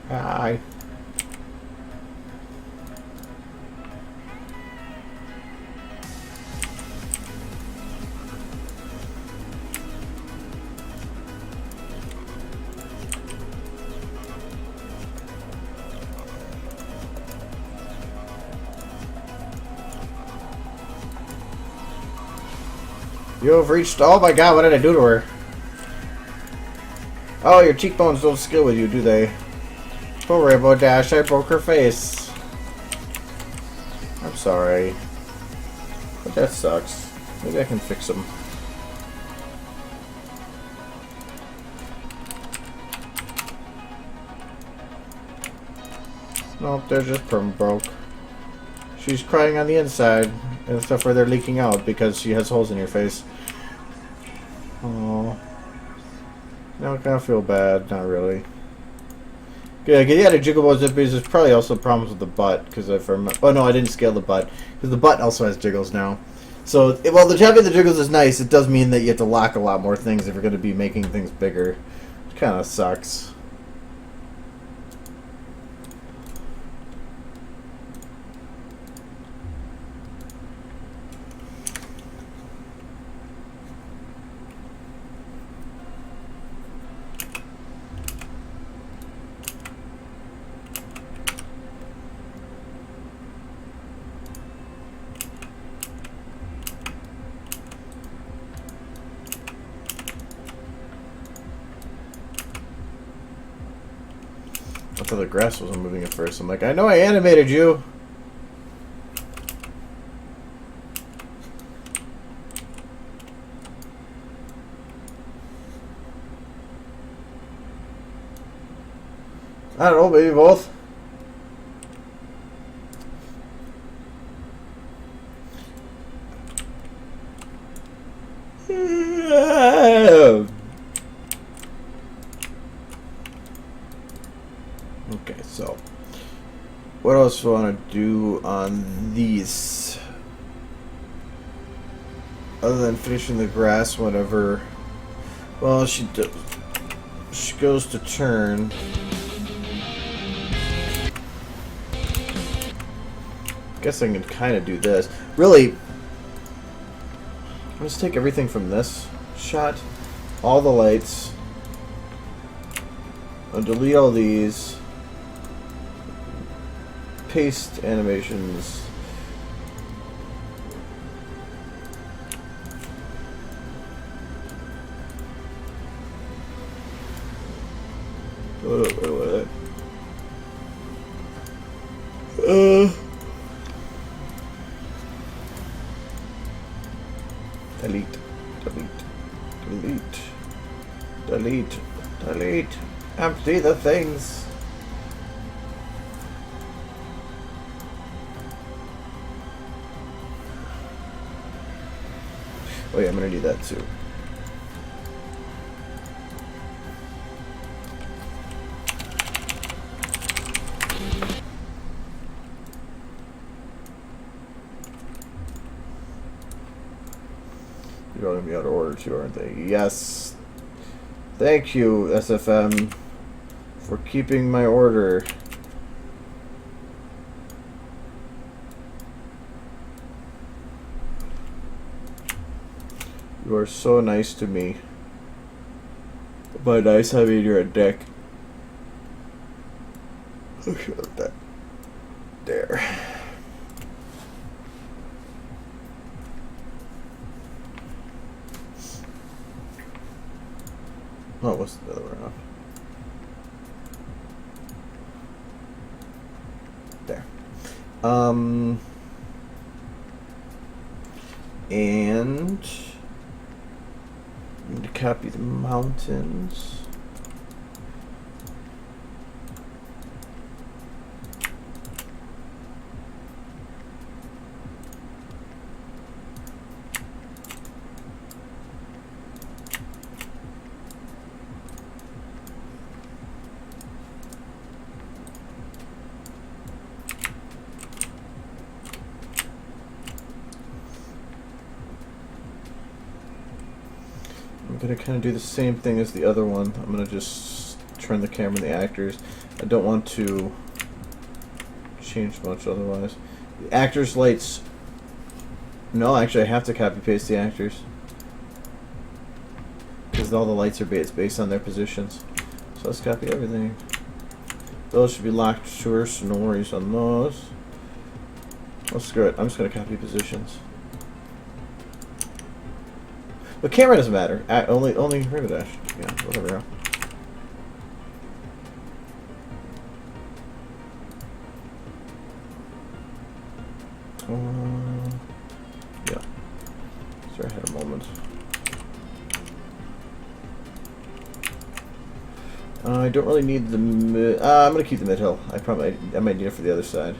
Hi. You have reached. Oh my god, what did I do to her? Oh, your cheekbones don't scale with you, do they? Poor Rainbow Dash, I broke her face. I'm sorry. But that sucks. Maybe I can fix them. Nope, they're just perm broke. She's crying on the inside, and stuff where they're leaking out because she has holes in her face. Oh. Now I kind of feel bad. Not really. Yeah, yeah, the jigglable zippies. There's probably also problems with the butt because if I remember. Oh no, I didn't scale the butt because the butt also has jiggles now. So while the having the jiggles is nice, it does mean that you have to lock a lot more things if you're going to be making things bigger. Which kind of sucks. I thought the grass wasn't moving at first. I'm like, I know I animated you. I don't know, maybe both. Okay, so what else do I want to do on these? Other than finishing the grass, whatever. Well, she goes to turn. Guess I can kind of do this. Really, let's take everything from this shot, all the lights, and delete all these. paste animations. Delete, delete, delete, delete, delete. Empty the things. Oh yeah, I'm gonna need that too. You're going to be out of order too, aren't they? Yes. Thank you, SFM, for keeping my order. You are so nice to me. By nice, I mean you're a dick. Okay, that. There. Oh, what's the other way around? There. And I need to copy the mountains. I'm gonna kind of do the same thing as the other one. I'm gonna just turn the camera and the actors. I don't want to change much otherwise. The actors' lights. No, actually, I have to copy paste the actors because all the lights are based on their positions. So let's copy everything. Those should be locked sure, so no worries on those. Well, screw it. I'm just gonna copy positions. The camera doesn't matter. Only River Dash. Yeah, whatever. Yeah. Sorry, I had a moment. I don't really need the mid. I'm gonna keep the mid hill. I might need it for the other side.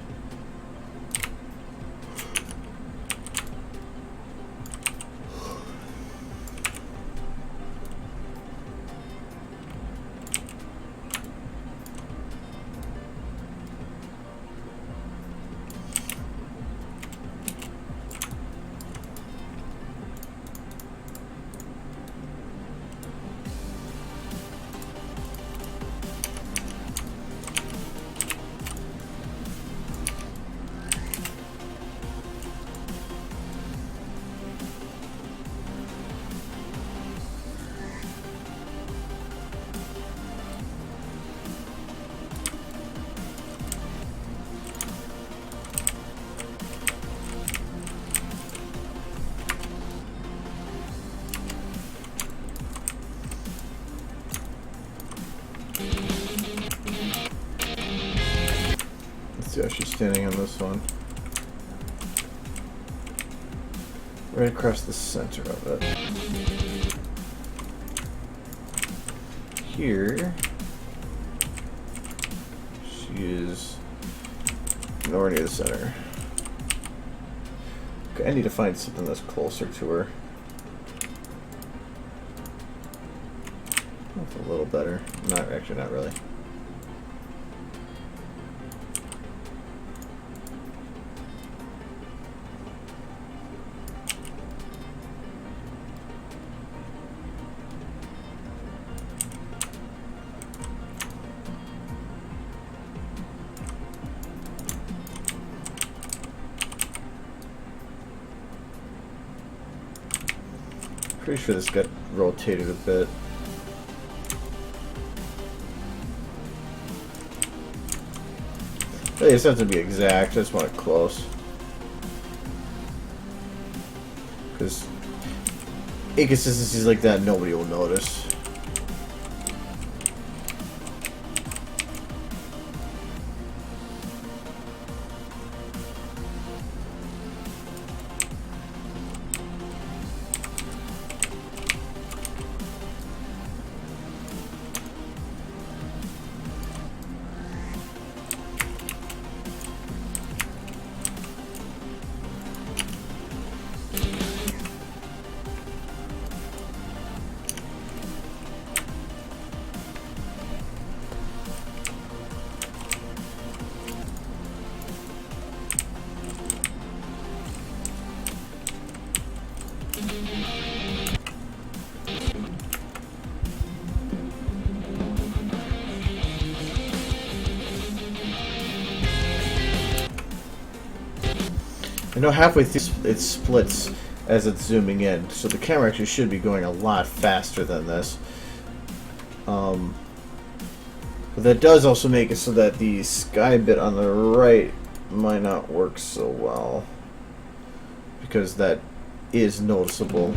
See how she's standing on this one. Right across the center of it. Here, she is nowhere near the center. Okay, I need to find something that's closer to her. That's a little better. Not actually, not really. Pretty sure this got rotated a bit. Hey, it's not to be exact. I just want it close. Because inconsistencies like that, nobody will notice. I know halfway through it splits as it's zooming in, so the camera actually should be going a lot faster than this. But that does also make it so that the sky bit on the right might not work so well, because that is noticeable.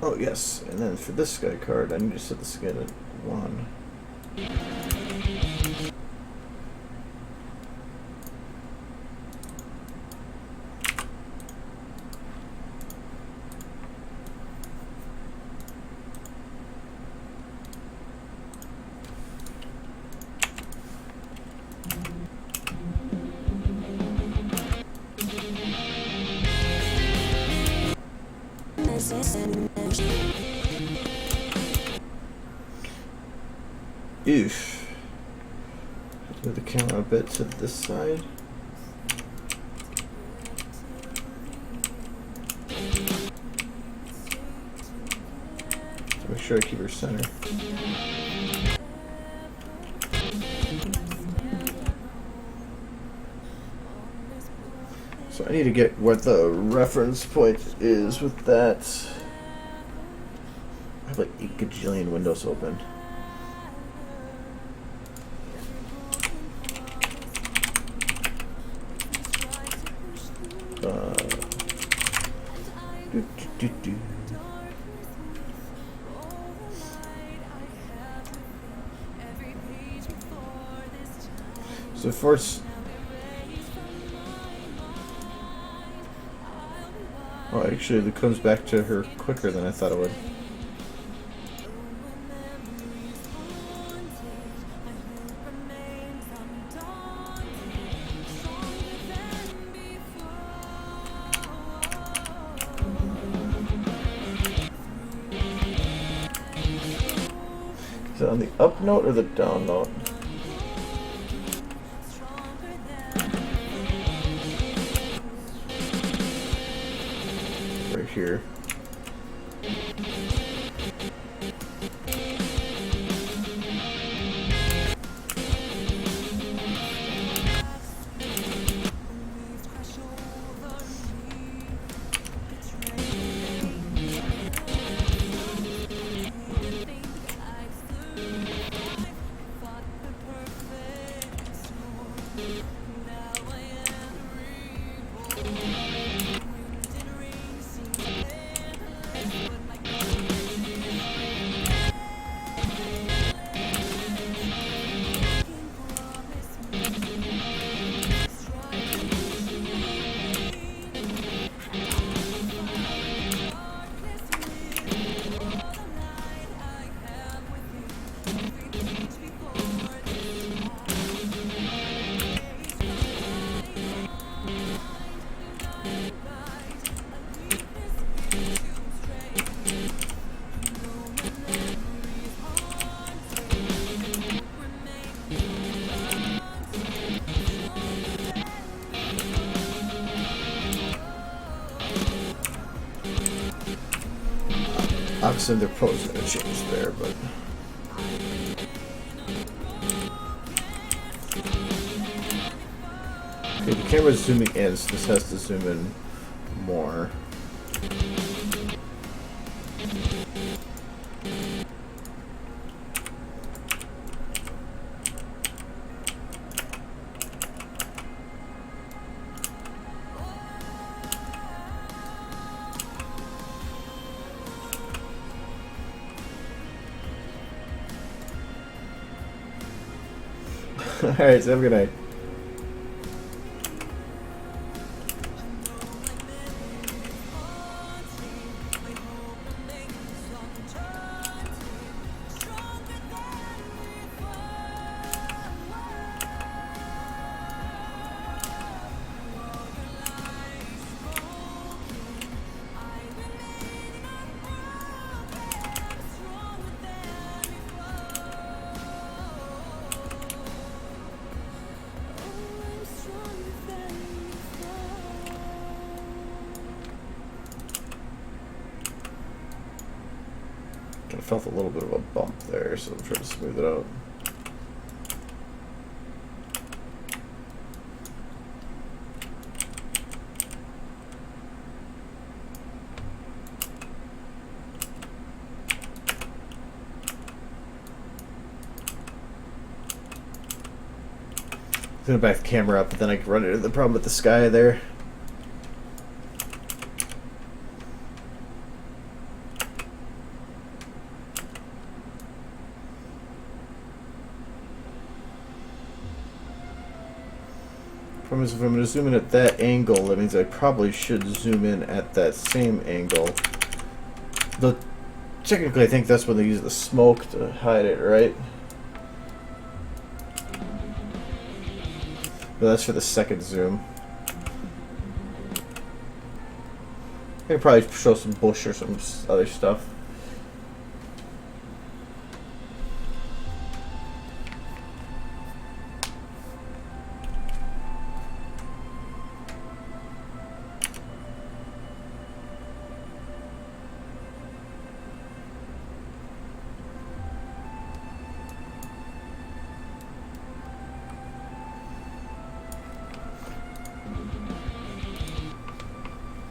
Oh yes, and then for this sky card, I need to set the sky at 1. Oof. Move the camera a bit to this side. To make sure I keep her center. So I need to get what the reference point is with that. I have like 8 gajillion windows open. So first, oh, actually, it comes back to her quicker than I thought it would. Is it on the up note or the down note? Right here. Obviously their pose is going to change there, but... Okay, the camera's zooming in, so this has to zoom in more. Alright, so have a good night. I felt a little bit of a bump there, so I'm trying to smooth it out. I'm gonna back the camera up, but then I can run into the problem with the sky there. Problem is, if I'm going to zoom in at that angle, that means I probably should zoom in at that same angle. Though, technically, I think that's when they use the smoke to hide it, right? But that's for the second zoom. I could probably show some bush or some other stuff.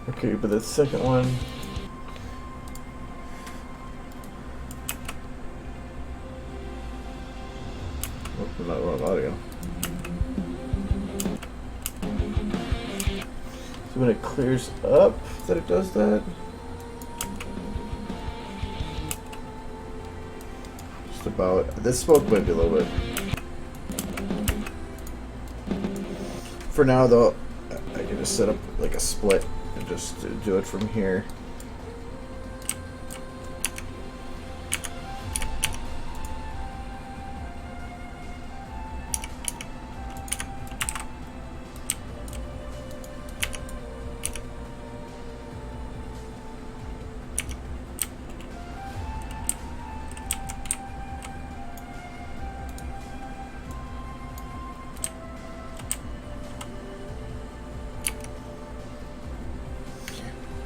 Okay, but the second one... Oh, I'm not wrong audio. So when it clears up, that it does that? Just about. This smoke might be a little bit. For now, though, I can just set up like a split and just do it from here.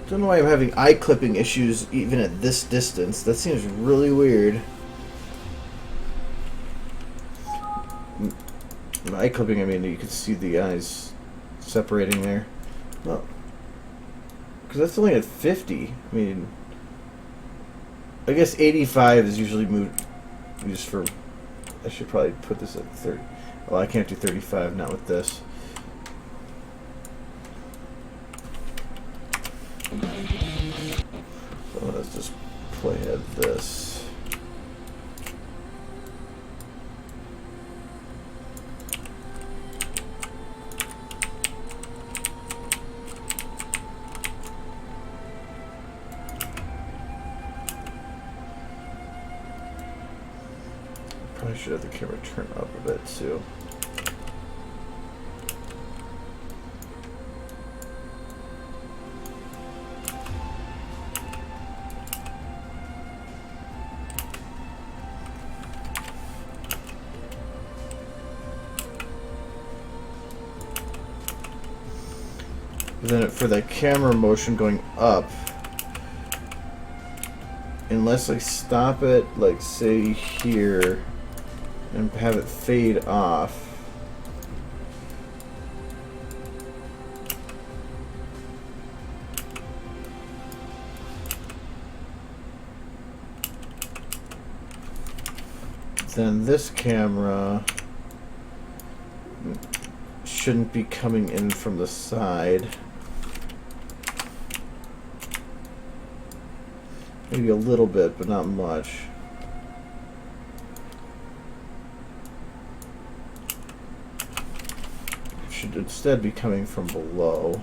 Don't know why I'm having eye clipping issues even at this distance. That seems really weird. Eye clipping, I mean, you can see the eyes separating there. Well, because that's only at 50. I mean, I guess 85 is usually moved just for. I should probably put this at 30. Well, I can't do 35, not with this. So let's just play at this. Probably should have the camera turn up a bit too. But then for the camera motion going up, unless I stop it, like say here, and have it fade off, then this camera shouldn't be coming in from the side. Maybe a little bit, but not much. should instead be coming from below.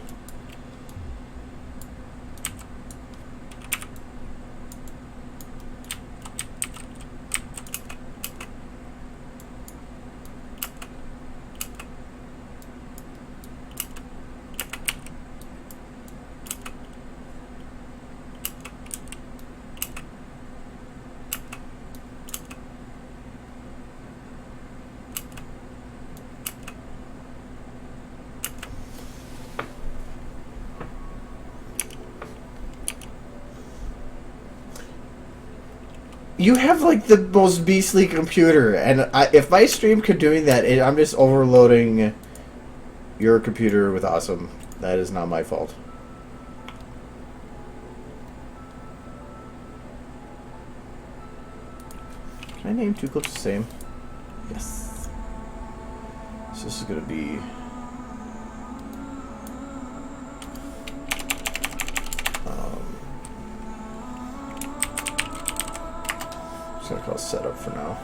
You have like the most beastly computer, and if my stream could doing that, I'm just overloading your computer with awesome. That is not my fault. Can I name two clips the same? Yes. So this is gonna be. I'm just gonna call setup for now.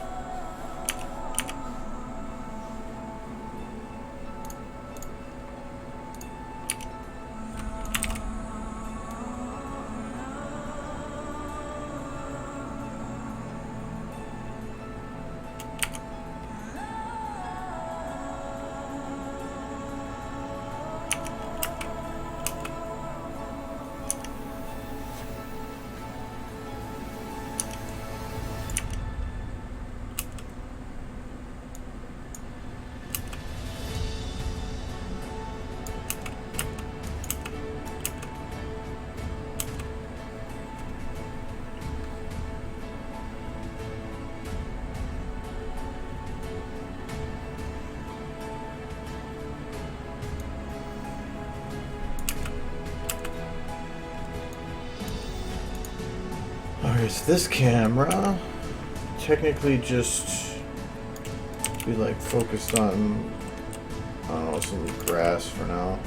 Alright, so this camera technically just be like focused on, I don't know, some grass for now.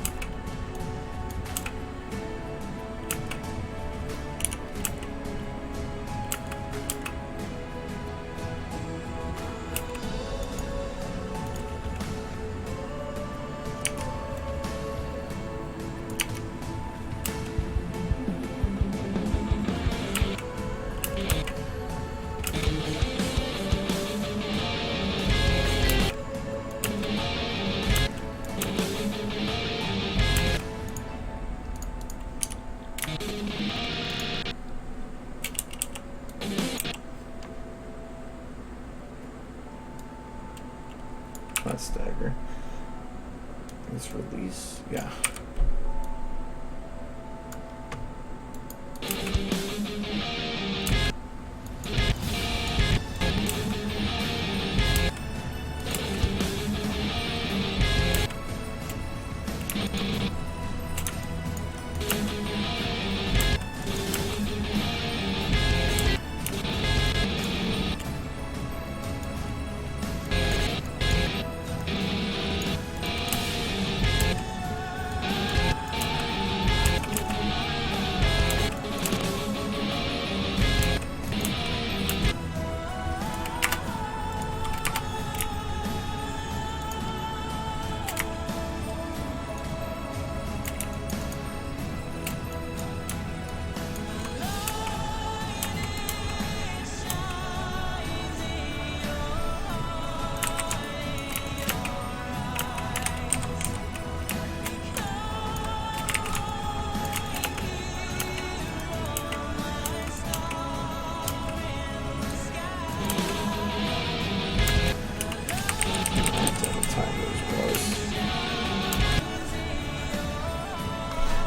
Not stagger. Let's release. Yeah.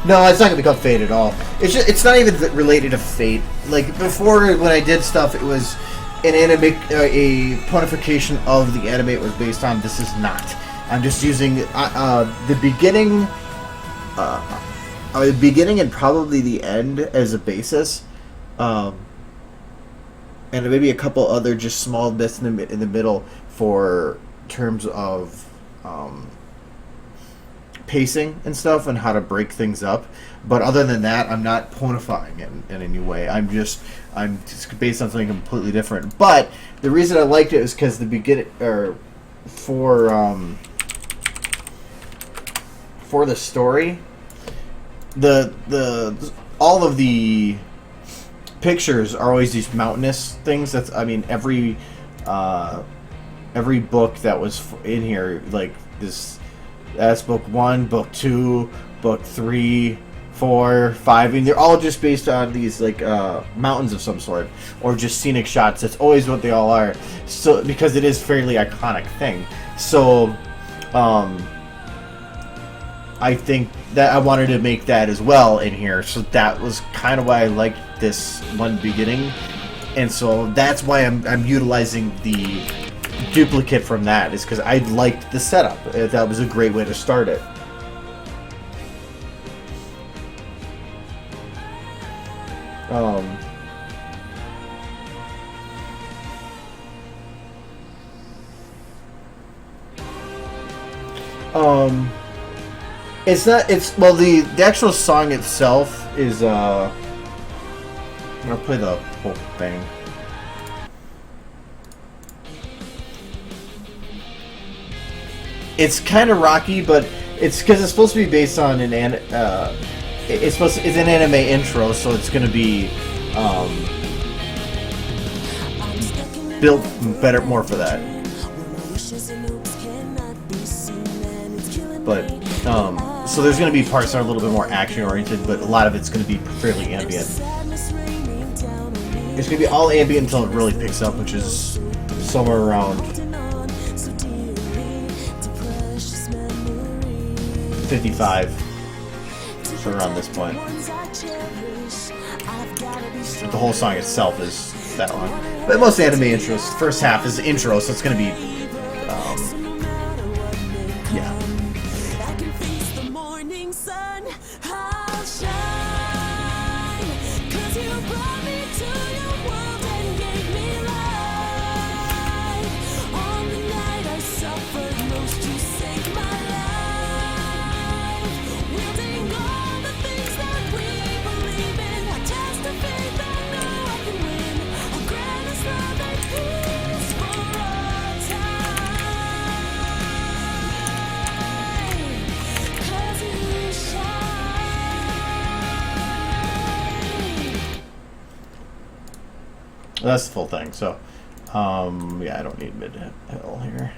No, it's not gonna become Fate at all. It's not even related to Fate. Like before, when I did stuff, it was an anime, a ponification of the anime it was based on. This is not. I'm just using the beginning and probably the end as a basis, and maybe a couple other just small bits in the middle for terms of pacing and stuff and how to break things up. But other than that, I'm not ponifying it in any way. I'm just based on something completely different. But the reason I liked it is because the beginning, or for for the story, the all of the pictures are always these mountainous things. That's, I mean, every book that was in here, like this, that's book 1, book 2, book 3, 4, 5, and they're all just based on these like mountains of some sort, or just scenic shots. That's always what they all are. So because it is fairly iconic thing. So I think that I wanted to make that as well in here. So that was kind of why I liked this one beginning, and so that's why I'm utilizing the duplicate from that, is because I liked the setup. That was a great way to start it. It's not. It's well. The actual song itself is. I'm gonna play the whole thing. It's kind of rocky, but it's because it's supposed to be based on an it's an anime intro, so it's gonna be built better, more for that. But so there's gonna be parts that are a little bit more action oriented, but a lot of it's gonna be fairly ambient. It's gonna be all ambient until it really picks up, which is somewhere around 55, so around this point. But the whole song itself is that long. But most anime intros, first half is the intro, so it's gonna be, yeah. That's the full thing. So, yeah, I don't need mid-hill here.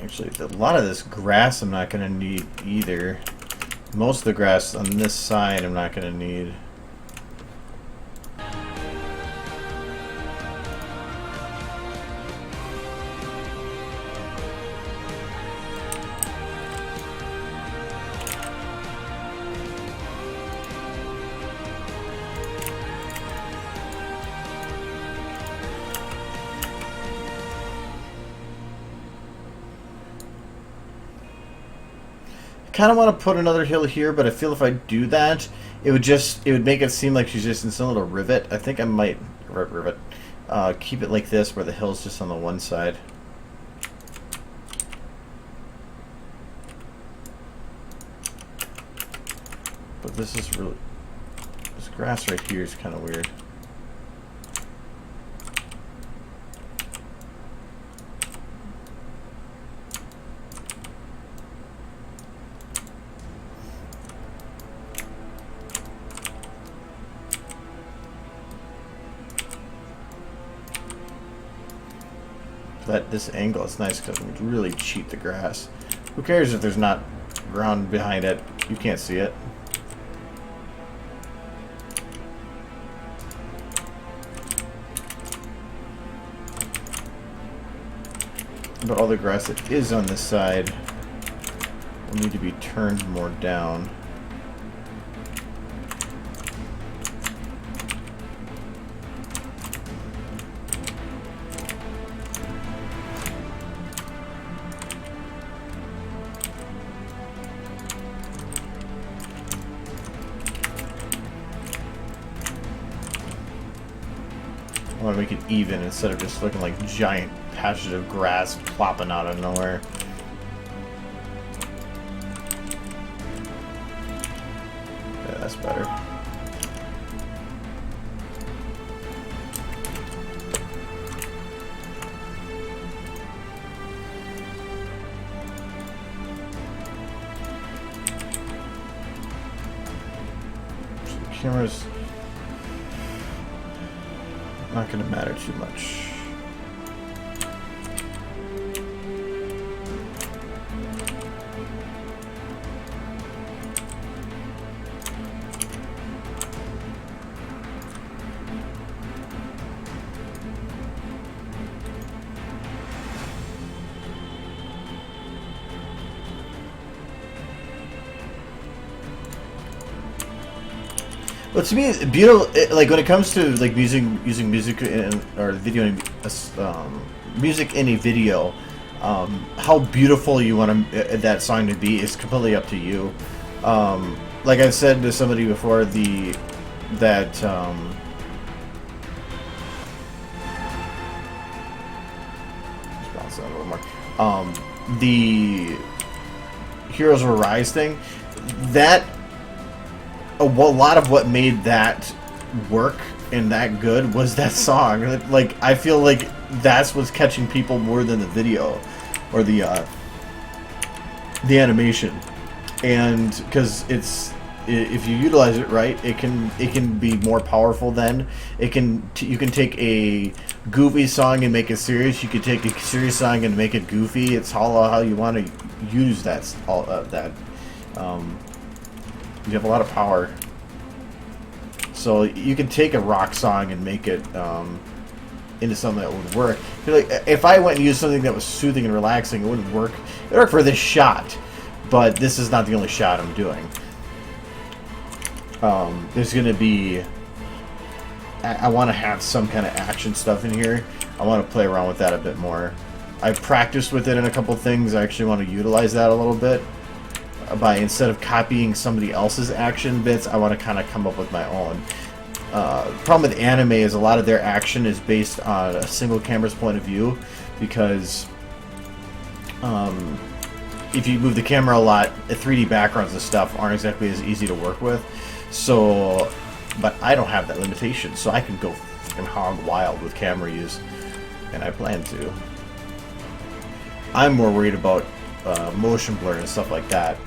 Actually, a lot of this grass I'm not going to need either. Most of the grass on this side I'm not going to need. Kind of want to put another hill here, but I feel if I do that, it would make it seem like she's just in some little rivet. I think I might keep it like this, where the hill's just on the one side. But this grass right here is kind of weird. This angle is nice because it would really cheat the grass. Who cares if there's not ground behind it? You can't see it. But all the grass that is on this side will need to be turned more down. I want to make it even instead of just looking like giant patches of grass plopping out of nowhere. Yeah, that's better. Camera's not going to matter too much. Well, to me, beautiful. Like when it comes to like using music or video, music in a video, how beautiful you want that song to be is completely up to you. Like I said to somebody before, that bounce out a little more. The Heroes Will Rise thing, that. A lot of what made that work and that good was that song. Like, I feel like that's what's catching people more than the video or the animation. And because if you utilize it right, it can be more powerful. Then you can take a goofy song and make it serious. You could take a serious song and make it goofy. It's all how you want to use that. You have a lot of power. So you can take a rock song and make it into something that would work. Like, if I went and used something that was soothing and relaxing, it wouldn't work. It would work for this shot, but this is not the only shot I'm doing. There's going to be... I want to have some kind of action stuff in here. I want to play around with that a bit more. I've practiced with it in a couple things. I actually want to utilize that a little bit. By instead of copying somebody else's action bits, I want to kind of come up with my own. The problem with anime is a lot of their action is based on a single camera's point of view, because if you move the camera a lot, the 3D backgrounds and stuff aren't exactly as easy to work with. So, but I don't have that limitation, so I can go fucking hog wild with camera use, and I plan to. I'm more worried about motion blur and stuff like that.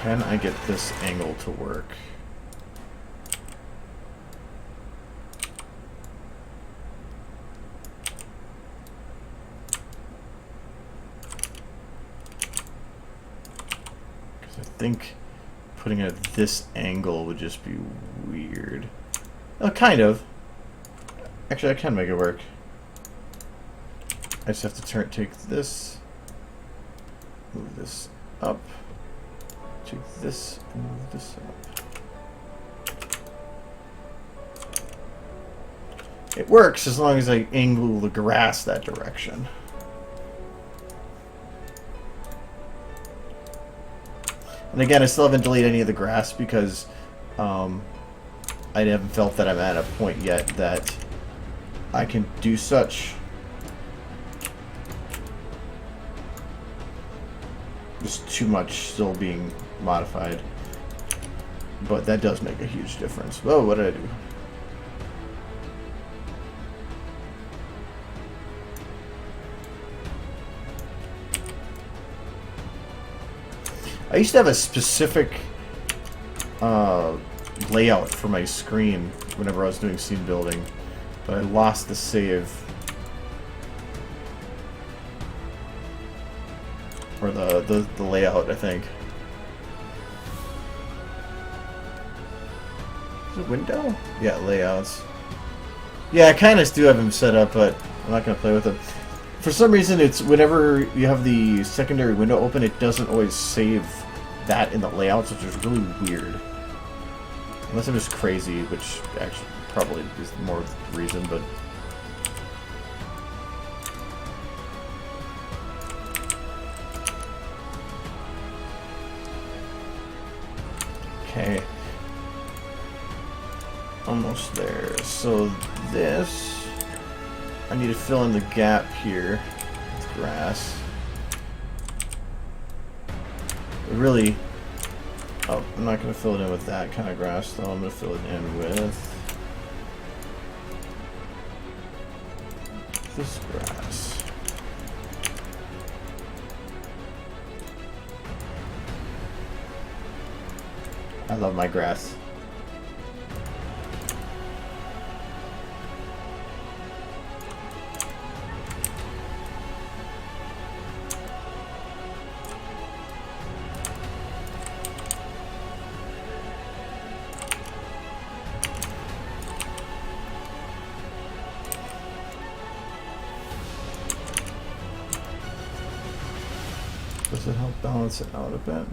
Can I get this angle to work? Because I think putting it at this angle would just be weird. Oh, kind of. Actually, I can make it work. I just have to take this, move this up. Take this and move this up. It works as long as I angle the grass that direction. And again, I still haven't deleted any of the grass because I haven't felt that I'm at a point yet that I can do such. There's too much still being modified, but that does make a huge difference. Whoa, what did I do? I used to have a specific layout for my screen whenever I was doing scene building, but I lost the save. Or the layout, I think. Is it window? Yeah, layouts. Yeah, I kind of do have them set up, but I'm not going to play with them. For some reason, it's whenever you have the secondary window open, it doesn't always save that in the layouts, which is really weird. Unless I'm just crazy, which actually probably is more of the reason, but... Okay. Almost there. So this, I need to fill in the gap here with grass. really... Oh, I'm not going to fill it in with that kind of grass, though. I'm going to fill it in with this grass. I love my grass. Does it help balance it out a bit?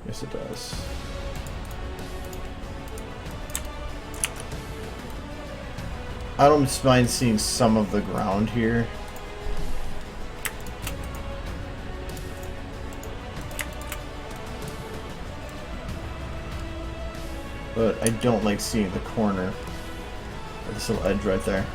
Yes, it does. I don't mind seeing some of the ground here. But I don't like seeing the corner of this little edge right there.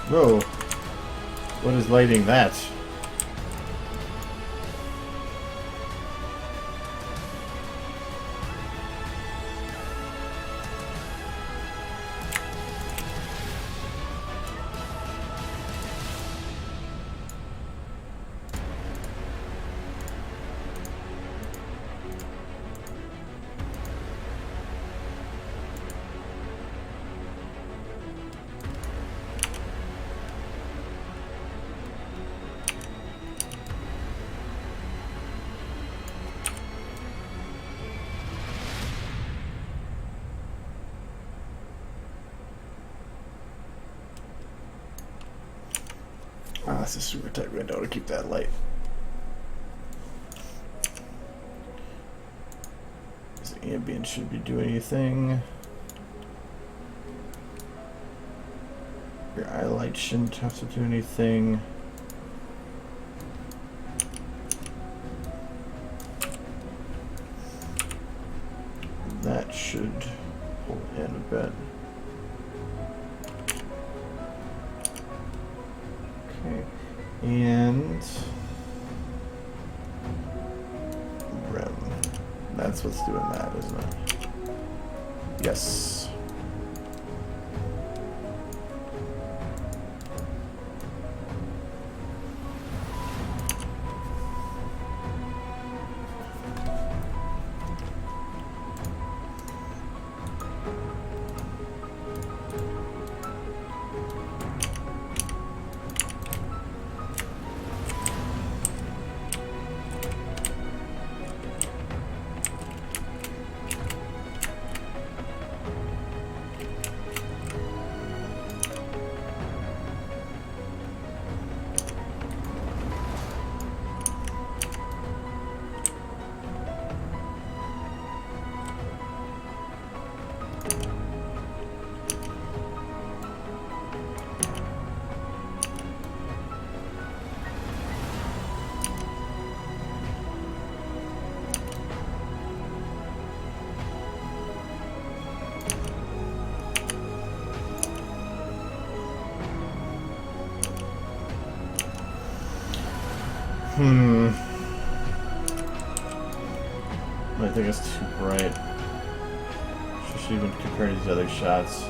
Whoa. What is lighting that? Ah, that's a super tight window to keep that light. This ambient should be doing anything. Your eye light shouldn't have to do anything. That should pull in a bit. Okay, and rim. That's what's doing that, isn't it? Yes. I think it's too bright. Especially even compared to these other shots.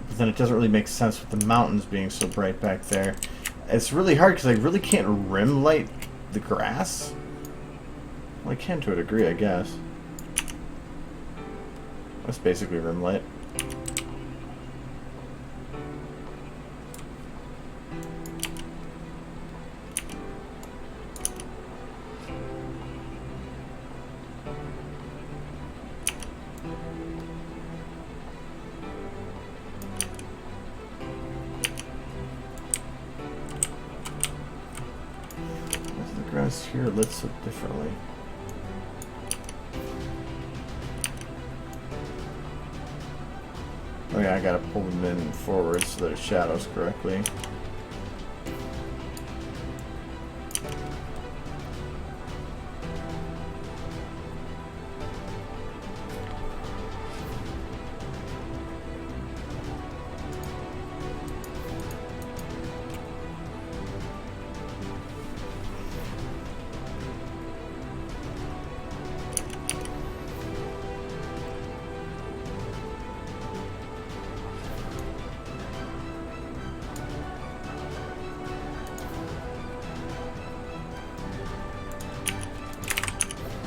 But then it doesn't really make sense with the mountains being so bright back there. It's really hard because I really can't rim light the grass. Well, I can to a degree, I guess. That's basically rim light. The grass here lit so differently. Oh yeah, I gotta pull them in forward so that it shadows correctly.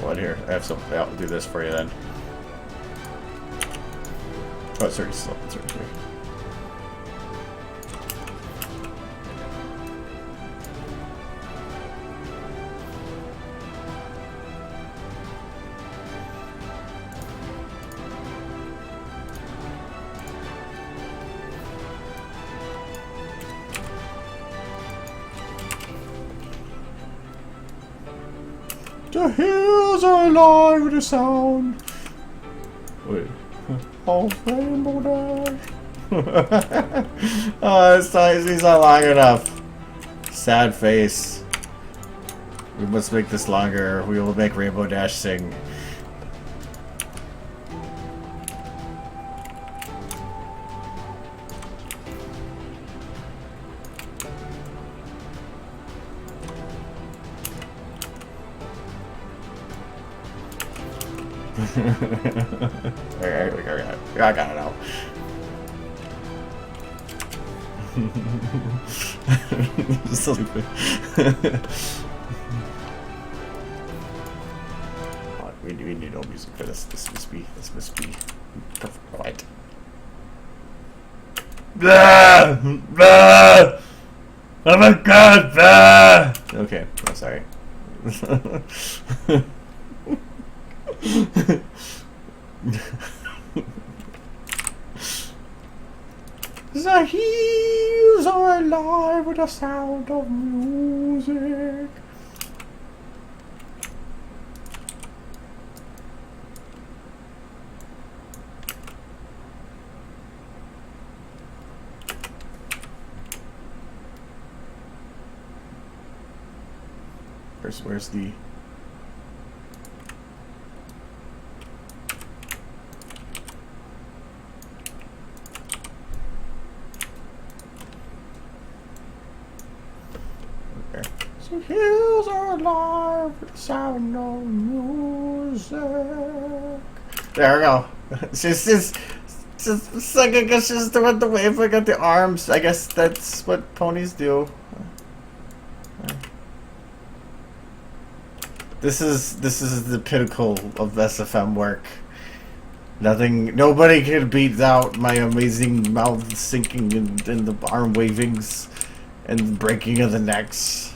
What here? I have some. I'll do this for you then. Oh, sorry, it's right here. The hills are alive with a sound. Wait. Of Rainbow Dash. Oh, he's not long enough. Sad face. We must make this longer. We will make Rainbow Dash sing. I got it out. So stupid. We need no music for this. This must be perfect. Right. Blah! Blah! Oh my god! Blah! Okay, I'm sorry. The hills are alive with the sound of music. Where's the... The hills are alive with the sound of music. There we go. It's like, I guess just the way if I got the arms. I guess that's what ponies do. This is the pinnacle of SFM work. Nobody can beat out my amazing mouth sinking and the arm wavings and the breaking of the necks.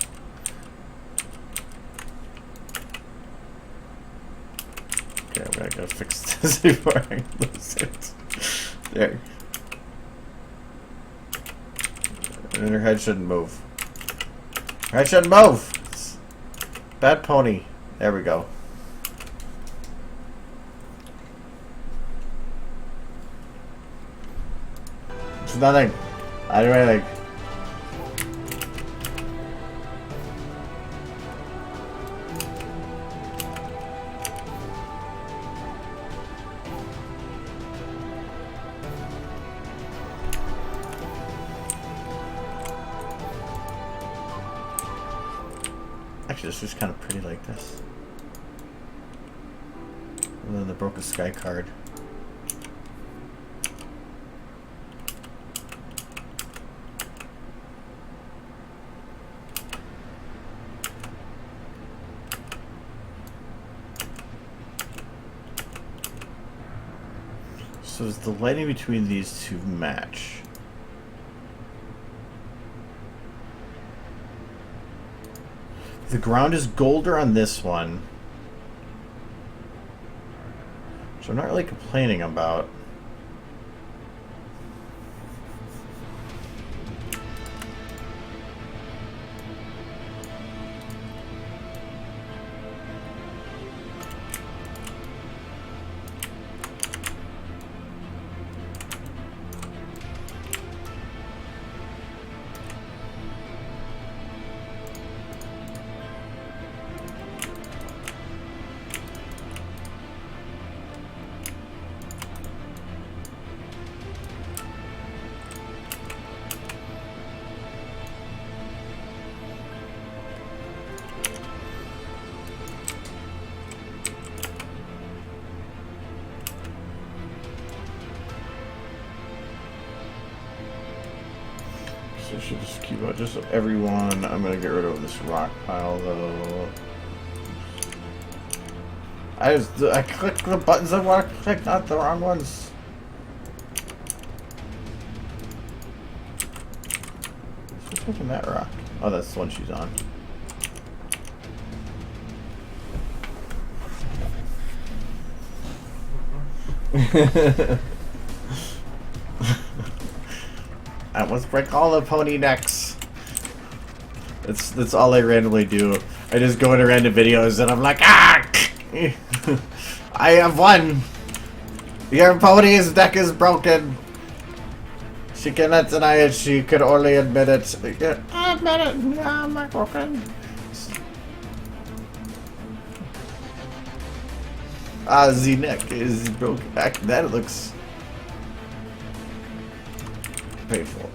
Okay, I gotta fix this before I lose it. There. And her head shouldn't move. Her head shouldn't move! It's bad pony. There we go. It's nothing. I do anything. Actually, this is kind of pretty like this. And then the Broken Sky card. So does the lighting between these two match? The ground is golder on this one. which I'm not really complaining about. So I should just keep out just everyone. I'm gonna get rid of this rock pile though. I clicked the buttons I want to click, not the wrong ones. Who's clicking that rock? Oh, that's the one she's on. I must break all the pony necks. That's all I randomly do. I just go into random videos and I'm like, ah! I have won. Your pony's neck is broken. She cannot deny it. She could only admit it. I admit it. Yeah, I'm not broken. Ah, the neck is broken. That looks painful.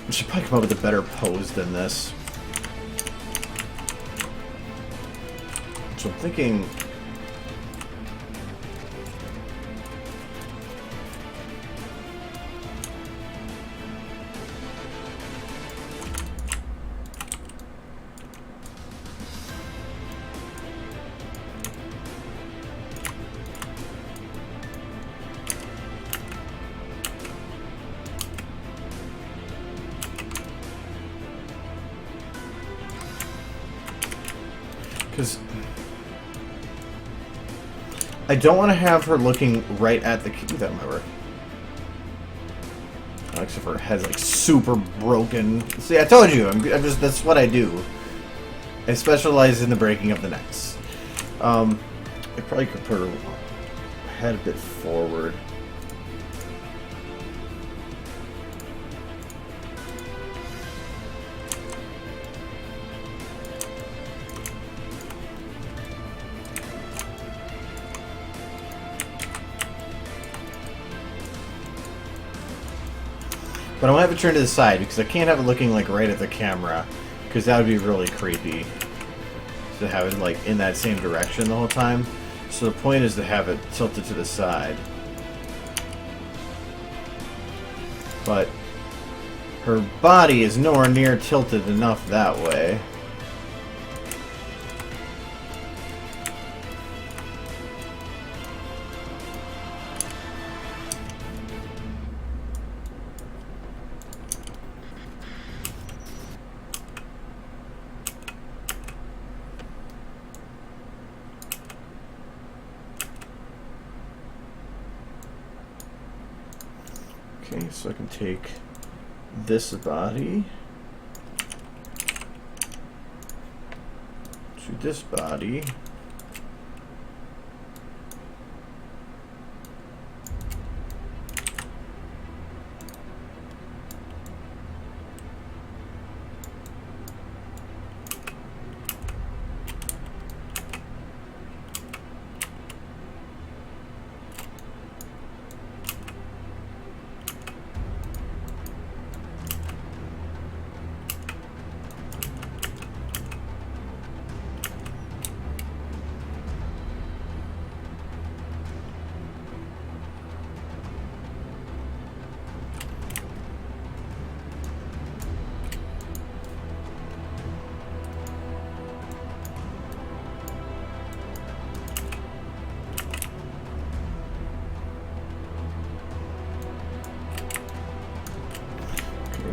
I should probably come up with a better pose than this. So I'm thinking. Because I don't want to have her looking right at the key. That might work. Except for her head's like super broken. See, I told you. I'm just, that's what I do. I specialize in the breaking of the necks. I probably could put her head a bit forward. But I want to have it turned to the side because I can't have it looking like right at the camera because that would be really creepy to have it like in that same direction the whole time. So the point is to have it tilted to the side. But her body is nowhere near tilted enough that way. Okay, so I can take this body to this body.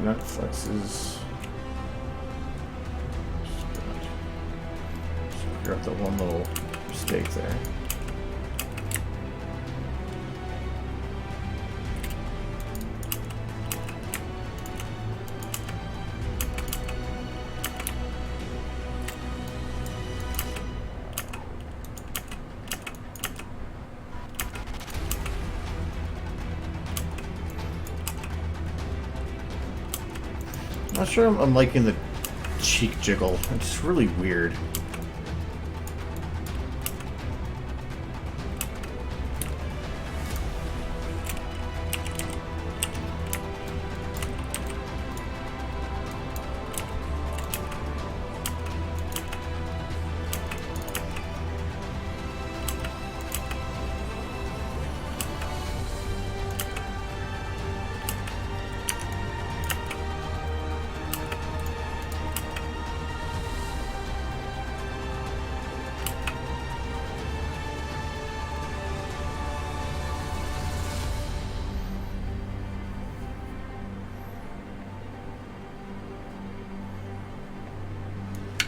Nut flexes. one little mistake there. Not sure I'm liking the cheek jiggle. It's really weird.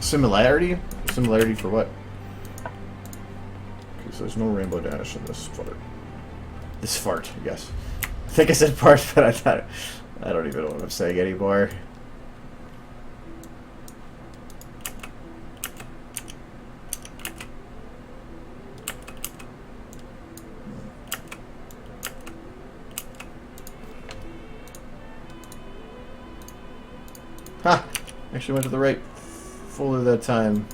Similarity? Similarity for what? Okay, so there's no rainbow dash in this fart. This fart, I guess. I think I said part, but I don't even know what I'm saying anymore. Ha! Actually went to the right folder that time.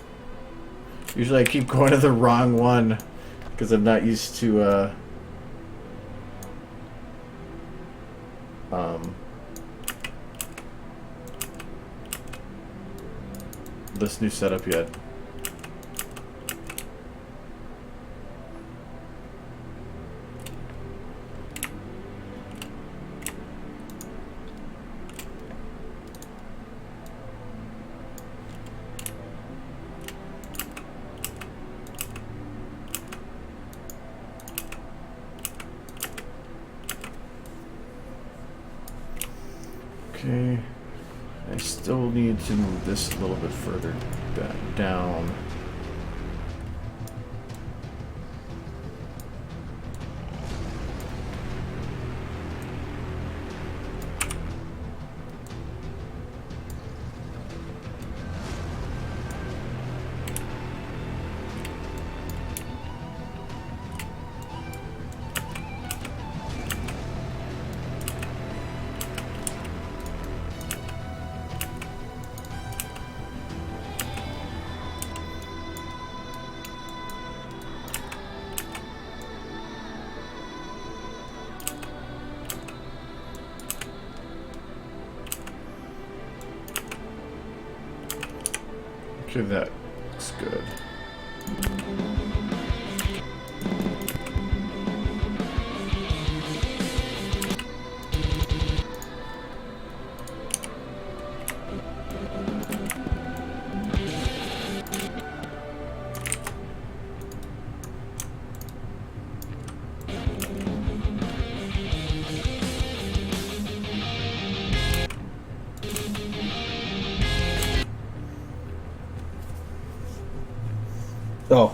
Usually I keep going to the wrong one because I'm not used to this new setup yet. Okay, I still need to move this a little bit further back down. Okay, that looks good. Oh.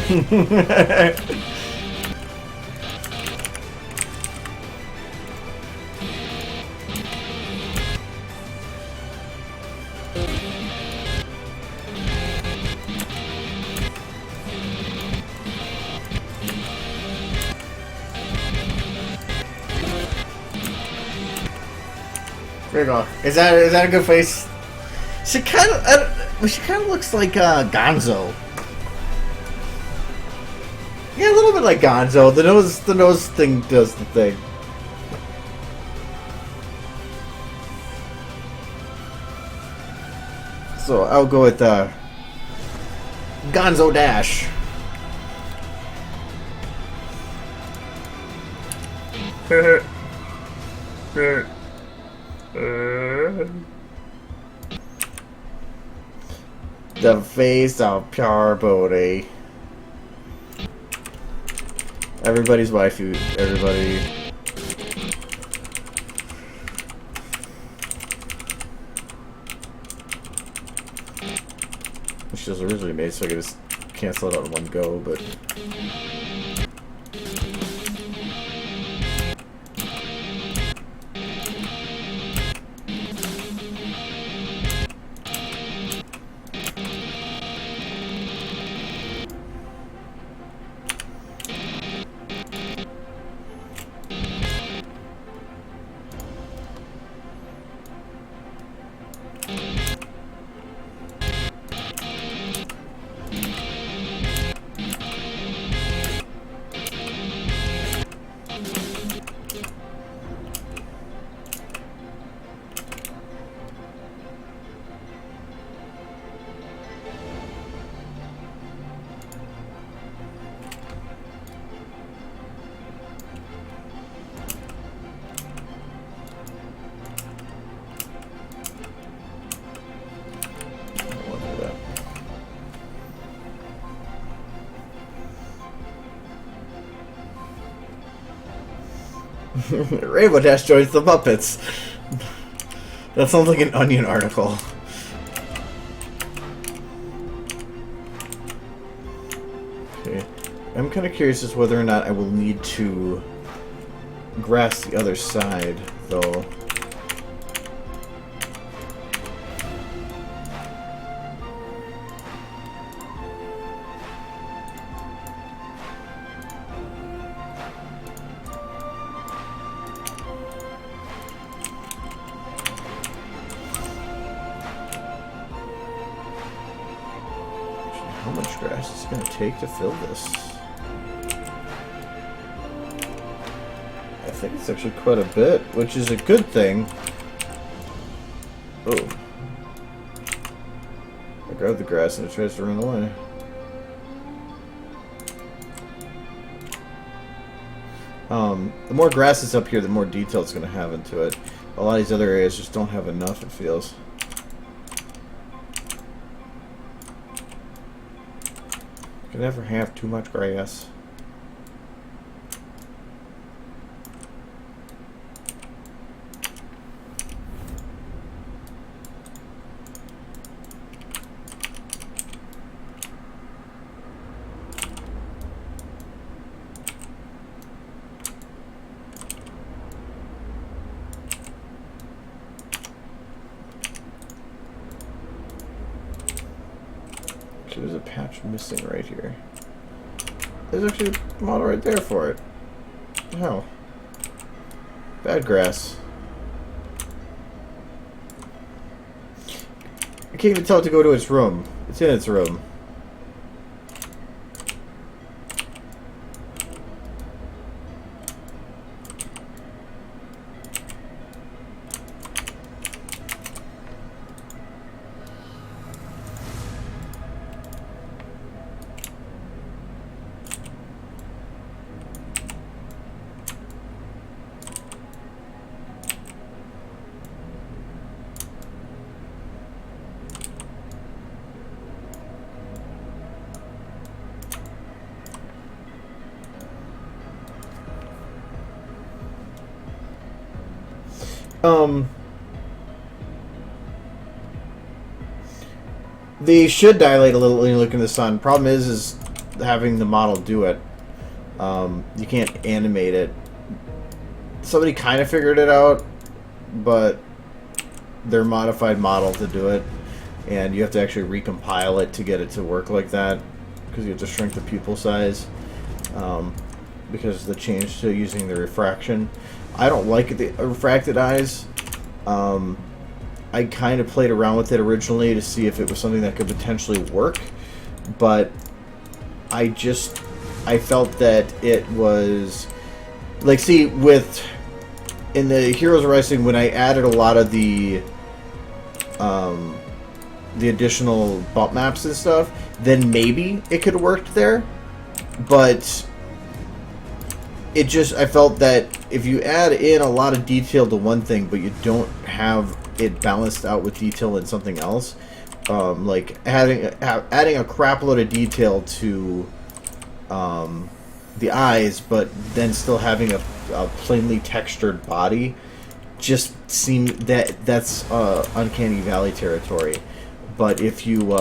There you go. Is that a good face? She kind of looks like Gonzo. Yeah, a little bit like Gonzo. The nose thing does the thing. So I'll go with Gonzo Dash. The face of pure beauty. Everybody's waifu. Everybody. Which was originally made so I could just cancel it out in one go, but. Rainbow Dash joins the Muppets. That sounds like an Onion article. Okay. I'm kind of curious as to whether or not I will need to grass the other side, though. How much grass is it going to take to fill this? I think it's actually quite a bit, which is a good thing. Oh. I grabbed the grass and it tries to run away. The more grass is up here, the more detail it's going to have into it. A lot of these other areas just don't have enough, it feels. You can never have too much grass. There's a patch missing right here. There's actually a model right there for it. Oh. Bad grass. I can't even tell it to go to its room. It's in its room. They should dilate a little when you look in the sun. Problem is having the model do it. You can't animate it. Somebody kind of figured it out, but they're a modified model to do it, and you have to actually recompile it to get it to work like that, because you have to shrink the pupil size, because of the change to using the refraction. I don't like the refracted eyes. I kind of played around with it originally to see if it was something that could potentially work, but I felt that it was like, see, in the Heroes of Racing, when I added a lot of the additional bump maps and stuff, then maybe it could have worked there, but I felt that if you add in a lot of detail to one thing, but you don't have it balanced out with detail in something else, like adding a crap load of detail to the eyes, but then still having a plainly textured body, just seemed that's uncanny valley territory. But if you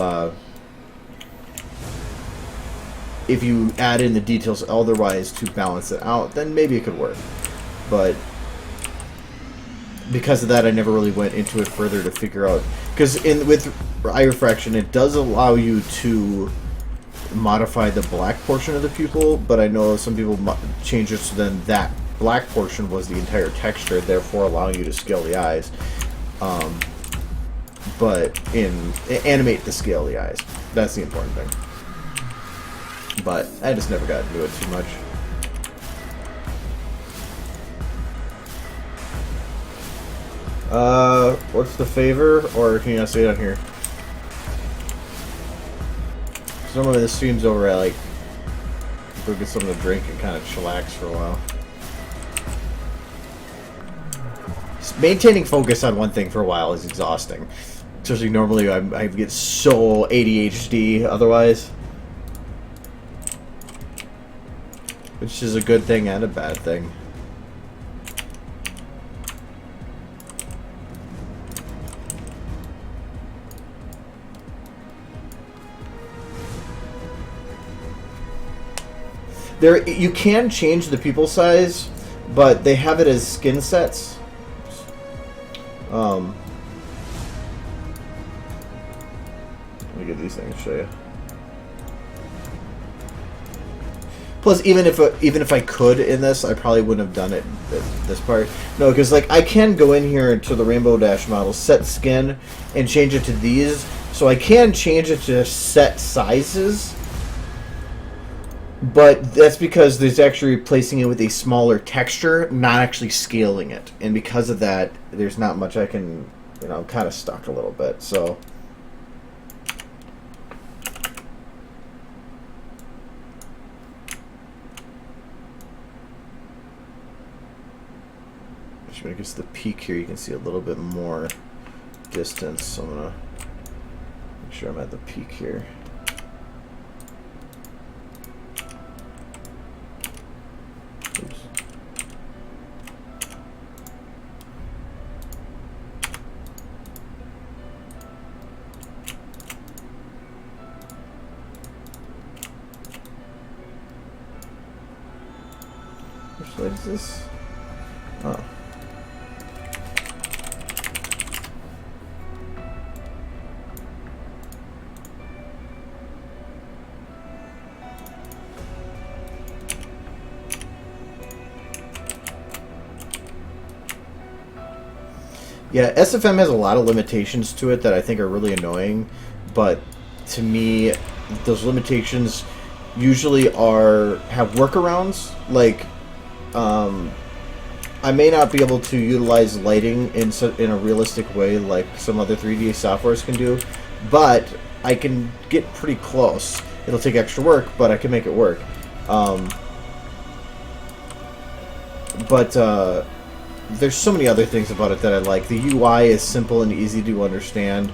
add in the details otherwise to balance it out, then maybe it could work. But because of that, I never really went into it further to figure out, because with eye refraction, it does allow you to modify the black portion of the pupil, but I know some people change it so then that black portion was the entire texture, therefore allowing you to scale the eyes. But animate to scale the eyes. That's the important thing. But I just never got into it too much. What's the favor? Or can you not say it on here? Normally the stream's over, I go get something to drink and kind of chillax for a while. Just maintaining focus on one thing for a while is exhausting. Especially normally I get so ADHD otherwise. Which is a good thing and a bad thing. You can change the pupil size, but they have it as skin sets. Let me get these things to show you. Plus, even if I could in this, I probably wouldn't have done it this part. No, because like I can go in here to the Rainbow Dash model, set skin, and change it to these. So I can change it to set sizes. But that's because there's actually replacing it with a smaller texture, not actually scaling it. And because of that, there's not much I can, I'm kind of stuck a little bit, so. Just when it gets to the peak here, you can see a little bit more distance. So I'm going to make sure I'm at the peak here. Oops. Which light is this? Oh. Yeah, SFM has a lot of limitations to it that I think are really annoying, but to me, those limitations usually have workarounds. Like, I may not be able to utilize lighting in a realistic way like some other 3D softwares can do, but I can get pretty close. It'll take extra work, but I can make it work. There's so many other things about it that I like. The UI is simple and easy to understand.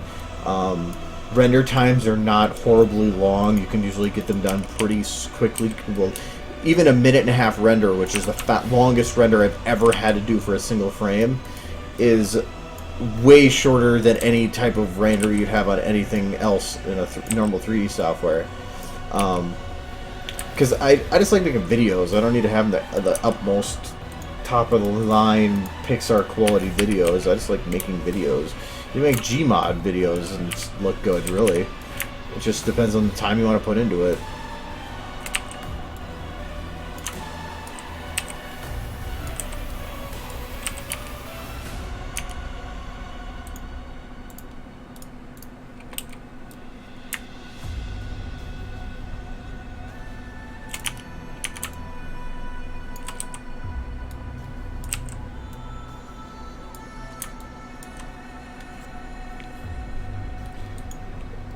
Render times are not horribly long. You can usually get them done pretty quickly. Well, even a minute and a half render, which is the longest render I've ever had to do for a single frame, is way shorter than any type of render you'd have on anything else in a normal 3D software. Because I just like making videos. I don't need to have the utmost top of the line Pixar quality videos. I just like making videos. You make Gmod videos and it's look good, really. It just depends on the time you want to put into it.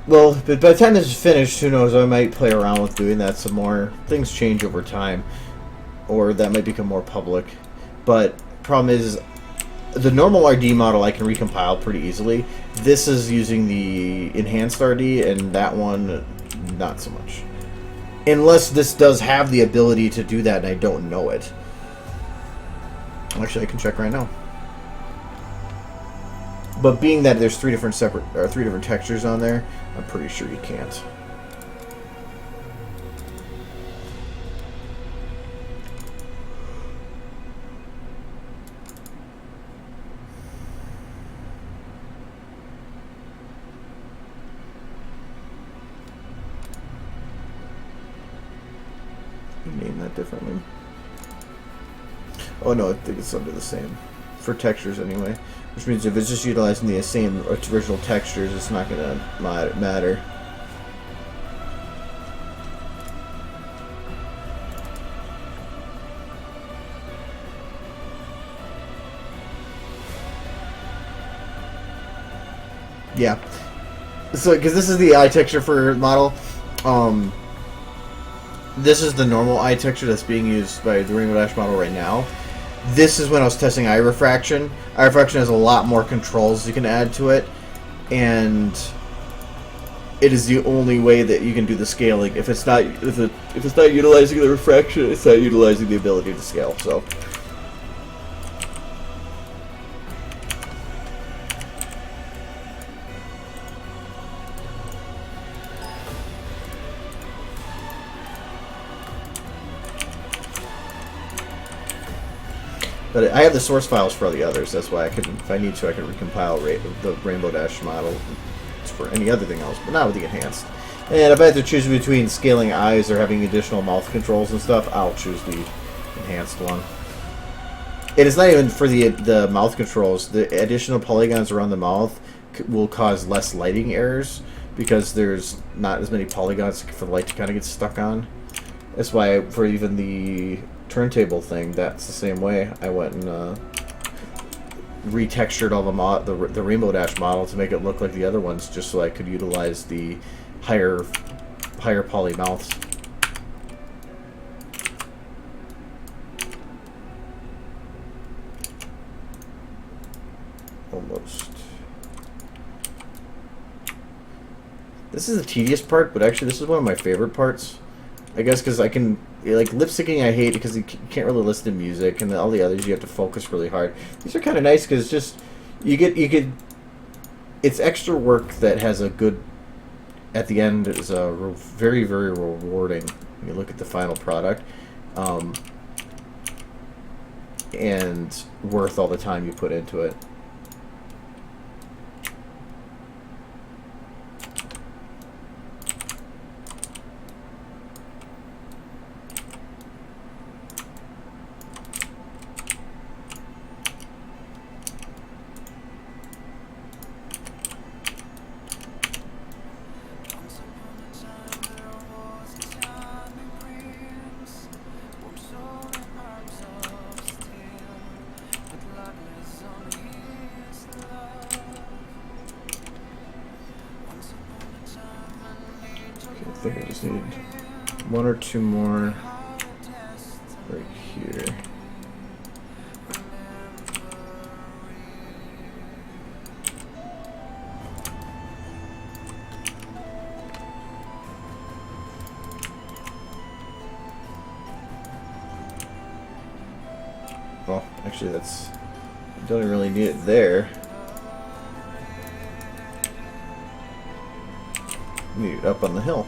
Well, but by the time this is finished, who knows, I might play around with doing that some more. Things change over time, or that might become more public. But problem is, the normal RD model I can recompile pretty easily. This is using the enhanced RD, and that one, not so much. Unless this does have the ability to do that and I don't know it. Actually, I can check right now. But being that there's three different textures on there, I'm pretty sure you can't. Name that differently. Oh no, I think it's under the same. For textures anyway. Which means if it's just utilizing the same original textures, it's not going to matter. Yeah. So, because this is the eye texture for model. This is the normal eye texture that's being used by the Rainbow Dash model right now. This is when I was testing eye refraction. Eye refraction has a lot more controls you can add to it, and it is the only way that you can do the scaling. If it's not utilizing the refraction, it's not utilizing the ability to scale. So. But I have the source files for all the others. That's why I can, if I need to, I can recompile the Rainbow Dash model for any other thing else, but not with the enhanced. And if I have to choose between scaling eyes or having additional mouth controls and stuff, I'll choose the enhanced one. It is not even for the mouth controls. The additional polygons around the mouth will cause less lighting errors because there's not as many polygons for the light to kind of get stuck on. That's why for even the turntable thing, that's the same way. I went and retextured all the Rainbow Dash model to make it look like the other ones, just so I could utilize the higher poly mouths. Almost. This is the tedious part, but actually this is one of my favorite parts. I guess because I can, like, lip syncing I hate because you can't really listen to music, and all the others you have to focus really hard. These are kind of nice because just it's extra work that has a good, at the end is very, very rewarding when you look at the final product, and worth all the time you put into it. I think I just need one or two more right here. Well, actually that's, don't really need it there. Need it up on the hill.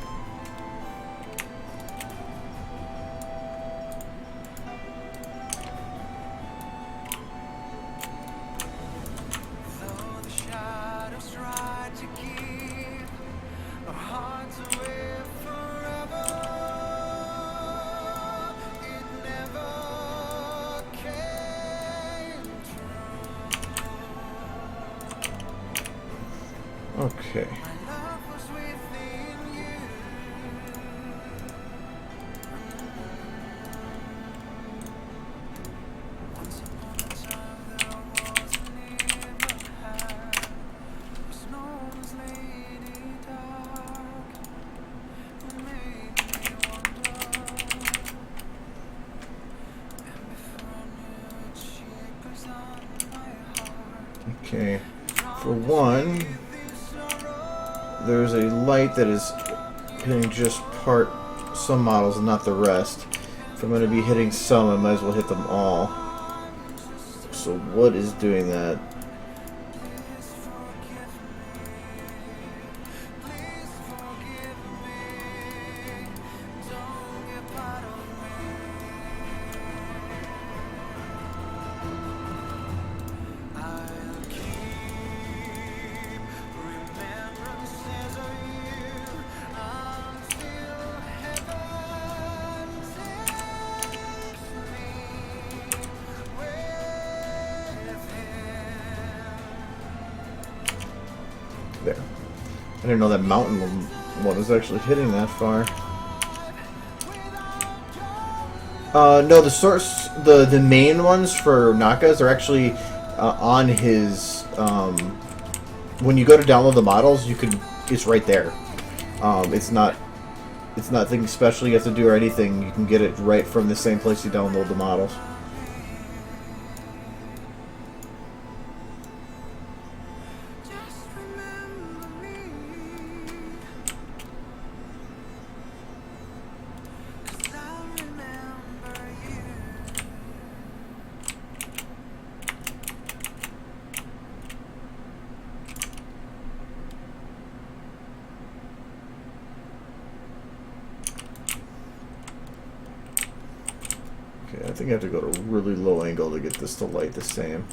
Okay. Okay. For one, there's a light that is hitting just some models and not the rest. If I'm going to be hitting some, I might as well hit them all. So what is doing that? There. I didn't know that mountain one was actually hitting that far. No, the source, the main ones for Naka's are actually on his. When you go to download the models, it's right there. It's not nothing special you have to do or anything. You can get it right from the same place you download the models. I think I have to go to a really low angle to get this to light the same.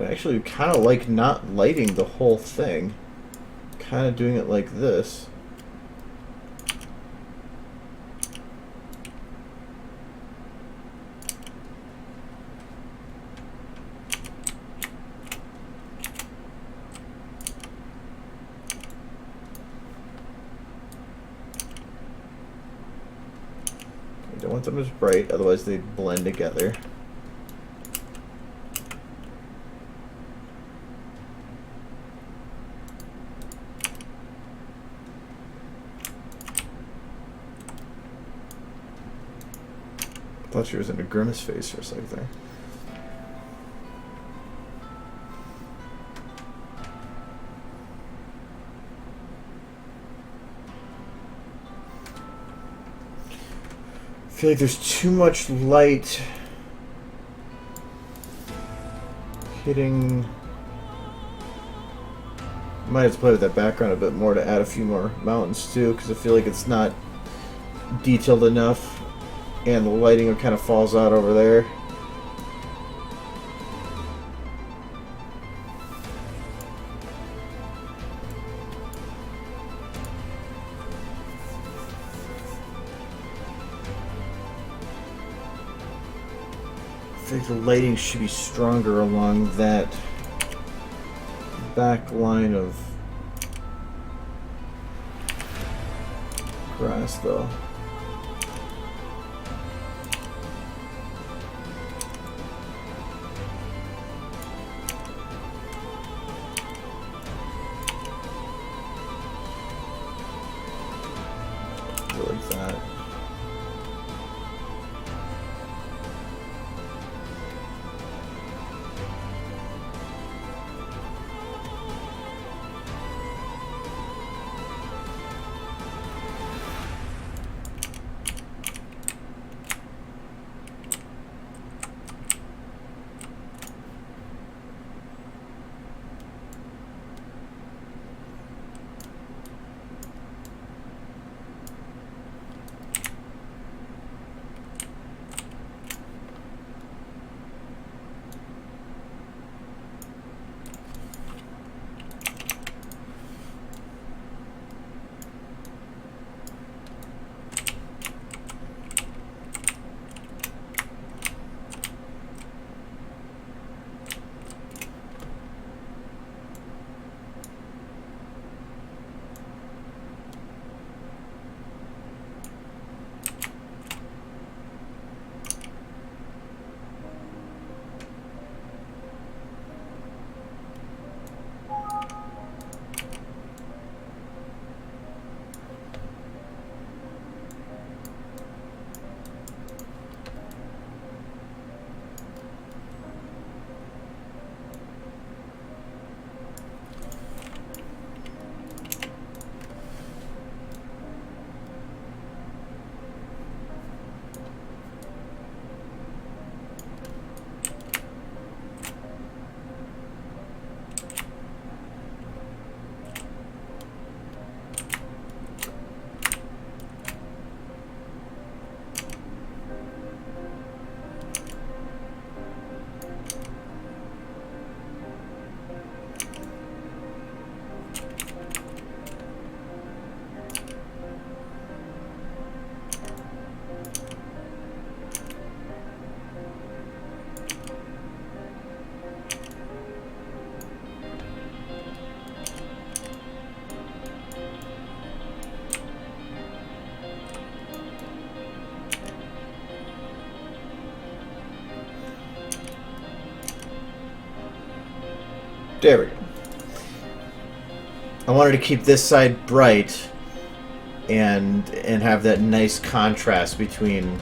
I actually kind of like not lighting the whole thing. Kind of doing it like this. Don't want them as bright, otherwise they blend together. I thought she was in a grimace face for a second there. I feel like there's too much light hitting. Might have to play with that background a bit more to add a few more mountains too, because I feel like it's not detailed enough and the lighting kind of falls out over there. I think the lighting should be stronger along that back line of grass, though. Like that. There we go. I wanted to keep this side bright and have that nice contrast between.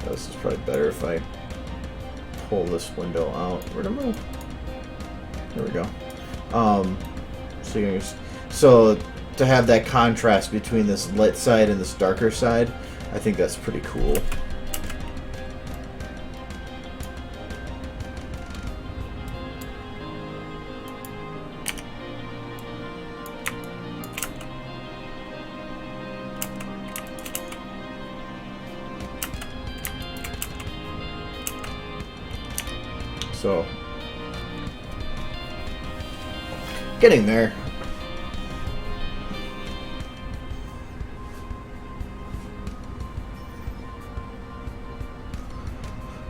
Oh, this is probably better if I pull this window out. Where'd it move? There we go. So to have that contrast between this lit side and this darker side, I think that's pretty cool. So, getting there.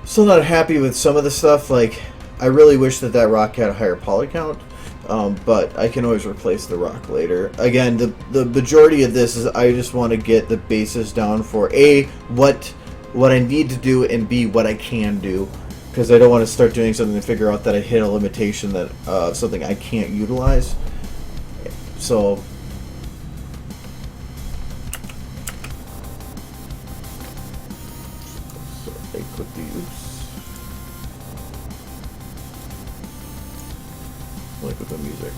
Still not happy with some of the stuff. Like, I really wish that rock had a higher poly count, but I can always replace the rock later. Again, the majority of this is I just want to get the basis down for A, what I need to do, and B, what I can do. Because I don't want to start doing something and figure out that I hit a limitation that something I can't utilize. So I put these like with the music.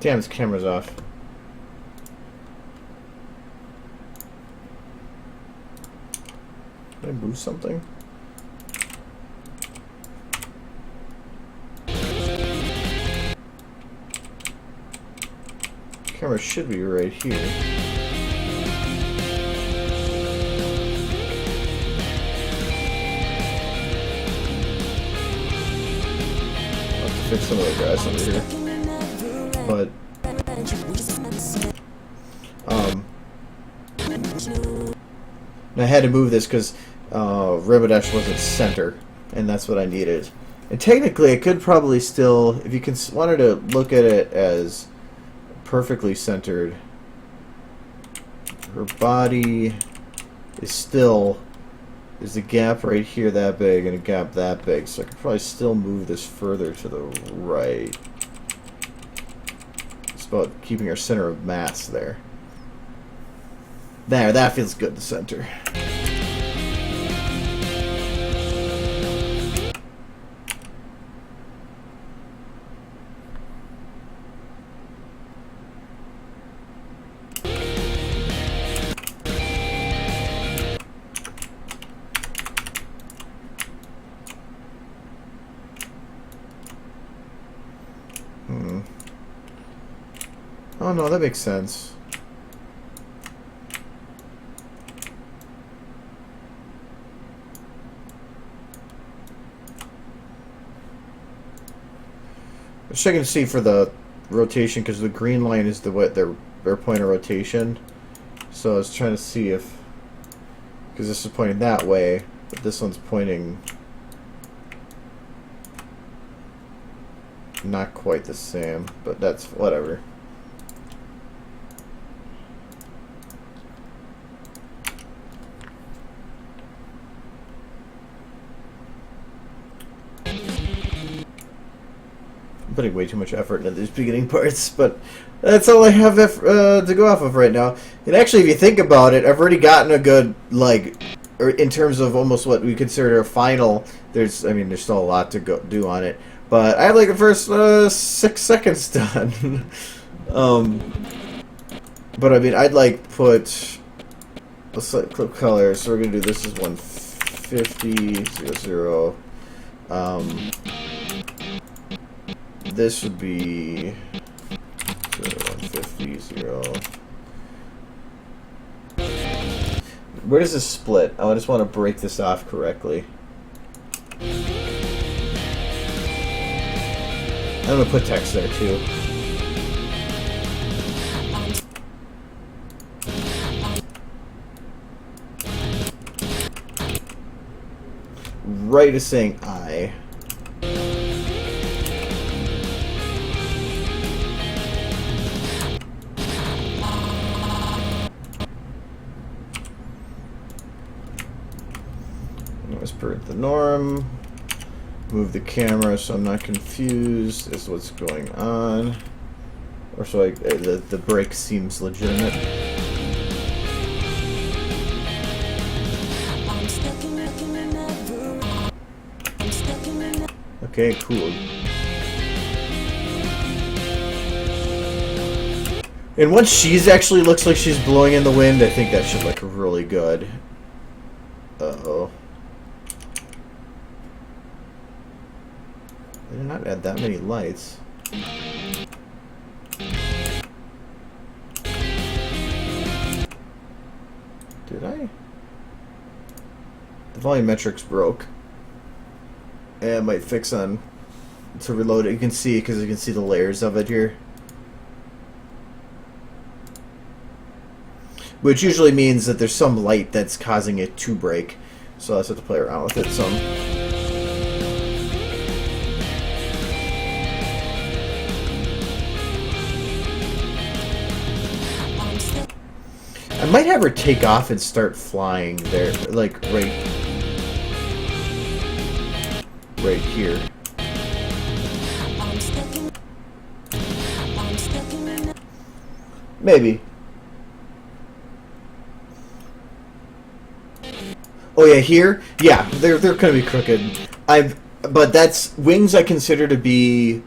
Damn, this camera's off. Did I move something? Camera should be right here. I'll have to fix some of the grass under here. But I had to move this because Ribodash wasn't center, and that's what I needed. And technically, I could probably still, if you wanted to look at it as perfectly centered, her body is a gap right here that big and a gap that big, so I could probably still move this further to the right. About keeping our center of mass there. There, that feels good, the center. Oh no, that makes sense. I was checking to see for the rotation because the green line is their point of rotation. So I was trying to see if, because this is pointing that way, but this one's pointing not quite the same, but that's whatever. Putting way too much effort into these beginning parts, but that's all I have to go off of right now. And actually, if you think about it, I've already gotten a good, like, or in terms of almost what we consider a final. There's still a lot to do on it, but I have like the first 6 seconds done. But I mean, I'd like put, let's like clip color. So we're gonna do this is 150 00. This would be 150 0. Where does this split? Oh, I just want to break this off correctly. I'm gonna put text there too. right as saying I. As per the norm, move the camera so I'm not confused as to what's going on, or so the break seems legitimate. Okay, cool. And once she's actually looks like she's blowing in the wind, I think that should look really good. Uh-oh. I did not add that many lights. Did I? The volumetrics broke. And I might fix on to reload it. You can see, because you can see the layers of it here. Which usually means that there's some light that's causing it to break. So I just have to play around with it some. I might have her take off and start flying there, like right here. Maybe. Oh yeah, here? Yeah, they're gonna be crooked. But that's wings I consider to be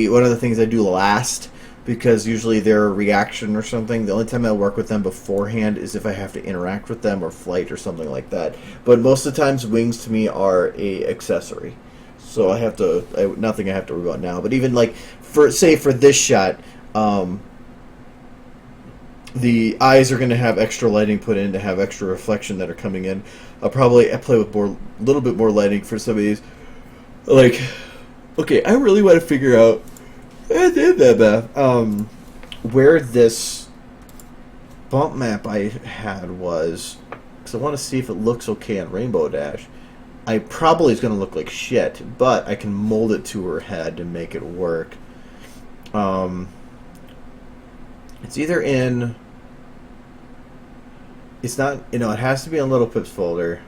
one of the things I do last, because usually they're a reaction or something. The only time I work with them beforehand is if I have to interact with them or flight or something like that. But most of the times, wings to me are a accessory. So I have to, nothing I have to worry about now. But even like, for this shot, the eyes are going to have extra lighting put in to have extra reflection that are coming in. I'll probably play with a little bit more lighting for some of these. Like, okay, I really want to figure out where this bump map I had was, because I want to see if it looks okay on Rainbow Dash. I probably is going to look like shit, but I can mold it to her head and make it work. It's either in... It's not... it has to be in Little Pip's folder.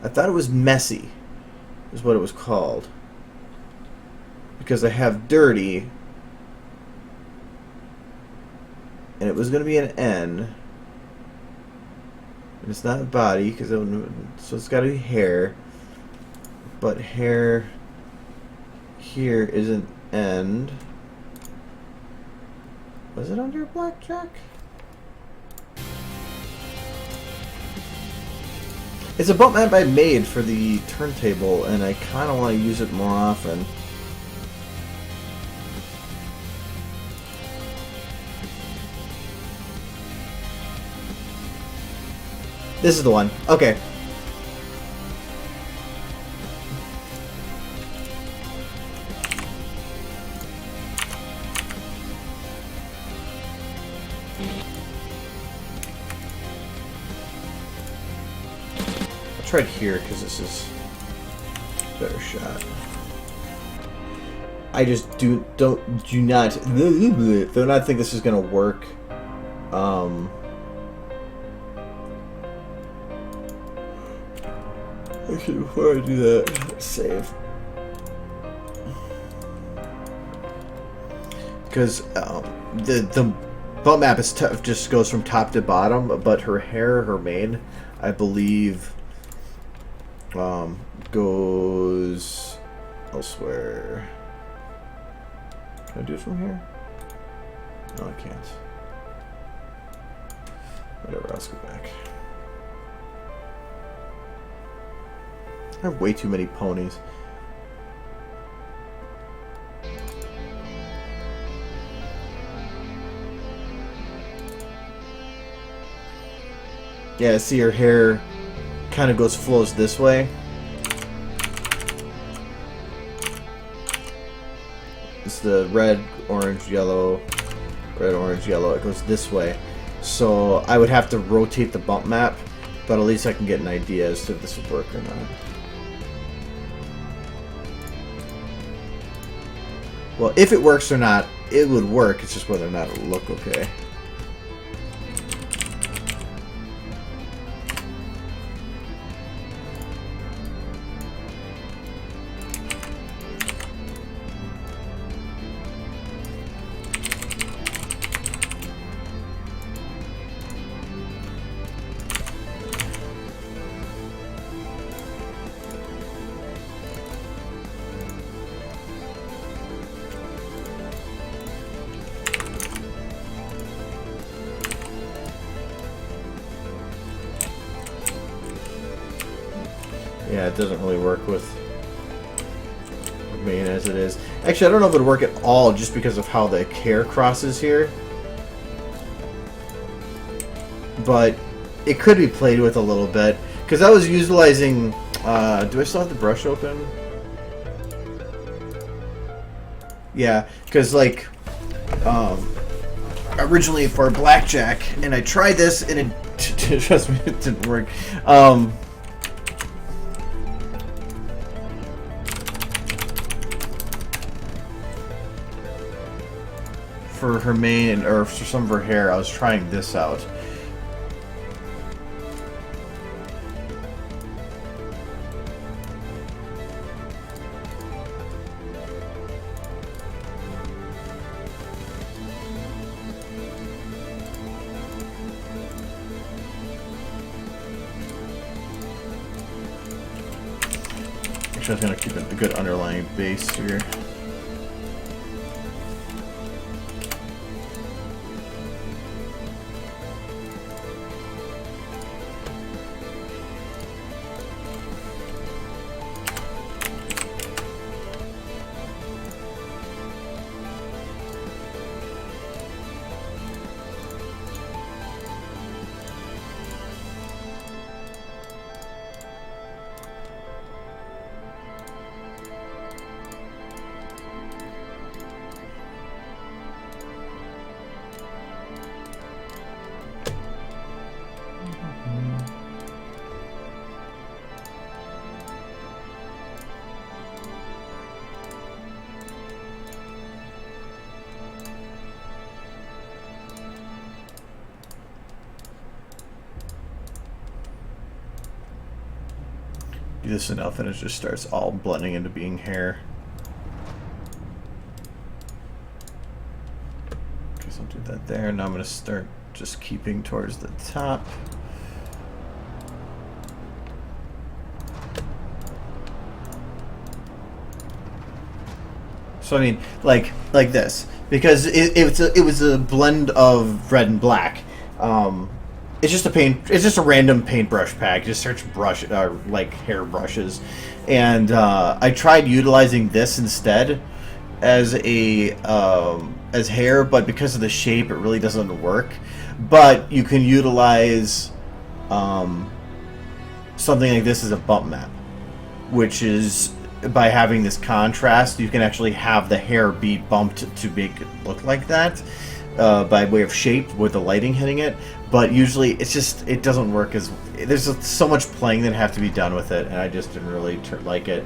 I thought it was Messy, is what it was called. Because I have Dirty, and it was going to be an N, and it's not a body, so it's got to be hair, but hair here is an end. Was it under Blackjack? It's a bump map I made for the turntable, and I kind of want to use it more often. This is the one. Okay. I'll try it here because this is a better shot. I just do not think this is gonna work. Actually, before I do that, save. Because the bump map is just goes from top to bottom, but her hair, her mane, I believe, goes elsewhere. Can I do it from here? No, I can't. Whatever, I'll go back. I have way too many ponies. Yeah, see her hair kind of flows this way. It's the red, orange, yellow. Red, orange, yellow. It goes this way. So I would have to rotate the bump map, but at least I can get an idea as to if this would work or not. Well, if it works or not, it would work. It's just whether or not it will look okay. Yeah, it doesn't really work with main as it is. Actually, I don't know if it would work at all just because of how the hair crosses here. But it could be played with a little bit. Because I was utilizing... do I still have the brush open? Yeah, because like... originally for blackjack, and I tried this, and it... trust me, it didn't work. For her mane or for some of her hair, I was trying this out. Actually, I was going to keep a good underlying base here. Do this enough and it just starts all blending into being hair. Guess I'll do that there. Now I'm going to start just keeping towards the top. So I mean, like this, because it was a blend of red and black. It's just a paint. It's just a random paintbrush pack. Just search brush, like hair brushes, and I tried utilizing this instead as a as hair, but because of the shape, it really doesn't work. But you can utilize something like this as a bump map, which is by having this contrast, you can actually have the hair be bumped to make it look like that by way of shape with the lighting hitting it. But usually it doesn't work as there's so much playing that have to be done with it, and I just didn't really like it.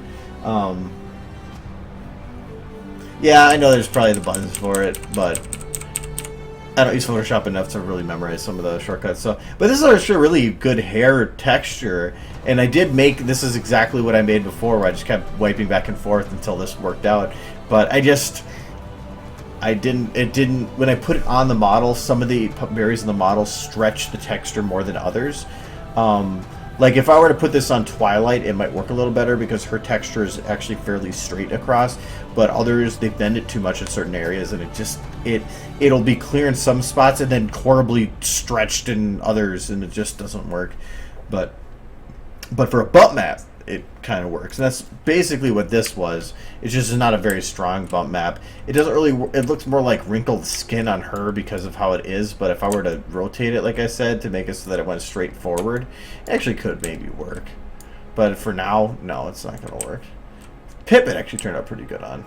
Yeah, I know there's probably the buttons for it, but I don't use Photoshop enough to really memorize some of the shortcuts. So, but this is actually a really good hair texture, and I did make this is exactly what I made before, where I just kept wiping back and forth until this worked out. But it didn't when I put it on the model, some of the berries in the model stretch the texture more than others. Like if I were to put this on Twilight, it might work a little better because her texture is actually fairly straight across, but others, they bend it too much in certain areas, and it'll be clear in some spots and then horribly stretched in others, and it just doesn't work. But for a bump map, it kind of works, and that's basically what this was. It's just not a very strong bump map. It doesn't really. It looks more like wrinkled skin on her because of how it is. But if I were to rotate it, like I said, to make it so that it went straight forward, it actually could maybe work. But for now, no, it's not going to work. Pip, it actually turned out pretty good on.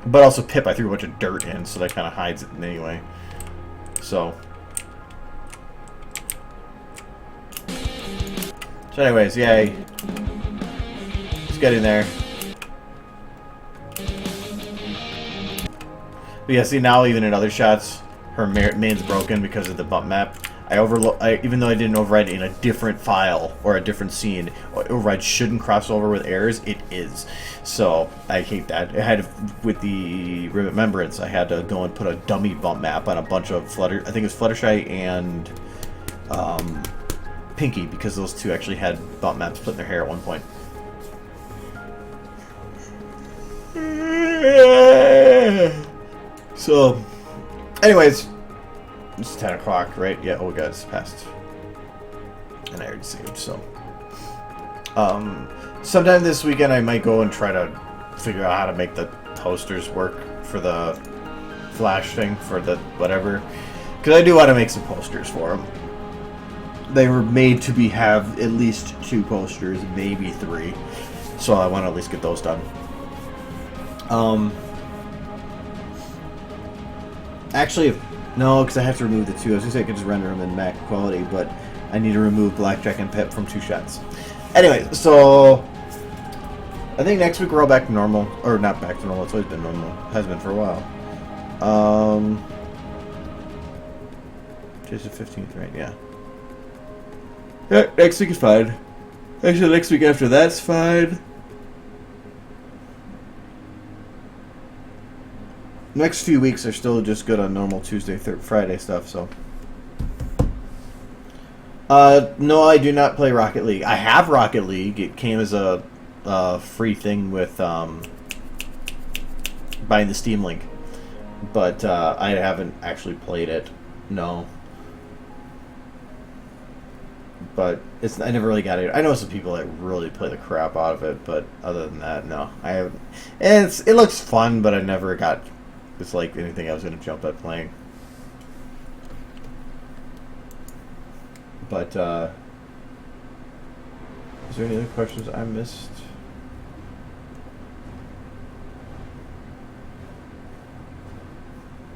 But also Pip, I threw a bunch of dirt in, so that kind of hides it anyway. So So anyways, yay. Just getting there. But yeah, see now even in other shots, her main's broken because of the bump map. Even though I didn't override it in a different file or a different scene, override shouldn't cross over with errors. It is, so I hate that. I had with the remembrance, I had to go and put a dummy bump map on a bunch of Flutter. I think it was Fluttershy and Pinky, because those two actually had bump maps put in their hair at one point. So, anyways. It's 10 o'clock, right? Yeah, oh god, it's past. And I already saved, so. Sometime this weekend I might go and try to figure out how to make the posters work for the Flash thing, for the whatever. Because I do want to make some posters for them. They were made to have at least 2 posters, maybe 3. So I want to at least get those done. Actually, no, because I have to remove the 2. I was going to say I could just render them in Mac quality, but I need to remove Blackjack and Pip from 2 shots. Anyway, so I think next week we're all back to normal. Or not back to normal, it's always been normal. Has been for a while. Today's the 15th, right? Yeah. Yeah, next week is fine. Actually, next week after that's fine. Next few weeks are still just good on normal Tuesday, Friday stuff, so. No, I do not play Rocket League. I have Rocket League. It came as a free thing with buying the Steam link. But I haven't actually played it. No. But I never really got it. I know some people that really play the crap out of it, but other than that, no. I haven't. And it looks fun, but I never got... It's like anything I was going to jump at playing. But, is there any other questions I missed?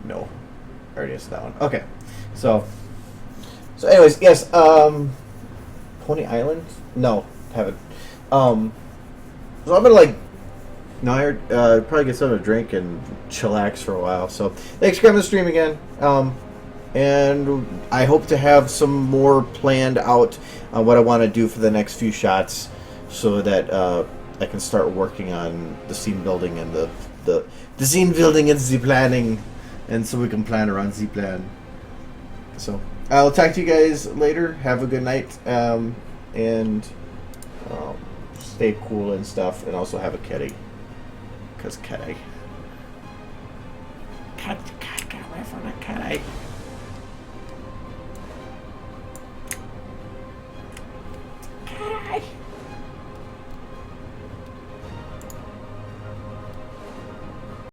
No. I already answered that one. Okay. So anyways, yes, Pony Island? No, haven't. So I'm gonna no, I probably get something to drink and chillax for a while. So thanks for coming to the stream again. And I hope to have some more planned out on what I want to do for the next few shots, so that I can start working on the scene building and the scene building and the planning, and so we can plan around the plan. So I'll talk to you guys later. Have a good night, and stay cool and stuff, and also have a kitty. Because kitty. Cat, get away from the kitty.